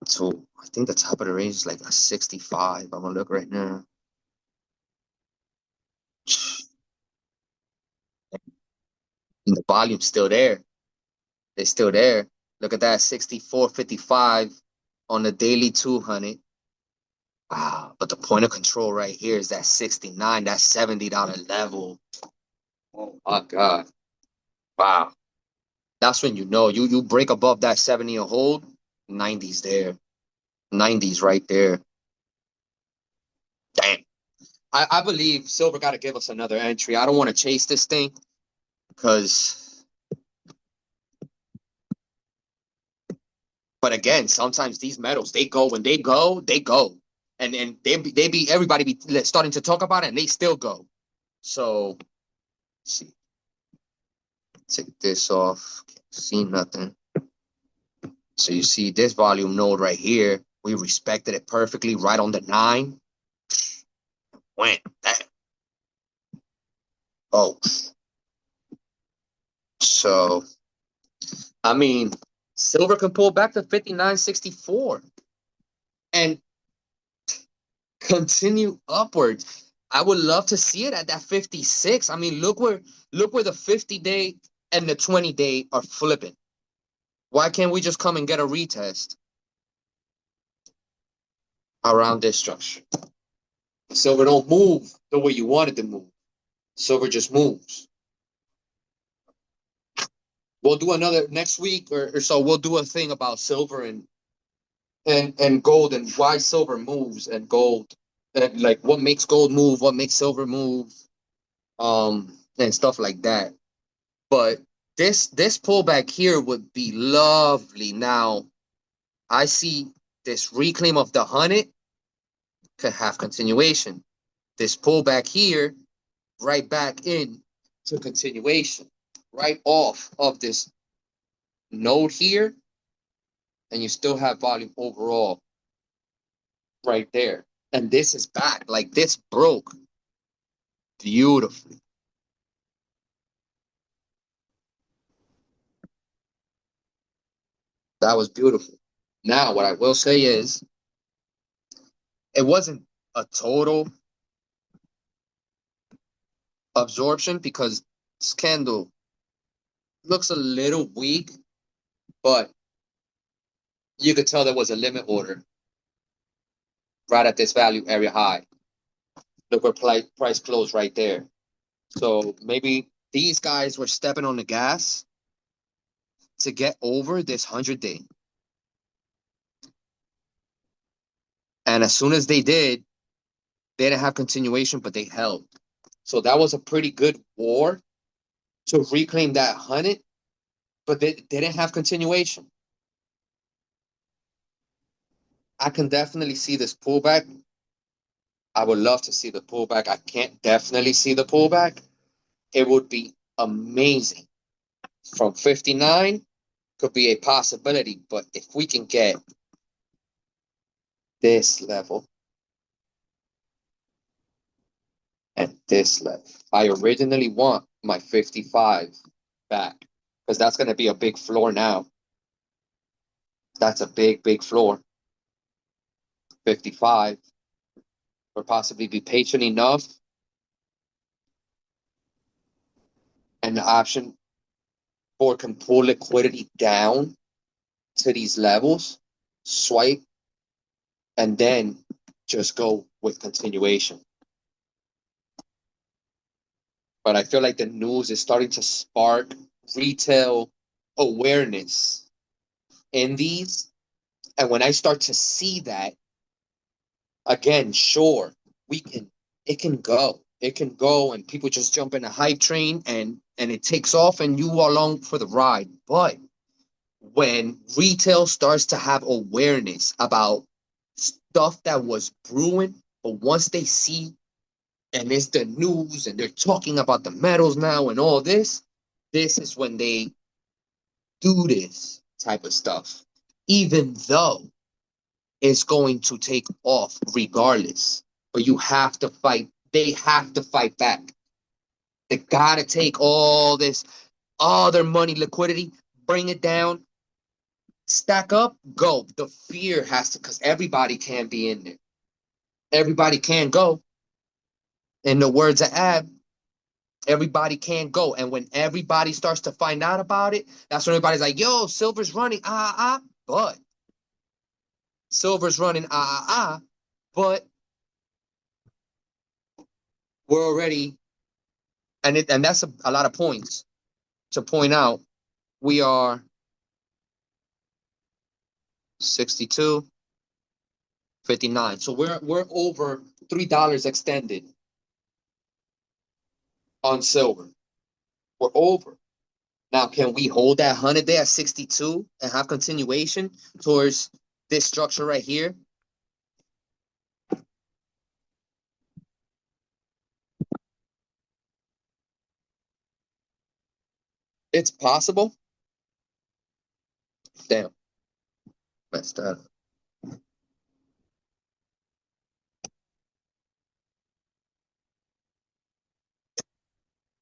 to, I think the top of the range is like a 65. I'm gonna look right now. And the volume's still there. It's still there. Look at that, 64.55 on the daily 200. Wow, but the point of control right here is that 69, that $70 level. Oh my God. Wow. That's when you know you break above that 70 and hold, 90s there. 90s right there. Damn. I believe silver got to give us another entry. I don't want to chase this thing because, but again, sometimes these metals, they go when they go, they go. And everybody be starting to talk about it and they still go. So, let's see. Take this off. Can't see nothing. So you see this volume node right here. We respected it perfectly right on the 9. Went that. Oh. So, I mean, silver can pull back to 59.64 and continue upward. I would love to see it at that 56. I mean, look where the 50-day and the 20-day are flipping. Why can't we just come and get a retest around this structure? Silver don't move the way you want it to move. Silver just moves. We'll do another next week or so. We'll do a thing about silver and gold and why silver moves and gold and like what makes gold move, what makes silver move, and stuff like that. But this pullback here would be lovely. Now, I see this reclaim of the 100 could have continuation. This pullback here, right back in to continuation, right off of this node here, and you still have volume overall right there. And this is back. Like this broke beautifully. That was beautiful. Now, what I will say is it wasn't a total absorption because this candle looks a little weak, but you could tell there was a limit order right at this value area high. Look where price closed right there. So maybe these guys were stepping on the gas to get over this 100-day. And as soon as they did, they didn't have continuation, but they held. So that was a pretty good war to reclaim that 100, but they didn't have continuation. I can definitely see this pullback. I would love to see the pullback. I can't definitely see the pullback. It would be amazing. From 59 could be a possibility, but if we can get this level and this level, I originally want my 55 back because that's going to be a big floor now. That's a big floor. 55, or possibly be patient enough an option or can pull liquidity down to these levels, swipe, and then just go with continuation. But I feel like the news is starting to spark retail awareness in these. And when I start to see that, again, sure, it can go. It can go and people just jump in a hype train and it takes off and you are along for the ride. But when retail starts to have awareness about stuff that was brewing, but once they see and it's the news and they're talking about the metals now and all this, this is when they do this type of stuff, even though it's going to take off regardless. But you have to fight. They have to fight back. They got to take all this, all their money, liquidity, bring it down, stack up, go. The fear has to, because everybody can be in there. Everybody can go. In the words of Ab, everybody can go. And when everybody starts to find out about it, that's when everybody's like, yo, silver's running, but silver's running, but we're already, and that's a lot of points to point out. We are 62.59. So we're over $3 extended on silver. We're over. Now, can we hold that 100 day at 62 and have continuation towards this structure right here? It's possible. Damn. Messed up.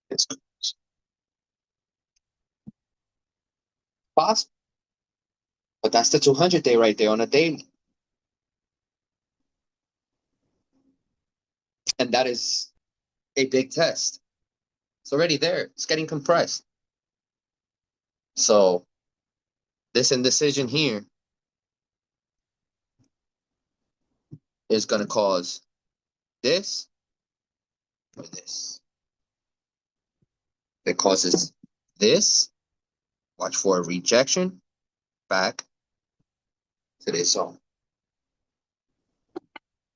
It's possible. But that's the 200 day right there on a daily. And that is a big test. It's already there. It's getting compressed. So this indecision here is going to cause this or this. It causes this. Watch for a rejection back to this zone.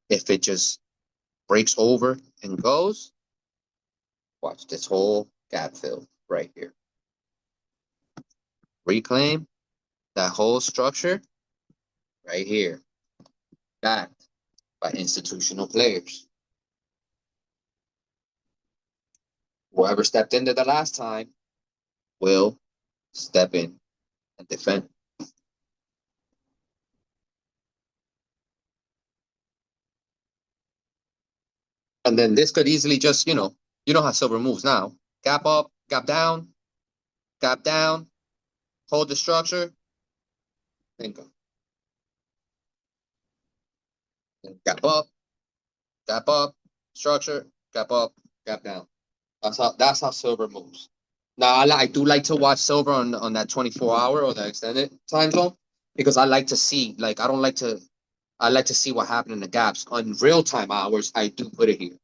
If it just breaks over and goes, watch this whole gap fill right here. Reclaim that whole structure right here, backed by institutional players. Whoever stepped into the last time will step in and defend. And then this could easily just, you know how silver moves now. Gap up, gap down, hold the structure, then go. Then gap up, structure, gap up, gap down. That's how silver moves. Now I do like to watch silver on that 24-hour or the extended time zone because I like to see, like I like to see what happened in the gaps. On real-time hours, I do put it here.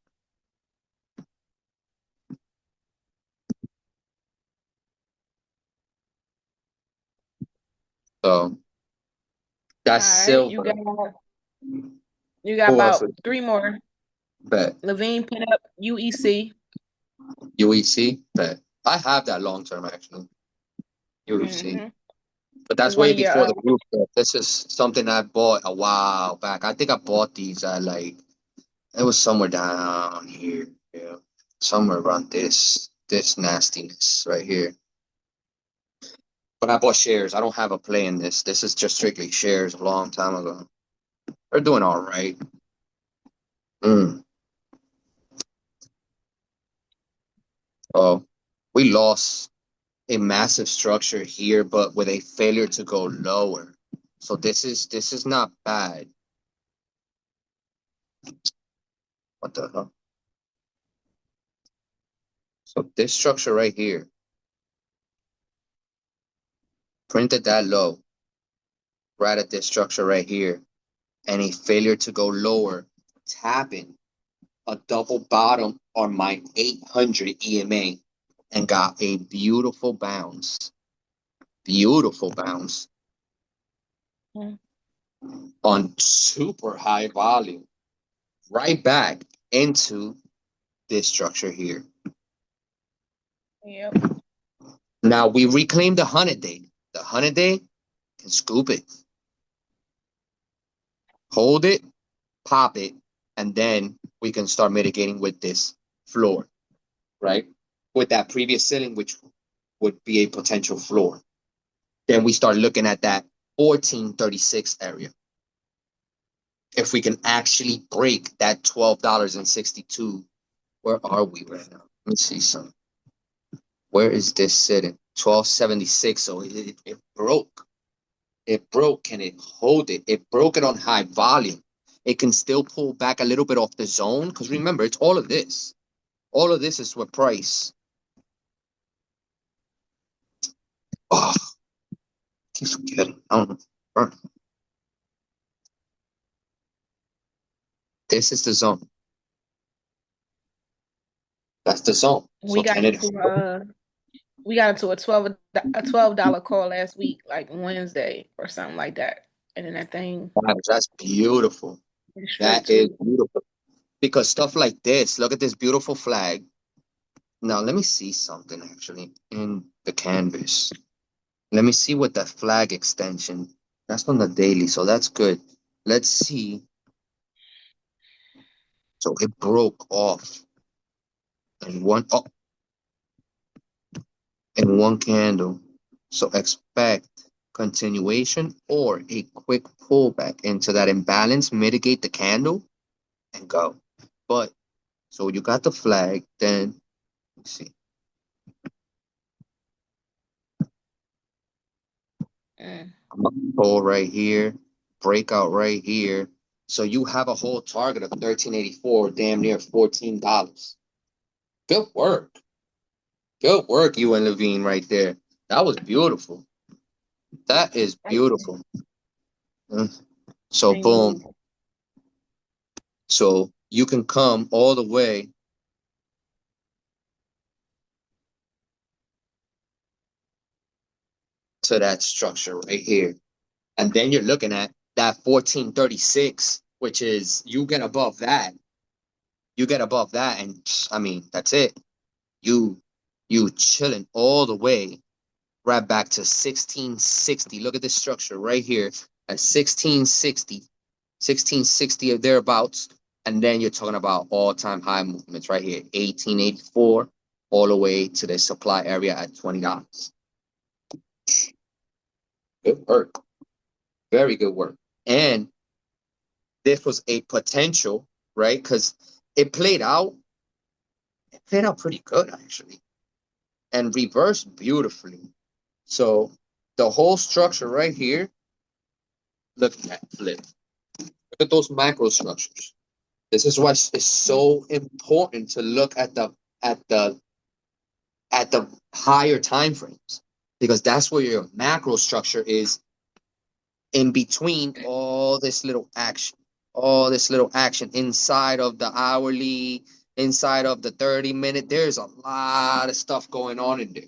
So that's silver. You got about 3 more. Bet. Levine put up UEC. UEC? Bet. I have that long term actually. UEC. Mm-hmm. But that's way before the group. This is something I bought a while back. I think I bought these at it was somewhere down here. Yeah. Somewhere around this nastiness right here. But I bought shares. I don't have a play in this. This is just strictly shares a long time ago. They're doing all right. Oh, we lost a massive structure here, but with a failure to go lower. So this is not bad. What the hell? So this structure right here printed that low right at this structure right here, and a failure to go lower, tapping a double bottom on my 800 EMA and got a beautiful bounce Mm. on super high volume right back into this structure here. Yep. Now we reclaim the 100-day. The 100-day can scoop it, hold it, pop it, and then we can start mitigating with this floor, right? With that previous ceiling, which would be a potential floor. Then we start looking at that 1436 area. If we can actually break that $12.62, where are we right now? Let me see some. Where is this sitting? 1276. So it broke. It broke. Can it hold it? It broke it on high volume. It can still pull back a little bit off the zone. Because remember, it's all of this. All of this is what price. Oh, I keep forgetting. I don't know. This is the zone. That's the zone. We got into a $12 call last week, like Wednesday or something like that, and then that thing. That's beautiful. That is beautiful. Because stuff like this, look at this beautiful flag. Now let me see something actually in the canvas. Let me see what that flag extension. That's on the daily, so that's good. Let's see. So it broke off in one candle. So expect continuation or a quick pullback into that imbalance, mitigate the candle, and go. But so you got the flag, then let's see. Pull right here, breakout right here. So you have a whole target of 1384, damn near $14. Good work. Good work, you and Levine right there. That was beautiful. That is beautiful. So boom. So you can come all the way to that structure right here. And then you're looking at that 1436, which is you get above that. You get above that, and I mean, that's it. You chilling all the way right back to 1660. Look at this structure right here at 1660 or thereabouts. And then you're talking about all-time high movements right here, 1884, all the way to the supply area at $20. Good work. Very good work. And this was a potential, right? Because it played out pretty good, actually, and reversed beautifully. So the whole structure right here, look at that flip. Look at those macro structures. This is why it's so important to look at the higher time frames, because that's where your macro structure is in between all this little action inside of the hourly, inside of the 30-minute. There's a lot of stuff going on in there.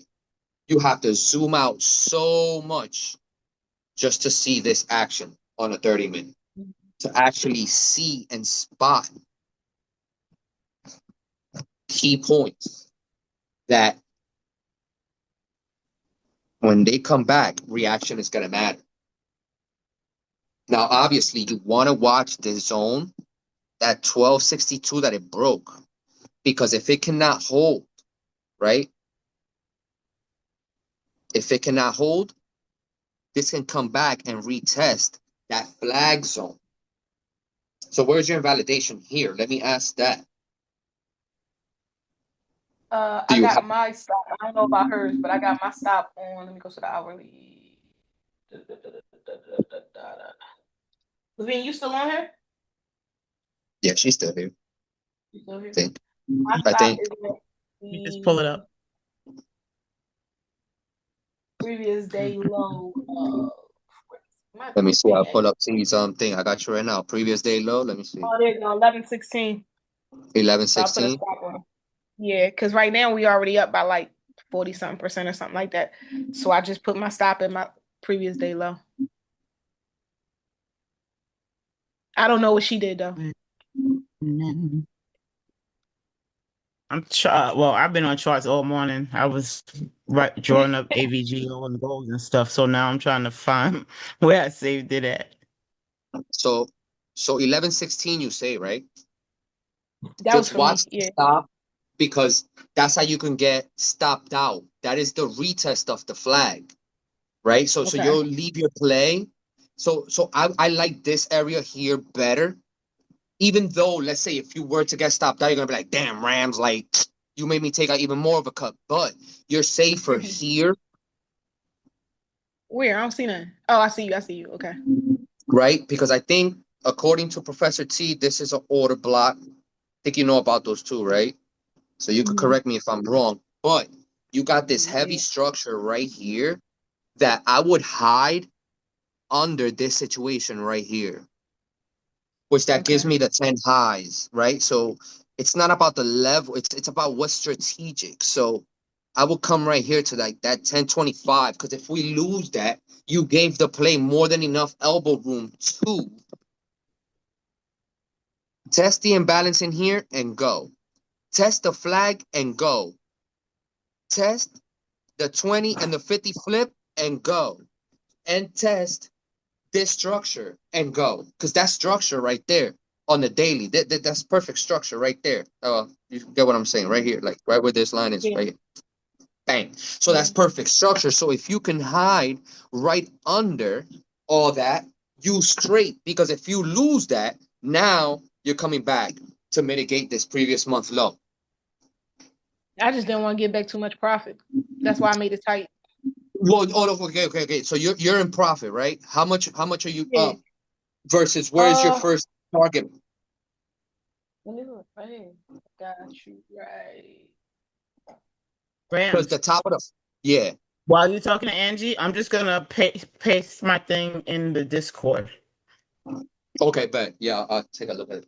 You have to zoom out so much just to see this action on a 30-minute, to actually see and spot key points that when they come back, reaction is going to matter. Now, obviously, you want to watch the zone, that 1262 that it broke, because if it cannot hold, right? If it cannot hold, this can come back and retest that flag zone. So where's your invalidation here? Let me ask that. I got my stop. I don't know about hers, but I got my stop on. Let me go to the hourly. Levine, you still on here? Yeah, she's still here. You still here? I think. You just pull it up. previous day low. Let me see. I'll Thing. pull up see something. I got you right now. Previous day low. Let me see. Oh, there you go. 11.16. 11.16. So I'll put a stop on. Yeah, because right now we already up by like 40-something% or something like that. So I just put my stop at my previous day low. I don't know what she did though. Well, I've been on charts all morning. I was drawing up AVGO and goals and stuff. So now I'm trying to find where I saved it at. So 11.16 you say, right? That was Just for watch me. Yeah. stop because that's how you can get stopped out. That is the retest of the flag, right? So Okay. you'll leave your play. So I like this area here better. Even though, let's say, if you were to get stopped out, you're gonna be like, damn, Rams, like you made me take out even more of a cut. But you're safer here, Where? I don't see none. Oh, I see you. I see you. Okay. right? Because I think according to Professor T, this is an order block. I think you know about those two, right? So you could correct me if I'm wrong, but you got this heavy structure right here that I would hide under this situation right here, which that gives me the 10 highs, right? So it's not about the level, it's about what's strategic. So I will come right here to like that 10.25 because if we lose that, you gave the play more than enough elbow room to test the imbalance in here and go. Test the flag and go. Test the 20 and the 50 flip and go. And test this structure and go. Because that structure right there on the daily, that's perfect structure right there. You get what I'm saying right here, like right where this line is, right here. Bang. So that's perfect structure. So if you can hide right under all that, you straight. Because if you lose that, now you're coming back to mitigate this previous month low. I just didn't want to get back too much profit. That's why I made it tight. Well, okay. So you're in profit, right? How much are you up versus where's your first target? Let me look right here. Got you right. Because the top of the While you're talking to Angie, I'm just gonna paste my thing in the Discord. Okay, bet. Yeah, I'll take a look at it.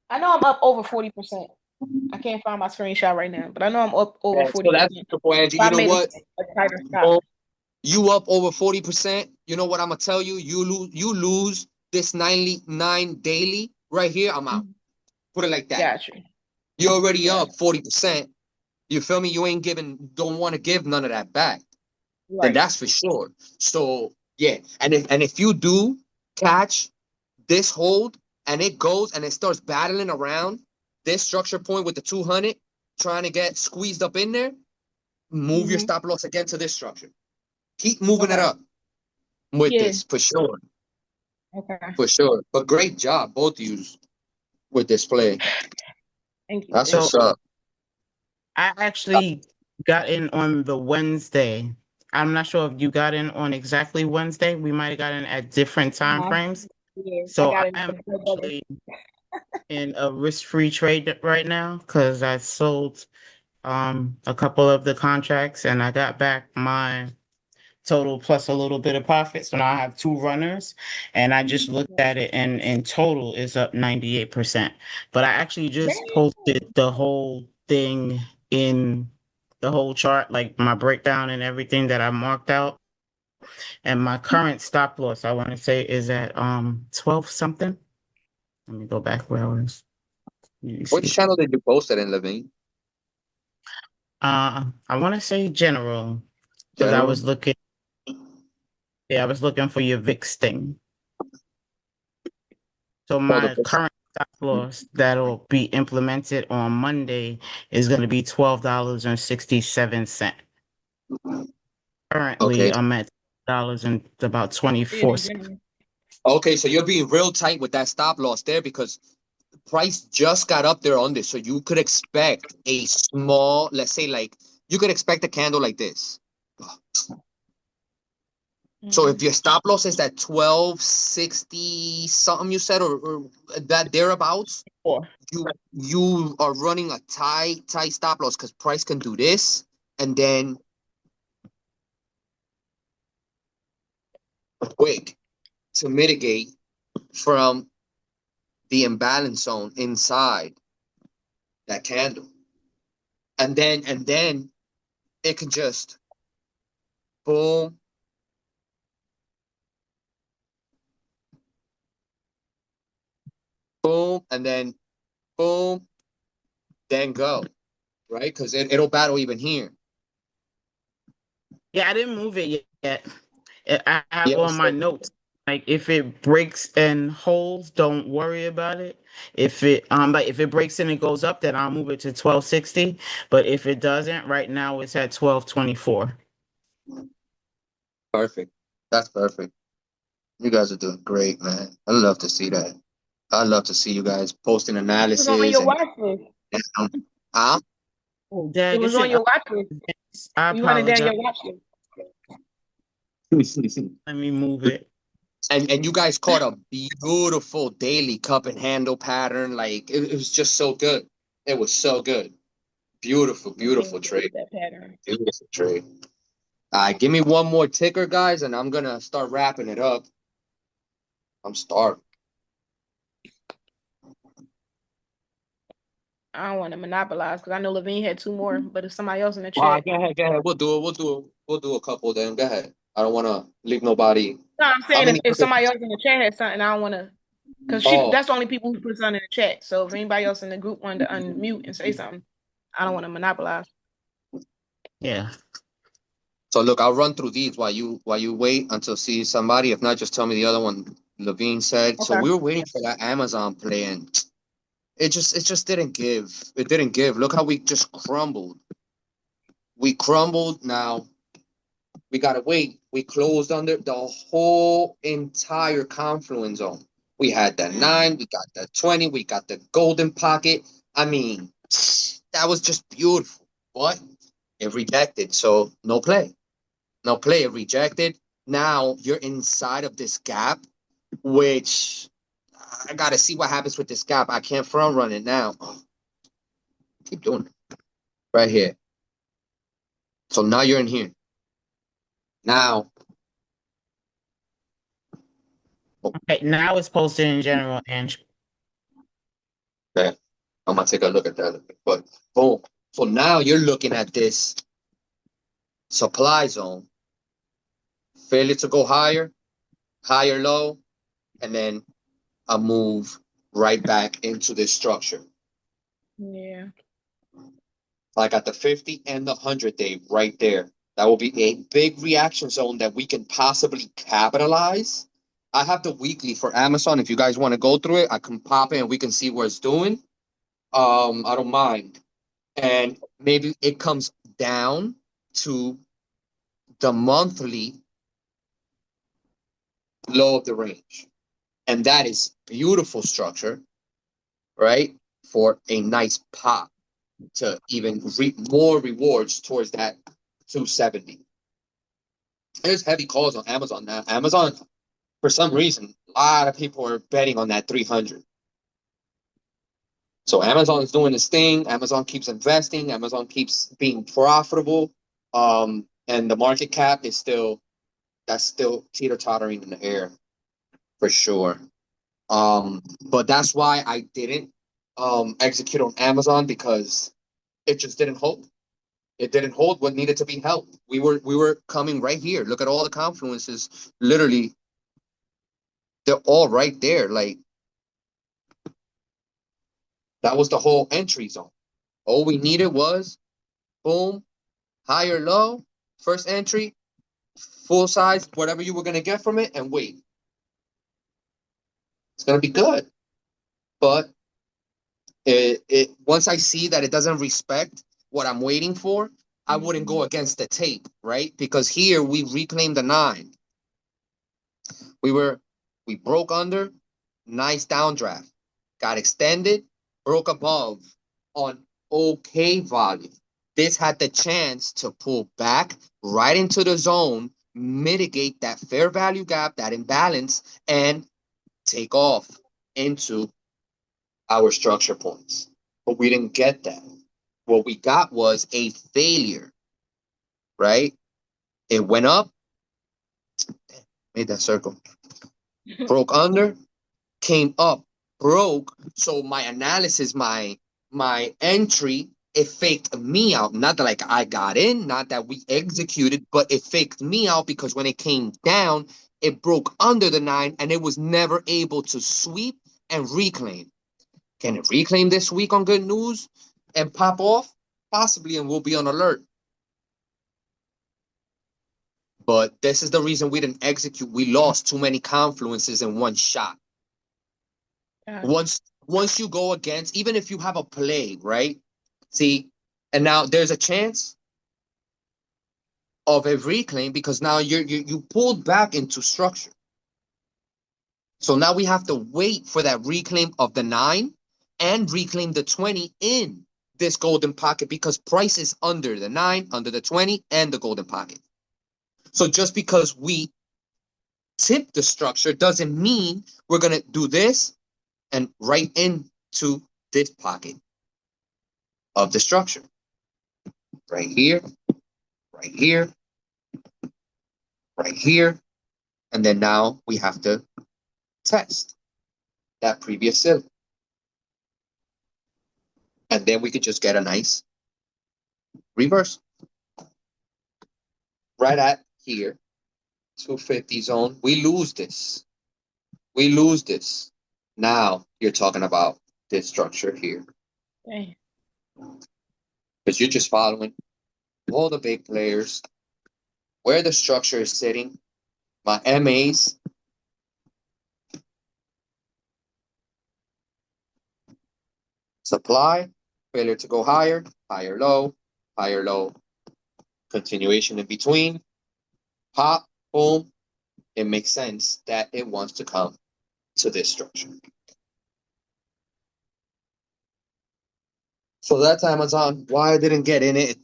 I know I'm up over 40%. I can't find my screenshot right now, but I know I'm up over 40%. So that's beautiful, Angie. You know what? A tighter stop. You up over 40%. You know what I'm gonna tell you? You lose this 99 daily right here. I'm out. Put it like that. Got you. You're already up 40%. You feel me? You ain't don't want to give none of that back. Right. Then that's for sure. So yeah, and if you do catch this hold and it goes and it starts battling around this structure point with the 200, trying to get squeezed up in there, move your stop loss again to this structure. Keep moving it up with this for sure. Okay. For sure. But great job, both of you, with this play. Thank you. That's what's up. I actually got in on the Wednesday. I'm not sure if you got in on exactly Wednesday. We might have gotten at different time frames. Yeah, So I am actually in a risk-free trade right now because I sold a couple of the contracts and I got back my total plus a little bit of profit. So now I have two runners and I just looked at it and in total is up 98%. But I actually just posted the whole thing in the whole chart, like my breakdown and everything that I marked out. And my current stop loss, I want to say, is at 12 something. Let me go back where I was. Which channel did you post it in, Levine? I want to say general because I was looking. Yeah, I was looking for your VIX thing. So my current stop loss that'll be implemented on Monday is going to be $12.67. Currently, I'm at dollars and about 24 cents. Okay, so you're being real tight with that stop loss there because price just got up there on this. So you could expect a small, let's say like, you could expect a candle like this. So if your stop loss is at 1260 something you said, or that thereabouts, Four. you are running a tight stop loss because price can do this and then quick to mitigate from the imbalance zone inside that candle. And then it can just boom, boom, and then boom, then go, right? Because it'll battle even here. Yeah, I didn't move it yet. I have Yeah, on my so notes. Like if it breaks and holds, don't worry about it. If it breaks and it goes up, then I'll move it to 1260. But if it doesn't, right now it's at 1224. perfect. That's perfect. You guys are doing great, man. I love to see that. I love to see you guys posting It was on analysis your and watch list. um, Oh, It dag, was it's on in. your watch list. I You running down apologize. your watch list. Let me move it. and you guys caught a beautiful daily cup and handle pattern. Like it was just so good. It was so good. Beautiful, Yeah, beautiful trade. that pattern. Beautiful trade. All right, give me one more ticker, guys, and I'm gonna start wrapping it up. I'm starving. I don't want to monopolize because I know Levine had two more, but if somebody else in the All right, chat. go ahead, go ahead. We'll do it. We'll do a couple then. Go ahead. I don't want to leave nobody. No, I'm How saying many if tickets? somebody else in the chat had something, I don't want to, because Oh, that's the only people who put something in the chat. So if anybody else in the group wanted to unmute and say something, I don't want to monopolize. Yeah. so look, I'll run through these while you wait until see somebody. If not, just tell me the other one. Levine said. So Okay. we were waiting for that Amazon play, and it just didn't give. It didn't give. Look how we just crumbled. We crumbled. Now we gotta wait. We closed under the whole entire confluence zone. We had the 9, we got the 20, we got the golden pocket. I mean, that was just beautiful. But it rejected. So no play. No play. It rejected. Now you're inside of this gap, which I gotta see what happens with this gap. I can't front run it now. Keep doing it. Right here. So now you're in here. Now, Okay, now it's posted in general and okay, I'm gonna take a look at that. But boom. So now you're looking at this supply zone, failure to go higher, higher low, and then a move right back into this structure. Yeah. Like at the 50 and the 100-day right there. That will be a big reaction zone that we can possibly capitalize. I have the weekly for Amazon. If you guys want to go through it, I can pop it and we can see where it's doing. I don't mind. And maybe it comes down to the monthly low of the range. And that is beautiful structure, right? For a nice pop to even reap more rewards towards that 270. There's heavy calls on Amazon now. Amazon, for some reason, a lot of people are betting on that 300. So Amazon is doing its thing. Amazon keeps investing. Amazon keeps being profitable. And the market cap is still teeter-tottering in the air for sure. But that's why I didn't execute on Amazon, because it just didn't hold. It didn't hold what needed to be held. We were coming right here. Look at all the confluences. Literally, they're all right there. Like that was the whole entry zone. All we needed was boom, higher low, first entry, full size, whatever you were gonna get from it, and wait. It's gonna be good. But it once I see that it doesn't respect what I'm waiting for, I wouldn't go against the tape, right? Because here we reclaimed the 9. We broke under, nice downdraft, got extended, broke above on okay volume. This had the chance to pull back right into the zone mitigate that fair value gap, that imbalance, and take off into our structure points. But we didn't get that. What we got was a failure, right? It went up, made that circle, broke under, came up, broke. So my analysis, my entry, it faked me out. Not that like I got in, not that we executed, but it faked me out because when it came down, it broke under the 9 and it was never able to sweep and reclaim. Can it reclaim this week on good news and pop off? Possibly, and we'll be on alert. But this is the reason we didn't execute. We lost too many confluences in one shot. Once you go against, even if you have a play, right? See, and now there's a chance of a reclaim because now you pulled back into structure. So now we have to wait for that reclaim of the 9 and reclaim the 20 in this golden pocket because price is under the 9, under the 20, and the golden pocket. So just because we tip the structure doesn't mean we're going to do this and right into this pocket of the structure. Right here, right here, right here. And then now we have to test that previous ceiling. And then we could just get a nice reverse. Right at here, 250 zone. We lose this. We lose this. Now you're talking about this structure here. Okay. Because you're just following all the big players, where the structure is sitting, my MAs. Supply, failure to go higher, higher low, continuation in between, pop, boom. It makes sense that it wants to come to this structure. So that's Amazon. Why I didn't get in it,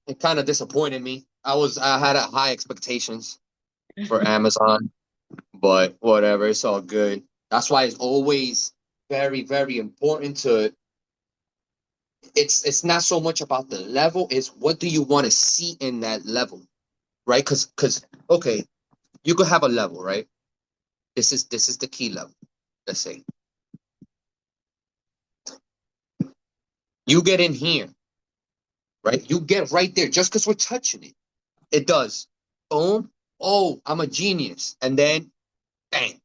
it kind of disappointed me. I had high expectations for Amazon, but whatever, it's all good. That's why it's always very, very important to, it's not so much about the level, it's what do you want to see in that level, right? Because okay, you could have a level, right? This is the key level, let's say. You get in here, right? You get right there just because we're touching it. It does. Boom. Oh, I'm a genius. And then, bang,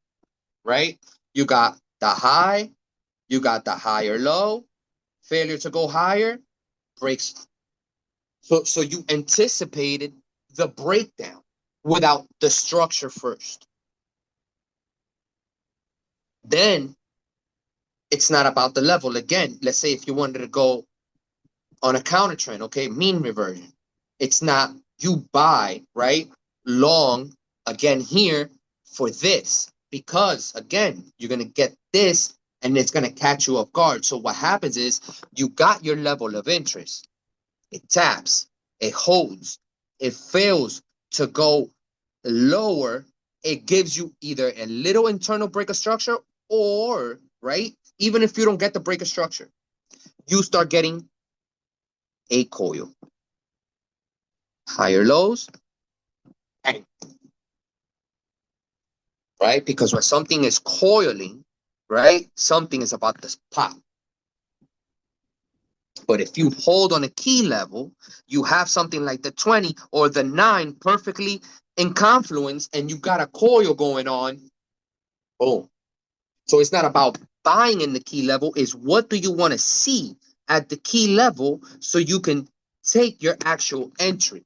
right? You got the high, you got the higher low, failure to go higher, breaks. So you anticipated the breakdown without the structure first. Then it's not about the level. Again, let's say if you wanted to go on a counter trend, okay, mean reversion. It's not you buy, right, long again here for this because, again, you're going to get this and it's going to catch you off guard. So what happens is you got your level of interest. It taps, it holds, it fails to go lower. It gives you either a little internal break of structure or, right, even if you don't get the break of structure, you start getting a coil. Higher lows, bang. Right? Because when something is coiling, right, something is about to pop. But if you hold on a key level, you have something like the 20 or the 9 perfectly in confluence and you got a coil going on. Boom. So it's not about buying in the key level, is what do you want to see at the key level so you can take your actual entry.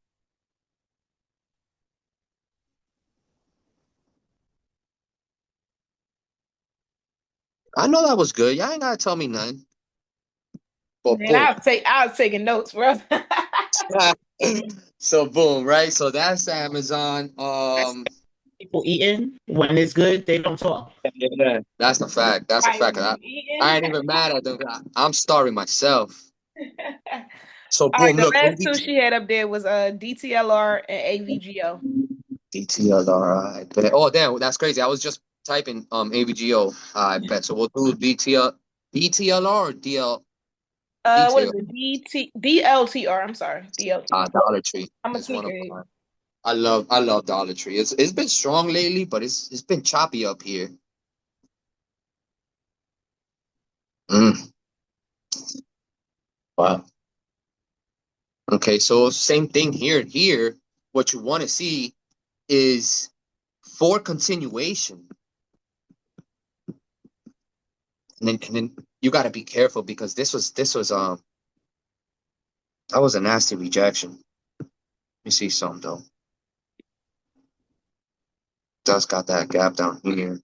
I know that was good. Y'all ain't gotta tell me nothing. But Man, I was taking notes, bro. So boom, right? So that's Amazon. People eating when it's good, they don't talk. Yeah, that's a fact. That's a fact. I ain't even mad at them. I'm starving myself. So All right, boom, the look, last two she had up there was DTLR and AVGO. DTLR. I bet. Oh damn, that's crazy. I was just typing AVGO. I bet. So we'll do DTLR or What is DTL. it? DLTR. I'm sorry, DLTR. Dollar Tree I'm a is one of sneakerhead. mine. I love Dollar Tree. It's been strong lately, but it's been choppy up here. Mm, wow. Okay, so same thing here. Here, what you want to see is for continuation, and then you got to be careful because that was a nasty rejection. Let me see some though. Does got that gap down here.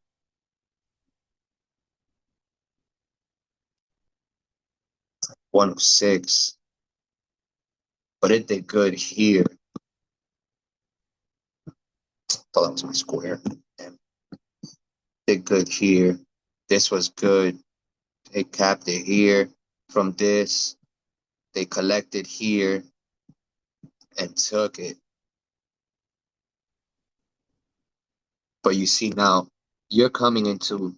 One oh six, but it did good here. Thought that was my square. Damn. Did good here. This was good. They capped it here. From this, they collected here and took it. But you see now, you're coming into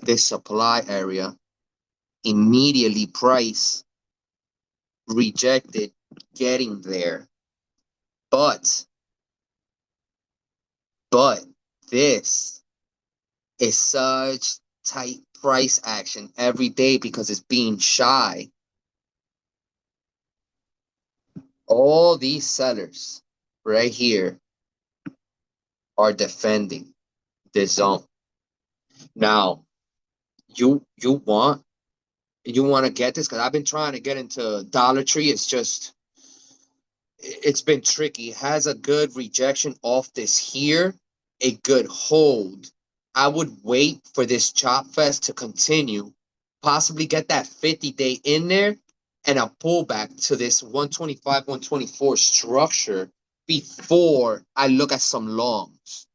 this supply area. Immediately price rejected getting there. But this is such tight price action every day because it's being shy. All these sellers right here are defending this zone. Now, you want to get this because I've been trying to get into Dollar Tree. It's been tricky. It has a good rejection off this here, a good hold. I would wait for this chop fest to continue, possibly get that 50-day in there and a pullback to this 125, 124 structure before I look at some longs.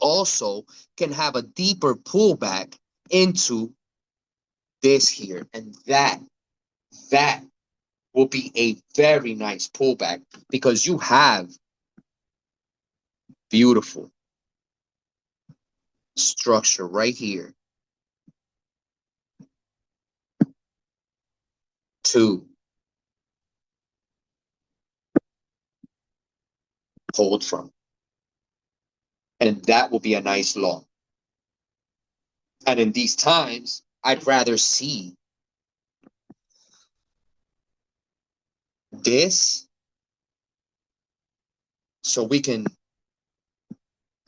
Also can have a deeper pullback into this here, and that will be a very nice pullback because you have beautiful structure right here to hold from. And that will be a nice long. And in these times, I'd rather see this so we can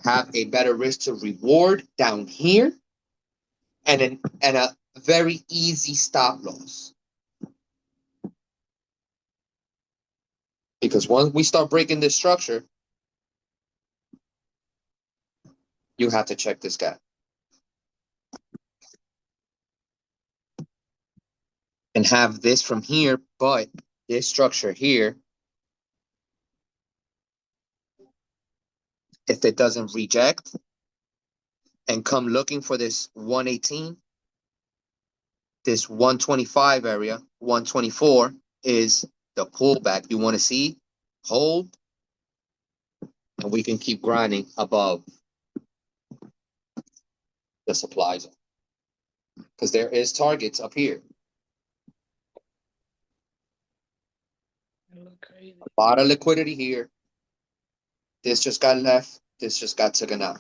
have a better risk to reward down here and a very easy stop loss. Because once we start breaking this structure, you have to check this gap. And have this from here, but this structure here, if it doesn't reject and come looking for this 118, this 125 area, 124 is the pullback you want to see, hold, and we can keep grinding above the supply zone. Because there is targets up here. Crazy. A lot of liquidity here. This just got left. This just got taken out.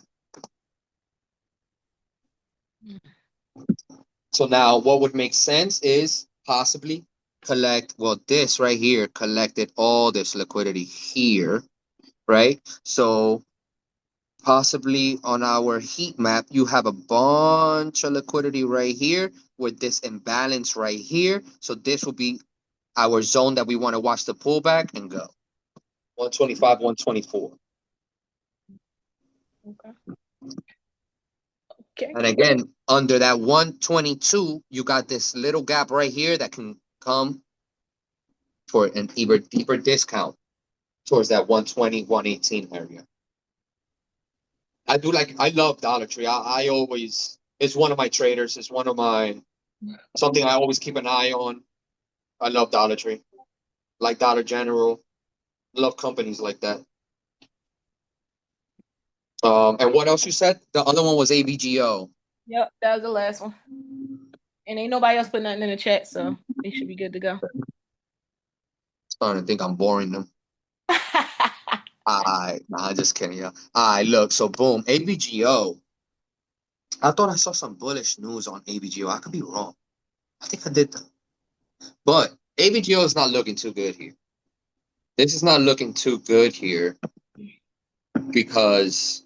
So now what would make sense is possibly collect, well, this right here collected all this liquidity here, right? So possibly on our heat map, you have a bunch of liquidity right here with this imbalance right here. So this will be our zone that we want to watch the pullback and go. 125, 124. Okay. And again, under that 122, you got this little gap right here that can come for an even deeper discount towards that 120, 118 area. I love Dollar Tree. I always, it's one of my traders. It's one of my, something I always keep an eye on. I love Dollar Tree, like Dollar General. Love companies like that. And what else you said? The other one was ABGO. Yep, that was the last one. And ain't nobody else put nothing in the chat, so they should be good to go. Starting to think I'm boring them. Nah, just kidding, yeah. Look, so boom, ABGO. I thought I saw some bullish news on ABGO. I could be wrong. I think I did that. But ABGO is not looking too good here. This is not looking too good here because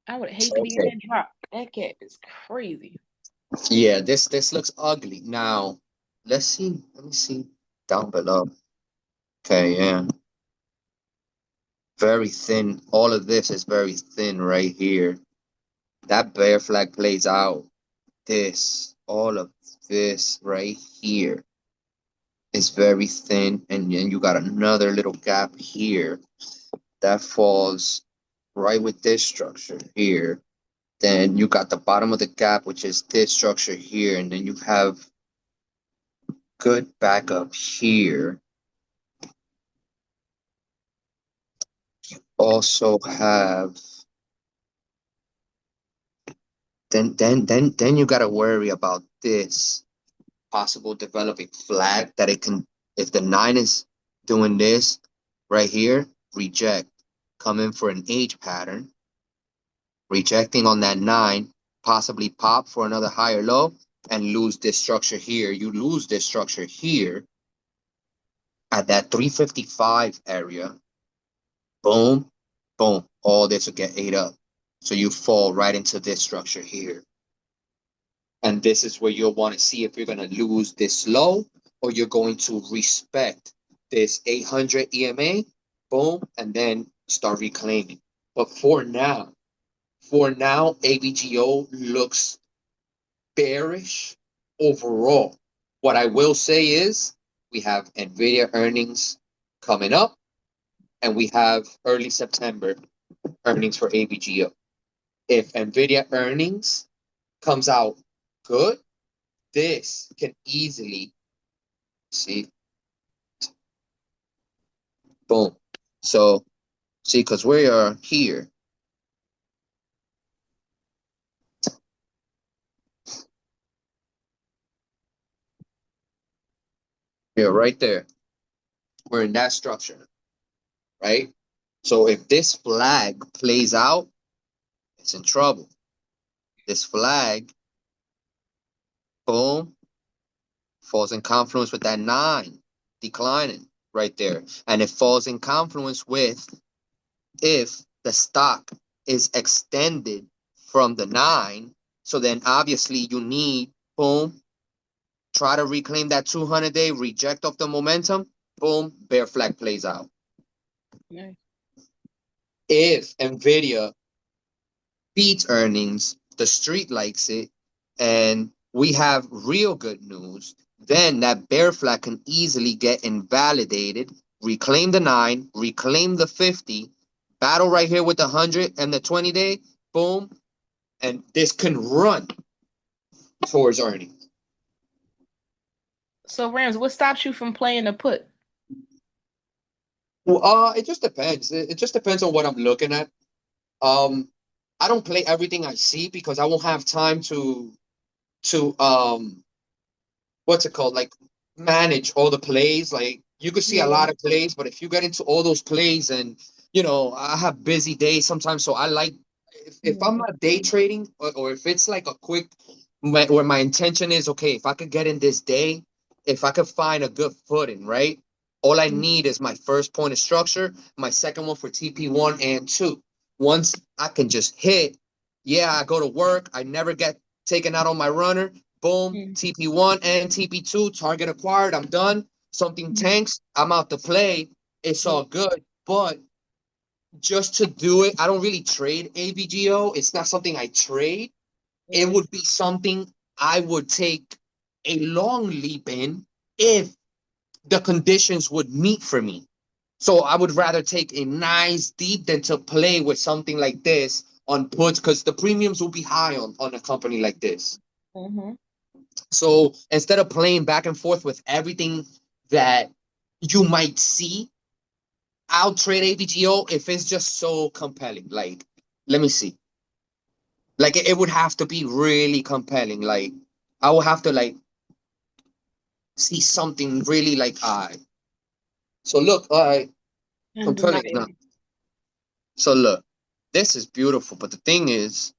I would hate to be in that drop. That gap is crazy. yeah, this looks ugly. Now, let's see. Let me see down below. Okay, yeah. Very thin. All of this is very thin right here. That bear flag plays out. All of this right here is very thin, and then you got another little gap here that falls right with this structure here. Then you got the bottom of the gap, which is this structure here, and then you have good backup here. You also have then you gotta worry about this possible developing flag that it can, if the 9 is doing this right here, reject, come in for an H pattern, rejecting on that 9, possibly pop for another higher low and lose this structure here. You lose this structure here at that 355 area. Boom, boom, all this will get ate up. So you fall right into this structure here. And this is where you'll want to see if you're going to lose this low or you're going to respect this 800 EMA, boom, and then start reclaiming. But for now, ABGO looks bearish overall. What I will say is we have NVIDIA earnings coming up, and we have early September earnings for ABGO. If NVIDIA earnings comes out good, this can easily see. Boom. So see, because we are here. Here, right there. We're in that structure, right? So if this flag plays out, it's in trouble. This flag, boom, falls in confluence with that 9, declining right there. And it falls in confluence with if the stock is extended from the 9. So then obviously you need, boom, try to reclaim that 200-day, reject off the momentum, boom, bear flag plays out. Nice. If NVIDIA beats earnings, the street likes it, and we have real good news, then that bear flag can easily get invalidated, reclaim the 9, reclaim the 50, battle right here with the 100 and the 20-day, boom, and this can run towards earnings. So Rams, what stops you from playing the put? Well, it just depends. It just depends on what I'm looking at. I don't play everything I see because I won't have time to what's it called? Like manage all the plays. Like you could see a lot of plays, but if you get into all those plays and I have busy days sometimes, so I like if I'm not day trading or if it's like a quick where my intention is okay, if I could get in this day, if I could find a good footing, right? All I need is my first point of structure, my second one for TP1 and 2. Once I can just hit, I go to work. I never get taken out on my runner. Boom, TP1 and TP2, target acquired. I'm done. Something tanks, I'm out to play. It's all good. But just to do it, I don't really trade ABGO. It's not something I trade. It would be something I would take a long leap in if the conditions would meet for me. So I would rather take a nice deep than to play with something like this on puts because the premiums will be high on a company like this. So instead of playing back and forth with everything that you might see, I'll trade AVGO if it's just so compelling. Like, let me see. Like, it would have to be really compelling. Like, I would have to like see something really like So look, compelling now. So look, this is beautiful, but the thing is,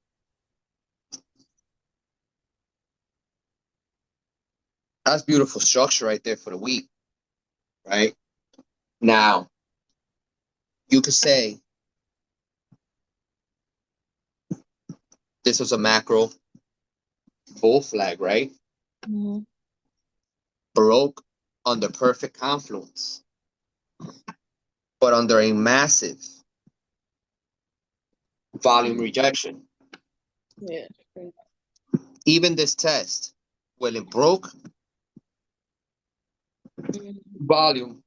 that's beautiful structure right there for the week, right? Now, you could say this was a macro bull flag, right? Mhm. Broke under perfect confluence, but under a massive volume rejection. Yeah. Even this test, when it broke, Mhm. volume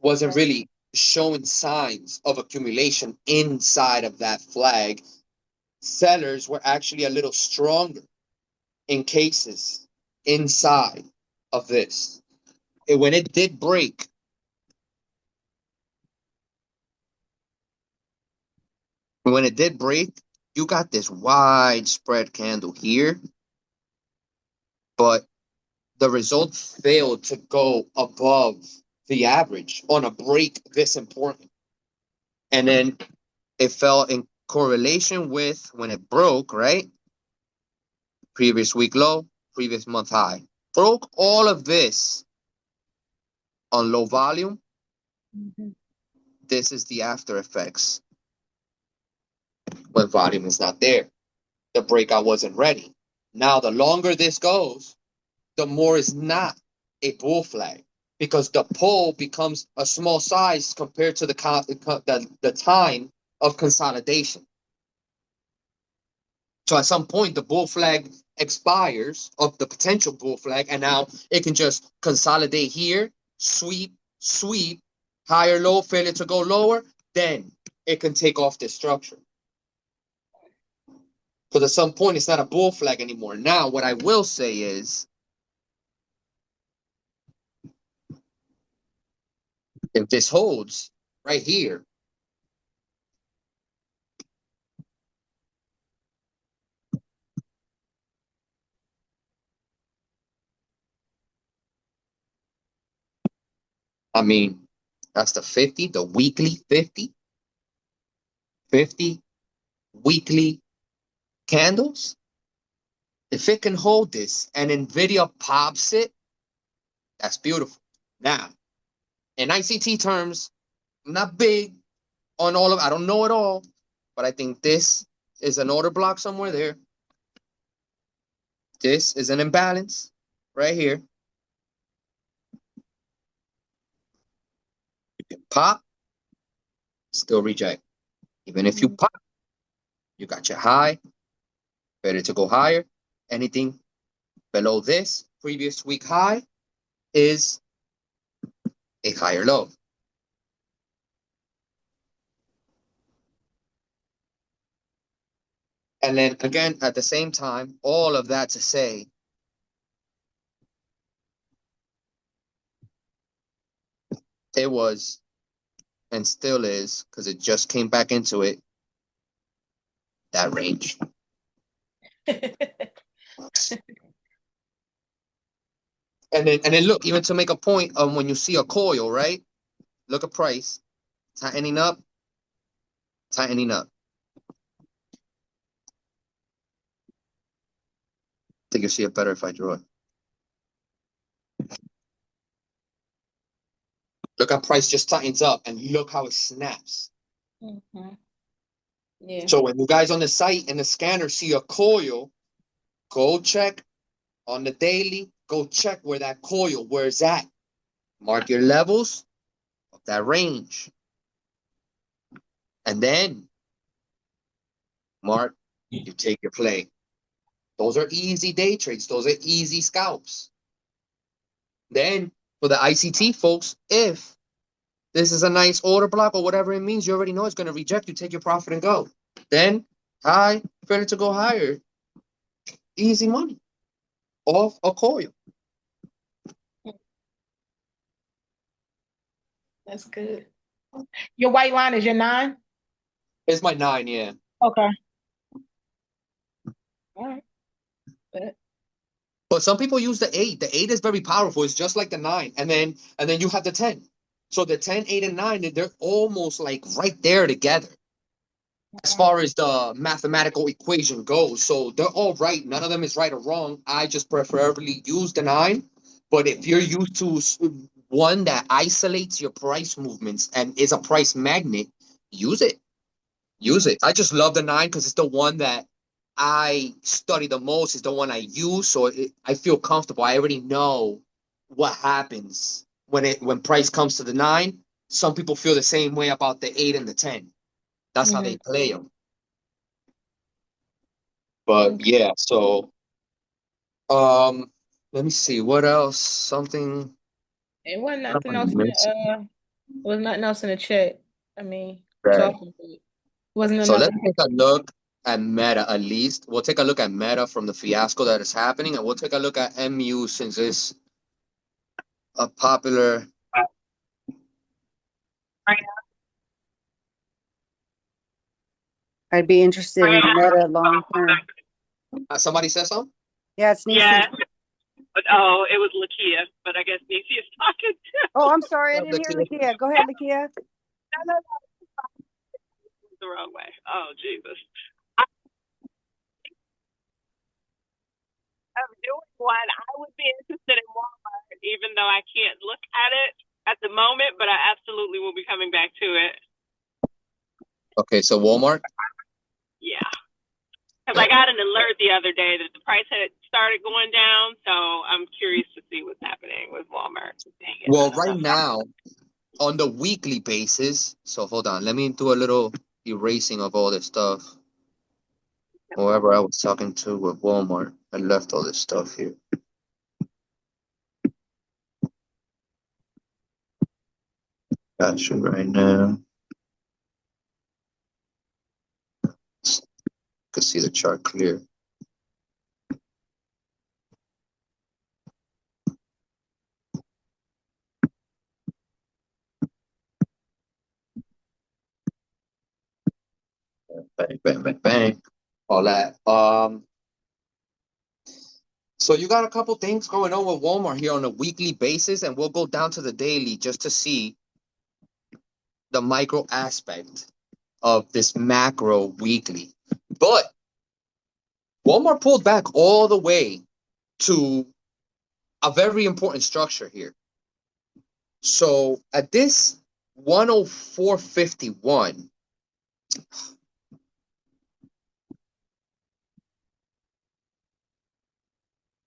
wasn't really showing signs of accumulation inside of that flag. Sellers were actually a little stronger in cases inside of this. And when it did break, you got this widespread candle here, but the result failed to go above the average on a break this important. And then it fell in correlation with when it broke, right? Previous week low, previous month high. Broke all of this on low volume. Mhm. This is the after effects when volume is not there. The breakout wasn't ready. Now, the longer this goes, the more it's not a bull flag because the pull becomes a small size compared to the time of consolidation. So at some point, the bull flag expires of the potential bull flag, and now it can just consolidate here, sweep, sweep, higher low, failure to go lower, then it can take off this structure. Because at some point, it's not a bull flag anymore. Now, what I will say is, if this holds right here, I mean, that's the 50, the weekly 50, 50 weekly candles. If it can hold this and NVIDIA pops it, that's beautiful. Now, in ICT terms, I'm not big on all of I don't know it all, but I think this is an order block somewhere there. This is an imbalance right here. You can pop, still reject. Even if you pop, you got your high, ready to go higher. Anything below this previous week high is a higher low. And then again, at the same time, all of that to say, it was and still is, because it just came back into it, that range. And then look, even to make a point of when you see a coil, right? Look at price, tightening up, tightening up. I think you'll see it better if I draw it. Look how price just tightens up and look how it snaps. Mhm. Yeah. So when you guys on the site and the scanner see a coil, go check on the daily, go check where that coil, where it's at. Mark your levels of that range. And then, Mark, you take your play. Those are easy day trades. Those are easy scalps. Then, for the ICT folks, if this is a nice order block or whatever it means, you already know it's going to reject. You take your profit and go. Then, high, failure to go higher. Easy money. of a coil. That's good. Your white line is your 9? It's my 9, yeah. Okay. All right. But But some people use the 8. The 8 is very powerful. It's just like the 9. And then you have the 10. So the 10, 8, and 9, they're almost like right there together as far as the mathematical equation goes. So they're all right. None of them is right or wrong. I just preferably use the 9. But if you're used to one that isolates your price movements and is a price magnet, use it. Use it. I just love the 9 because it's the one that I study the most. It's the one I use, so I feel comfortable. I already know what happens when price comes to the 9. Some people feel the same way about the 8 and the 10. That's how they play them. But yeah, so let me see what else. Something. it wasn't What nothing am I else. missing? Was nothing else in the chat. I mean, Right. talking. Wasn't So another. let's take a look at Meta at least. We'll take a look at Meta from the fiasco that is happening, and we'll take a look at MU since it's a popular. I'd be interested in Meta long term. Somebody said something? Yeah, it's Nisi. Yeah. But, oh, it was Lakia, but I guess Nisi is talking too. Oh, I'm sorry. I Love didn't hear Lakia. Lakia. Go ahead, Lakia. No. The wrong way. Oh, Jesus. I'm doing one. I would be interested in Walmart, even though I can't look at it at the moment, but I absolutely will be coming back to it. Okay, so Walmart. Yeah. Because I got an alert the other day that the price had started going down, so I'm curious to see what's happening with Walmart. Well, right now, on the weekly basis, so hold on, let me do a little erasing of all this stuff. Whoever I was talking to with Walmart, I left all this stuff here. Gotcha right now. You can see the chart clear. Bang, bang, bang, bang. All that. So you got a couple things going on with Walmart here on a weekly basis, and we'll go down to the daily just to see the micro aspect of this macro weekly. But Walmart pulled back all the way to a very important structure here. So at this 104.51,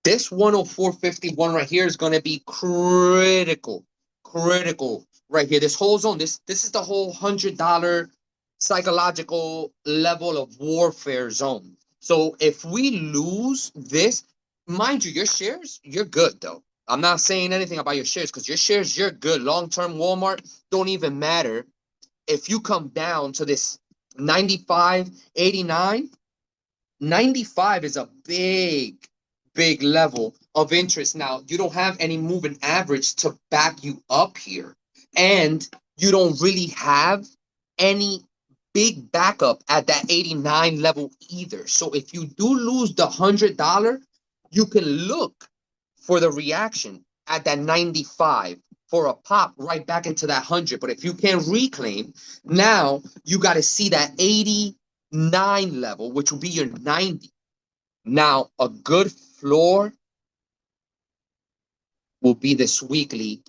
this 104.51 right here is going to be critical right here. This whole zone, this is the whole $100 psychological level of warfare zone. So if we lose this, mind you, your shares, you're good though. I'm not saying anything about your shares because your shares, you're good. Long-term Walmart don't even matter. If you come down to this 95.89, 95 is a big level of interest. Now, you don't have any moving average to back you up here. And you don't really have any big backup at that 89 level either. So if you do lose the $100, you can look for the reaction at that 95 for a pop right back into that 100. But if you can't reclaim, now you got to see that 89 level, which will be your 90. Now, a good floor will be this weekly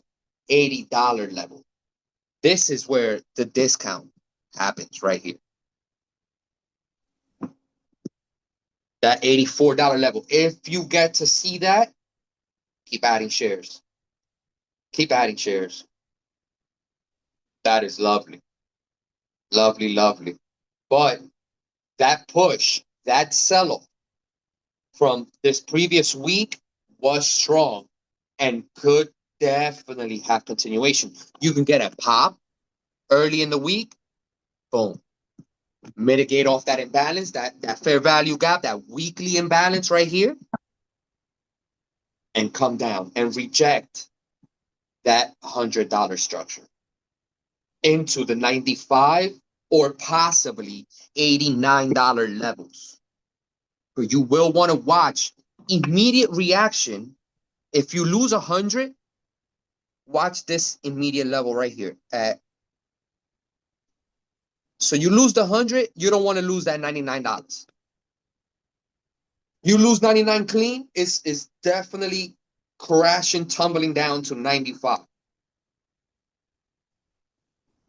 $80 level. This is where the discount happens right here. That $84 level. If you get to see that, keep adding shares. Keep adding shares. That is lovely. Lovely, lovely. But that push, that sell-off from this previous week was strong and could definitely have continuation. You can get a pop early in the week, boom. Mitigate off that imbalance, that fair value gap, that weekly imbalance right here. and come down and reject that $100 structure into the 95 or possibly $89 levels. But you will want to watch immediate reaction. If you lose 100, watch this immediate level right here. So you lose the 100, you don't want to lose that $99. You lose 99 clean, is definitely crashing, tumbling down to 95.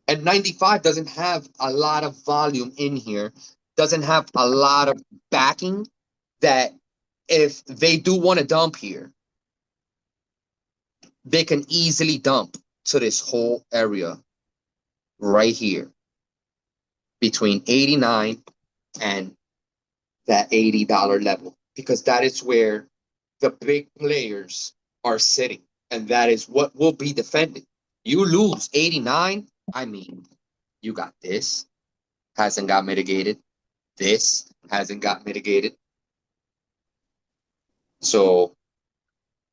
And 95 doesn't have a lot of volume in here, doesn't have a lot of backing, that if they do want to dump here, they can easily dump to this whole area right here between 89 and that $80 level, because that is where the big players are sitting, and that is what will be defended. You lose 89, I mean, you got this, hasn't got mitigated. This hasn't got mitigated. So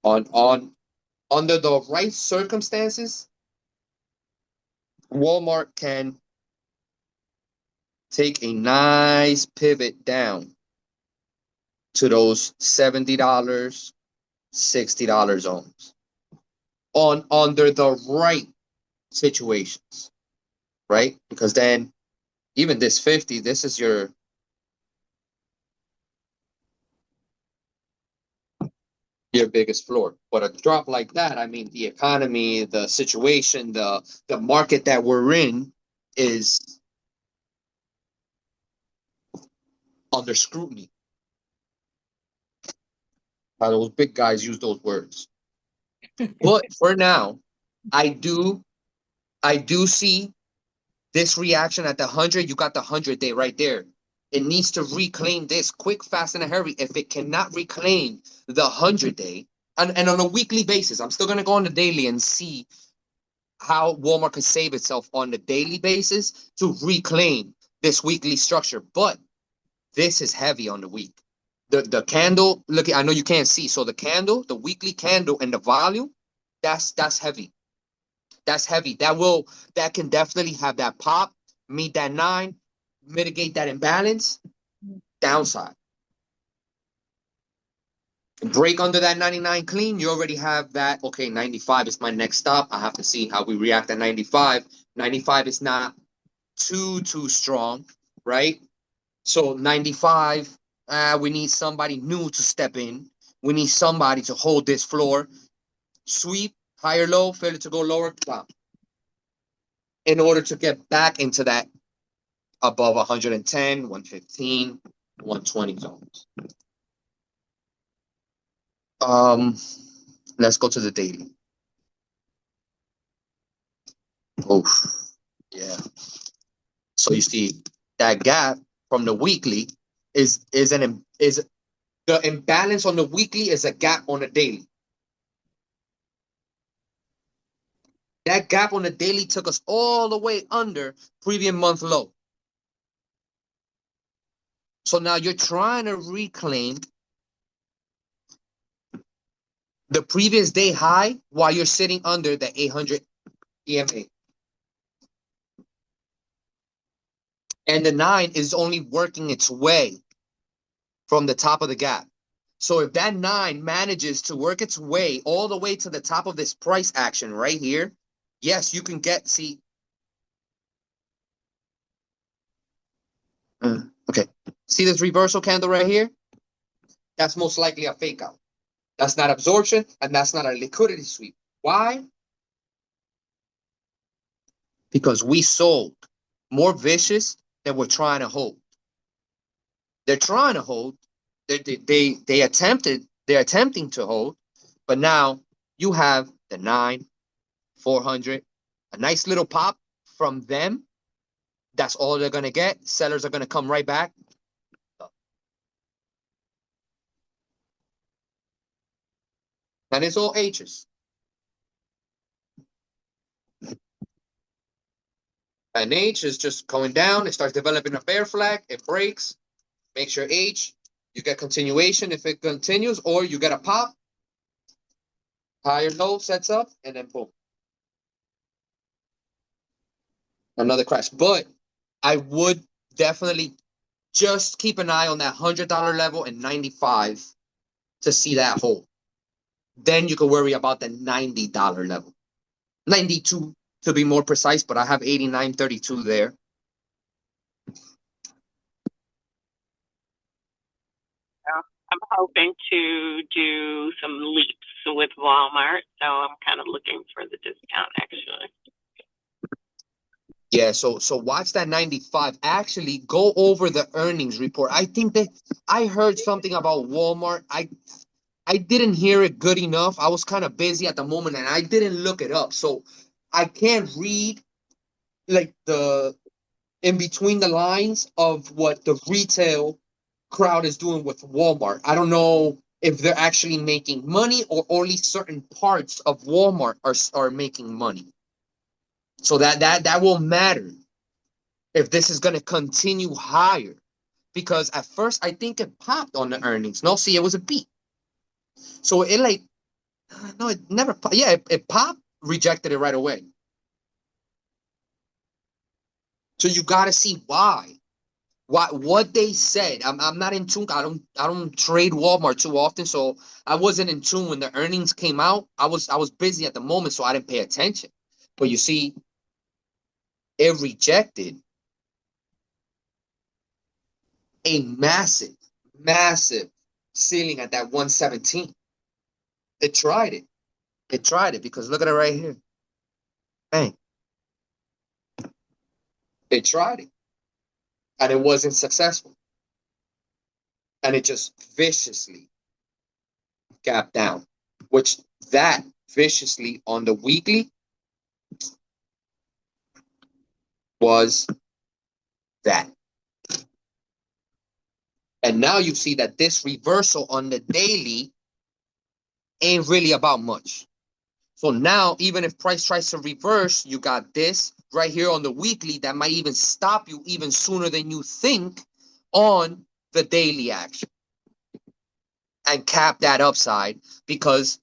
under the right circumstances, Walmart can take a nice pivot down to those $70, $60 zones under the right situations, right? Because then even this 50, this is your biggest floor. But a drop like that, I mean, the economy, the situation, the market that we're in is under scrutiny. Those big guys use those words. But for now, I do see this reaction at the 100. You got the 100-day right there. It needs to reclaim this quick, fast, in a hurry. If it cannot reclaim the 100-day, and on a weekly basis, I'm still going to go on the daily and see how Walmart can save itself on the daily basis to reclaim this weekly structure. But this is heavy on the week. The candle, look, I know you can't see. So the candle, the weekly candle, and the volume, that's heavy. That's heavy. That can definitely have that pop, meet that 9, mitigate that imbalance, downside. Break under that 99 clean, you already have that. Okay, 95 is my next stop. I have to see how we react at 95. 95 is not too strong, right? So 95, we need somebody new to step in. We need somebody to hold this floor. Sweep, higher low, failure to go lower, down. In order to get back into that above 110, 115, 120 zones. Let's go to the daily. Oh, yeah. So you see that gap from the weekly is the imbalance on the weekly is a gap on the daily. That gap on the daily took us all the way under previous month low. So now you're trying to reclaim the previous day high while you're sitting under the 800 EMA. And the 9 is only working its way from the top of the gap. So if that 9 manages to work its way all the way to the top of this price action right here, yes, you can get, see. Okay. See this reversal candle right here? That's most likely a fake out. That's not absorption, and that's not a liquidity sweep. Why? Because we sold more vicious than we're trying to hold. They're trying to hold. They're attempting to hold, but now you have the 9, 400, a nice little pop from them. That's all they're going to get. Sellers are going to come right back. And it's all H's. And H is just going down. It starts developing a bear flag. It breaks. Make sure H, you get continuation if it continues, or you get a pop. Higher low sets up, and then boom, another crash. But I would definitely just keep an eye on that $100 level and 95 to see that hold. Then you can worry about the $90 level, 92 to be more precise. But I have 89.32 there. I'm hoping to do some leaps with Walmart, so I'm kind of looking for the discount actually. Yeah, so watch that 95. Actually, go over the earnings report. I think that I heard something about Walmart. I didn't hear it good enough. I was kind of busy at the moment and I didn't look it up. So I can't read like the in between the lines of what the retail crowd is doing with Walmart. I don't know if they're actually making money or only certain parts of Walmart are making money. So that will matter if this is going to continue higher. Because at first I think it popped on the earnings. No, see, it was a beat. So it like, no, it never, yeah, it popped, rejected it right away. So you got to see why. What they said. I'm not in tune. I don't trade Walmart too often, so I wasn't in tune when the earnings came out. I was busy at the moment, so I didn't pay attention. But you see, it rejected a massive, massive ceiling at that 117. It tried it. It tried it because look at it right here. Bang. It tried it. And it wasn't successful. And it just viciously gapped down, which that viciously on the weekly was that. And now you see that this reversal on the daily ain't really about much. So now, even if price tries to reverse, you got this right here on the weekly that might even stop you even sooner than you think on the daily action and cap that upside because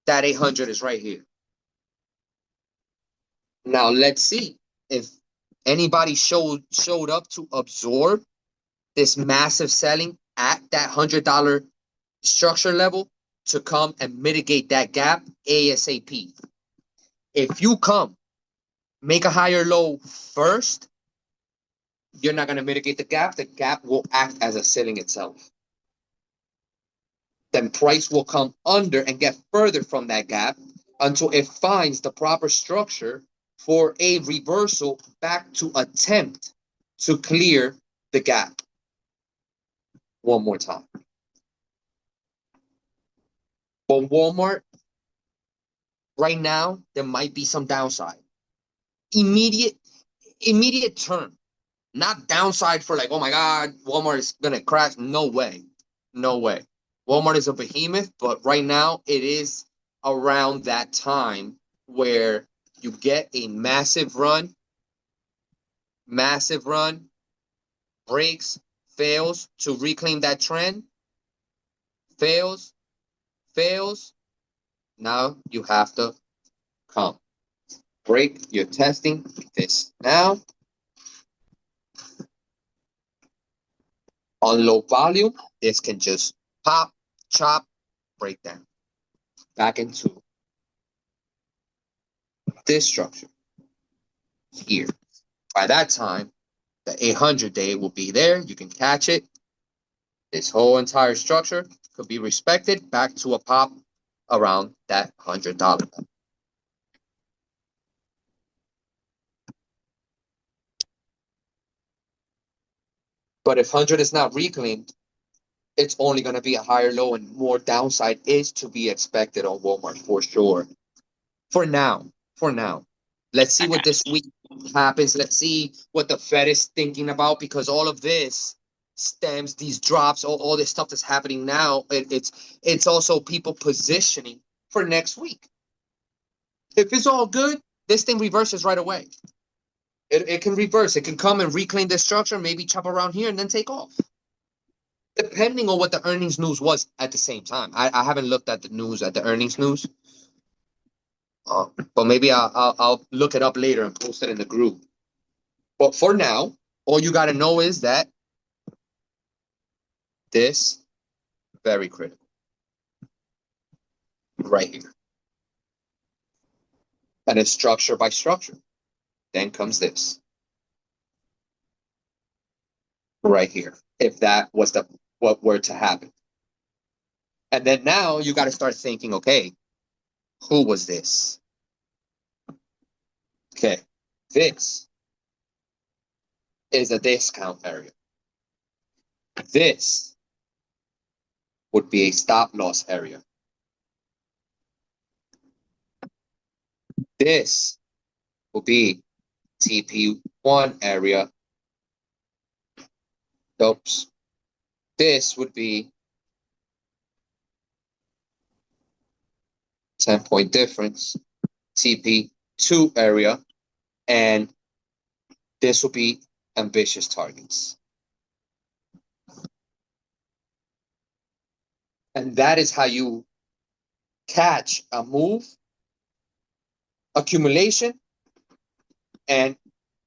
that 800 is right here. Now, let's see if anybody showed up to absorb this massive selling at that $100 structure level to come and mitigate that gap ASAP. If you come, make a higher low first, you're not going to mitigate the gap. The gap will act as a ceiling itself. Then price will come under and get further from that gap until it finds the proper structure for a reversal back to attempt to clear the gap. One more time. For Walmart, right now, there might be some downside. Immediate term. Not downside for like, oh my God, Walmart is going to crash. No way. No way. Walmart is a behemoth, but right now it is around that time where you get a massive run, breaks, fails to reclaim that trend, fails. Now you have to come. Break, you're testing this now. On low volume, this can just pop, chop, break down. Back into this structure here. By that time, the 800-day will be there. You can catch it. This whole entire structure could be respected back to a pop around that $100 level. But if 100 is not reclaimed, it's only going to be a higher low and more downside is to be expected on Walmart for sure. For now. Let's see what this week happens. Let's see what the Fed is thinking about because all of this stems, these drops, all this stuff that's happening now, it's also people positioning for next week. If it's all good, this thing reverses right away. It can reverse. It can come and reclaim this structure, maybe chop around here and then take off. Depending on what the earnings news was at the same time. I haven't looked at the news, at the earnings news. But maybe I'll look it up later and post it in the group. But for now, all you got to know is that this very critical right here. And it's structure by structure. Then comes this right here. If that was what were to happen. And then now you got to start thinking, okay, who was this? Okay, this is a discount area. This would be a stop loss area. This will be TP1 area. Oops. This would be 10-point difference, TP2 area, and this will be ambitious targets. And that is how you catch a move, accumulation, and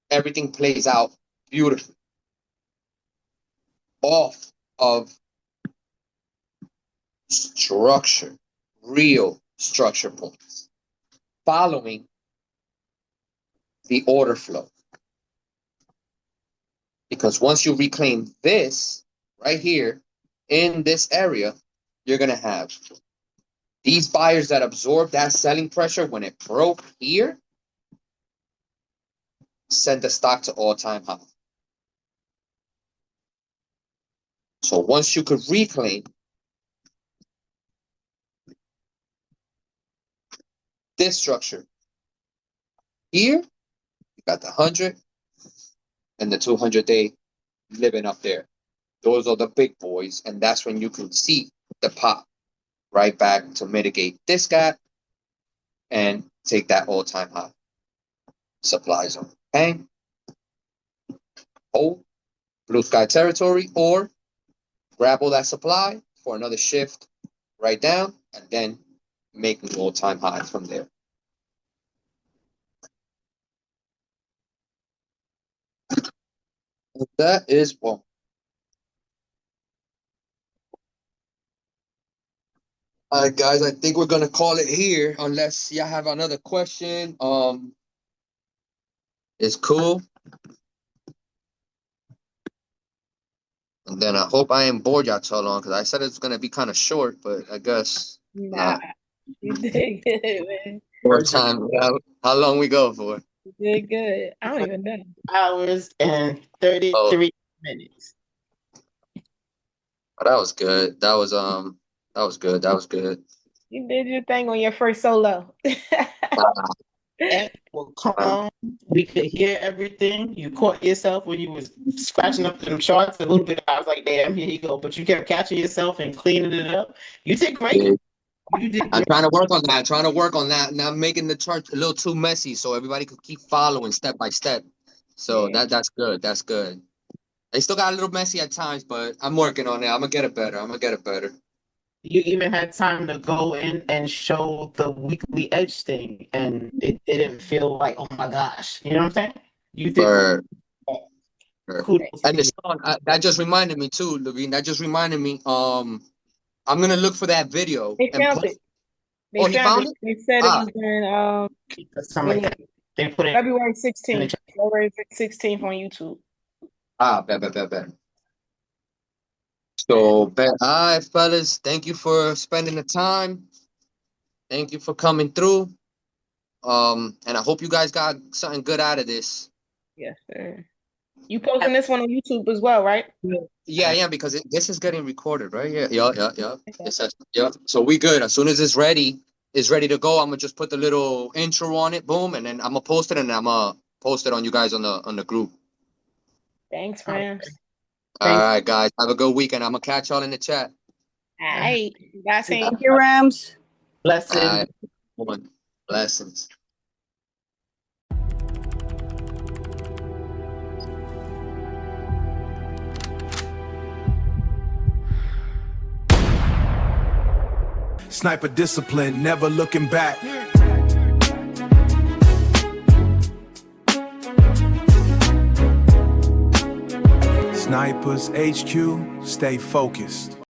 everything plays out beautifully off of structure, real structure points, following the order flow. Because once you reclaim this right here in this area, you're going to have these buyers that absorb that selling pressure when it broke here, send the stock to all-time high. So once you could reclaim this structure here, you got the 100 and the 200-day living up there. Those are the big boys, and that's when you can see the pop right back to mitigate this gap and take that all-time high supply zone. Okay? Hold blue sky territory, or grab all that supply for another shift right down, and then make an all-time high from there. That is well. All right, guys, I think we're gonna call it here, unless y'all have another question. It's cool. And then I hope I ain't bored y'all too long, because I said it's gonna be kind of short, but I guess Nah, you did good, man. more time. How long we go for? You did good. I don't even know. Hours and 33 minutes. Oh, that was good. That was good. That was good. You did your thing on your first solo. And were calm. We could hear everything. You caught yourself when you was scratching up them charts a little bit. I was like, damn, here you go. But you kept catching yourself and cleaning it up. You did great. Yeah. You did I'm great. trying to work on that. Now I'm making the chart a little too messy so everybody could keep following step by step. So Yeah. that's good. That's good. They still got a little messy at times, but I'm working on it. I'm gonna get it better. You even had time to go in and show the weekly edge thing, and it didn't feel like, oh my gosh. You know what I'm saying? You did. Kudos And to you. that just reminded me too, Levine. That just reminded me. I'm gonna look for that video. They and found put- it. Oh, he found it? They said it was during Something like that. They put it February in the 16th. chat. February 16th on YouTube. Bet. So, all right, fellas. Thank you for spending the time. Thank you for coming through. And I hope you guys got something good out of this. Yes, sir. You posting this one on YouTube as well, right? Yeah, because this is getting recorded, right? Yeah. It says, yeah. So we good. As soon as it's ready to go, I'm gonna just put the little intro on it, boom, and then I'm gonna post it, and I'm gonna post it on you guys on the group. Thanks, Rams. All right, guys. Have a good weekend. I'm gonna catch y'all in the chat. All right. Guys, Thank you, Rams. Blessings. All right. Blessings. Sniper discipline, never looking back. Snipers HQ, stay focused.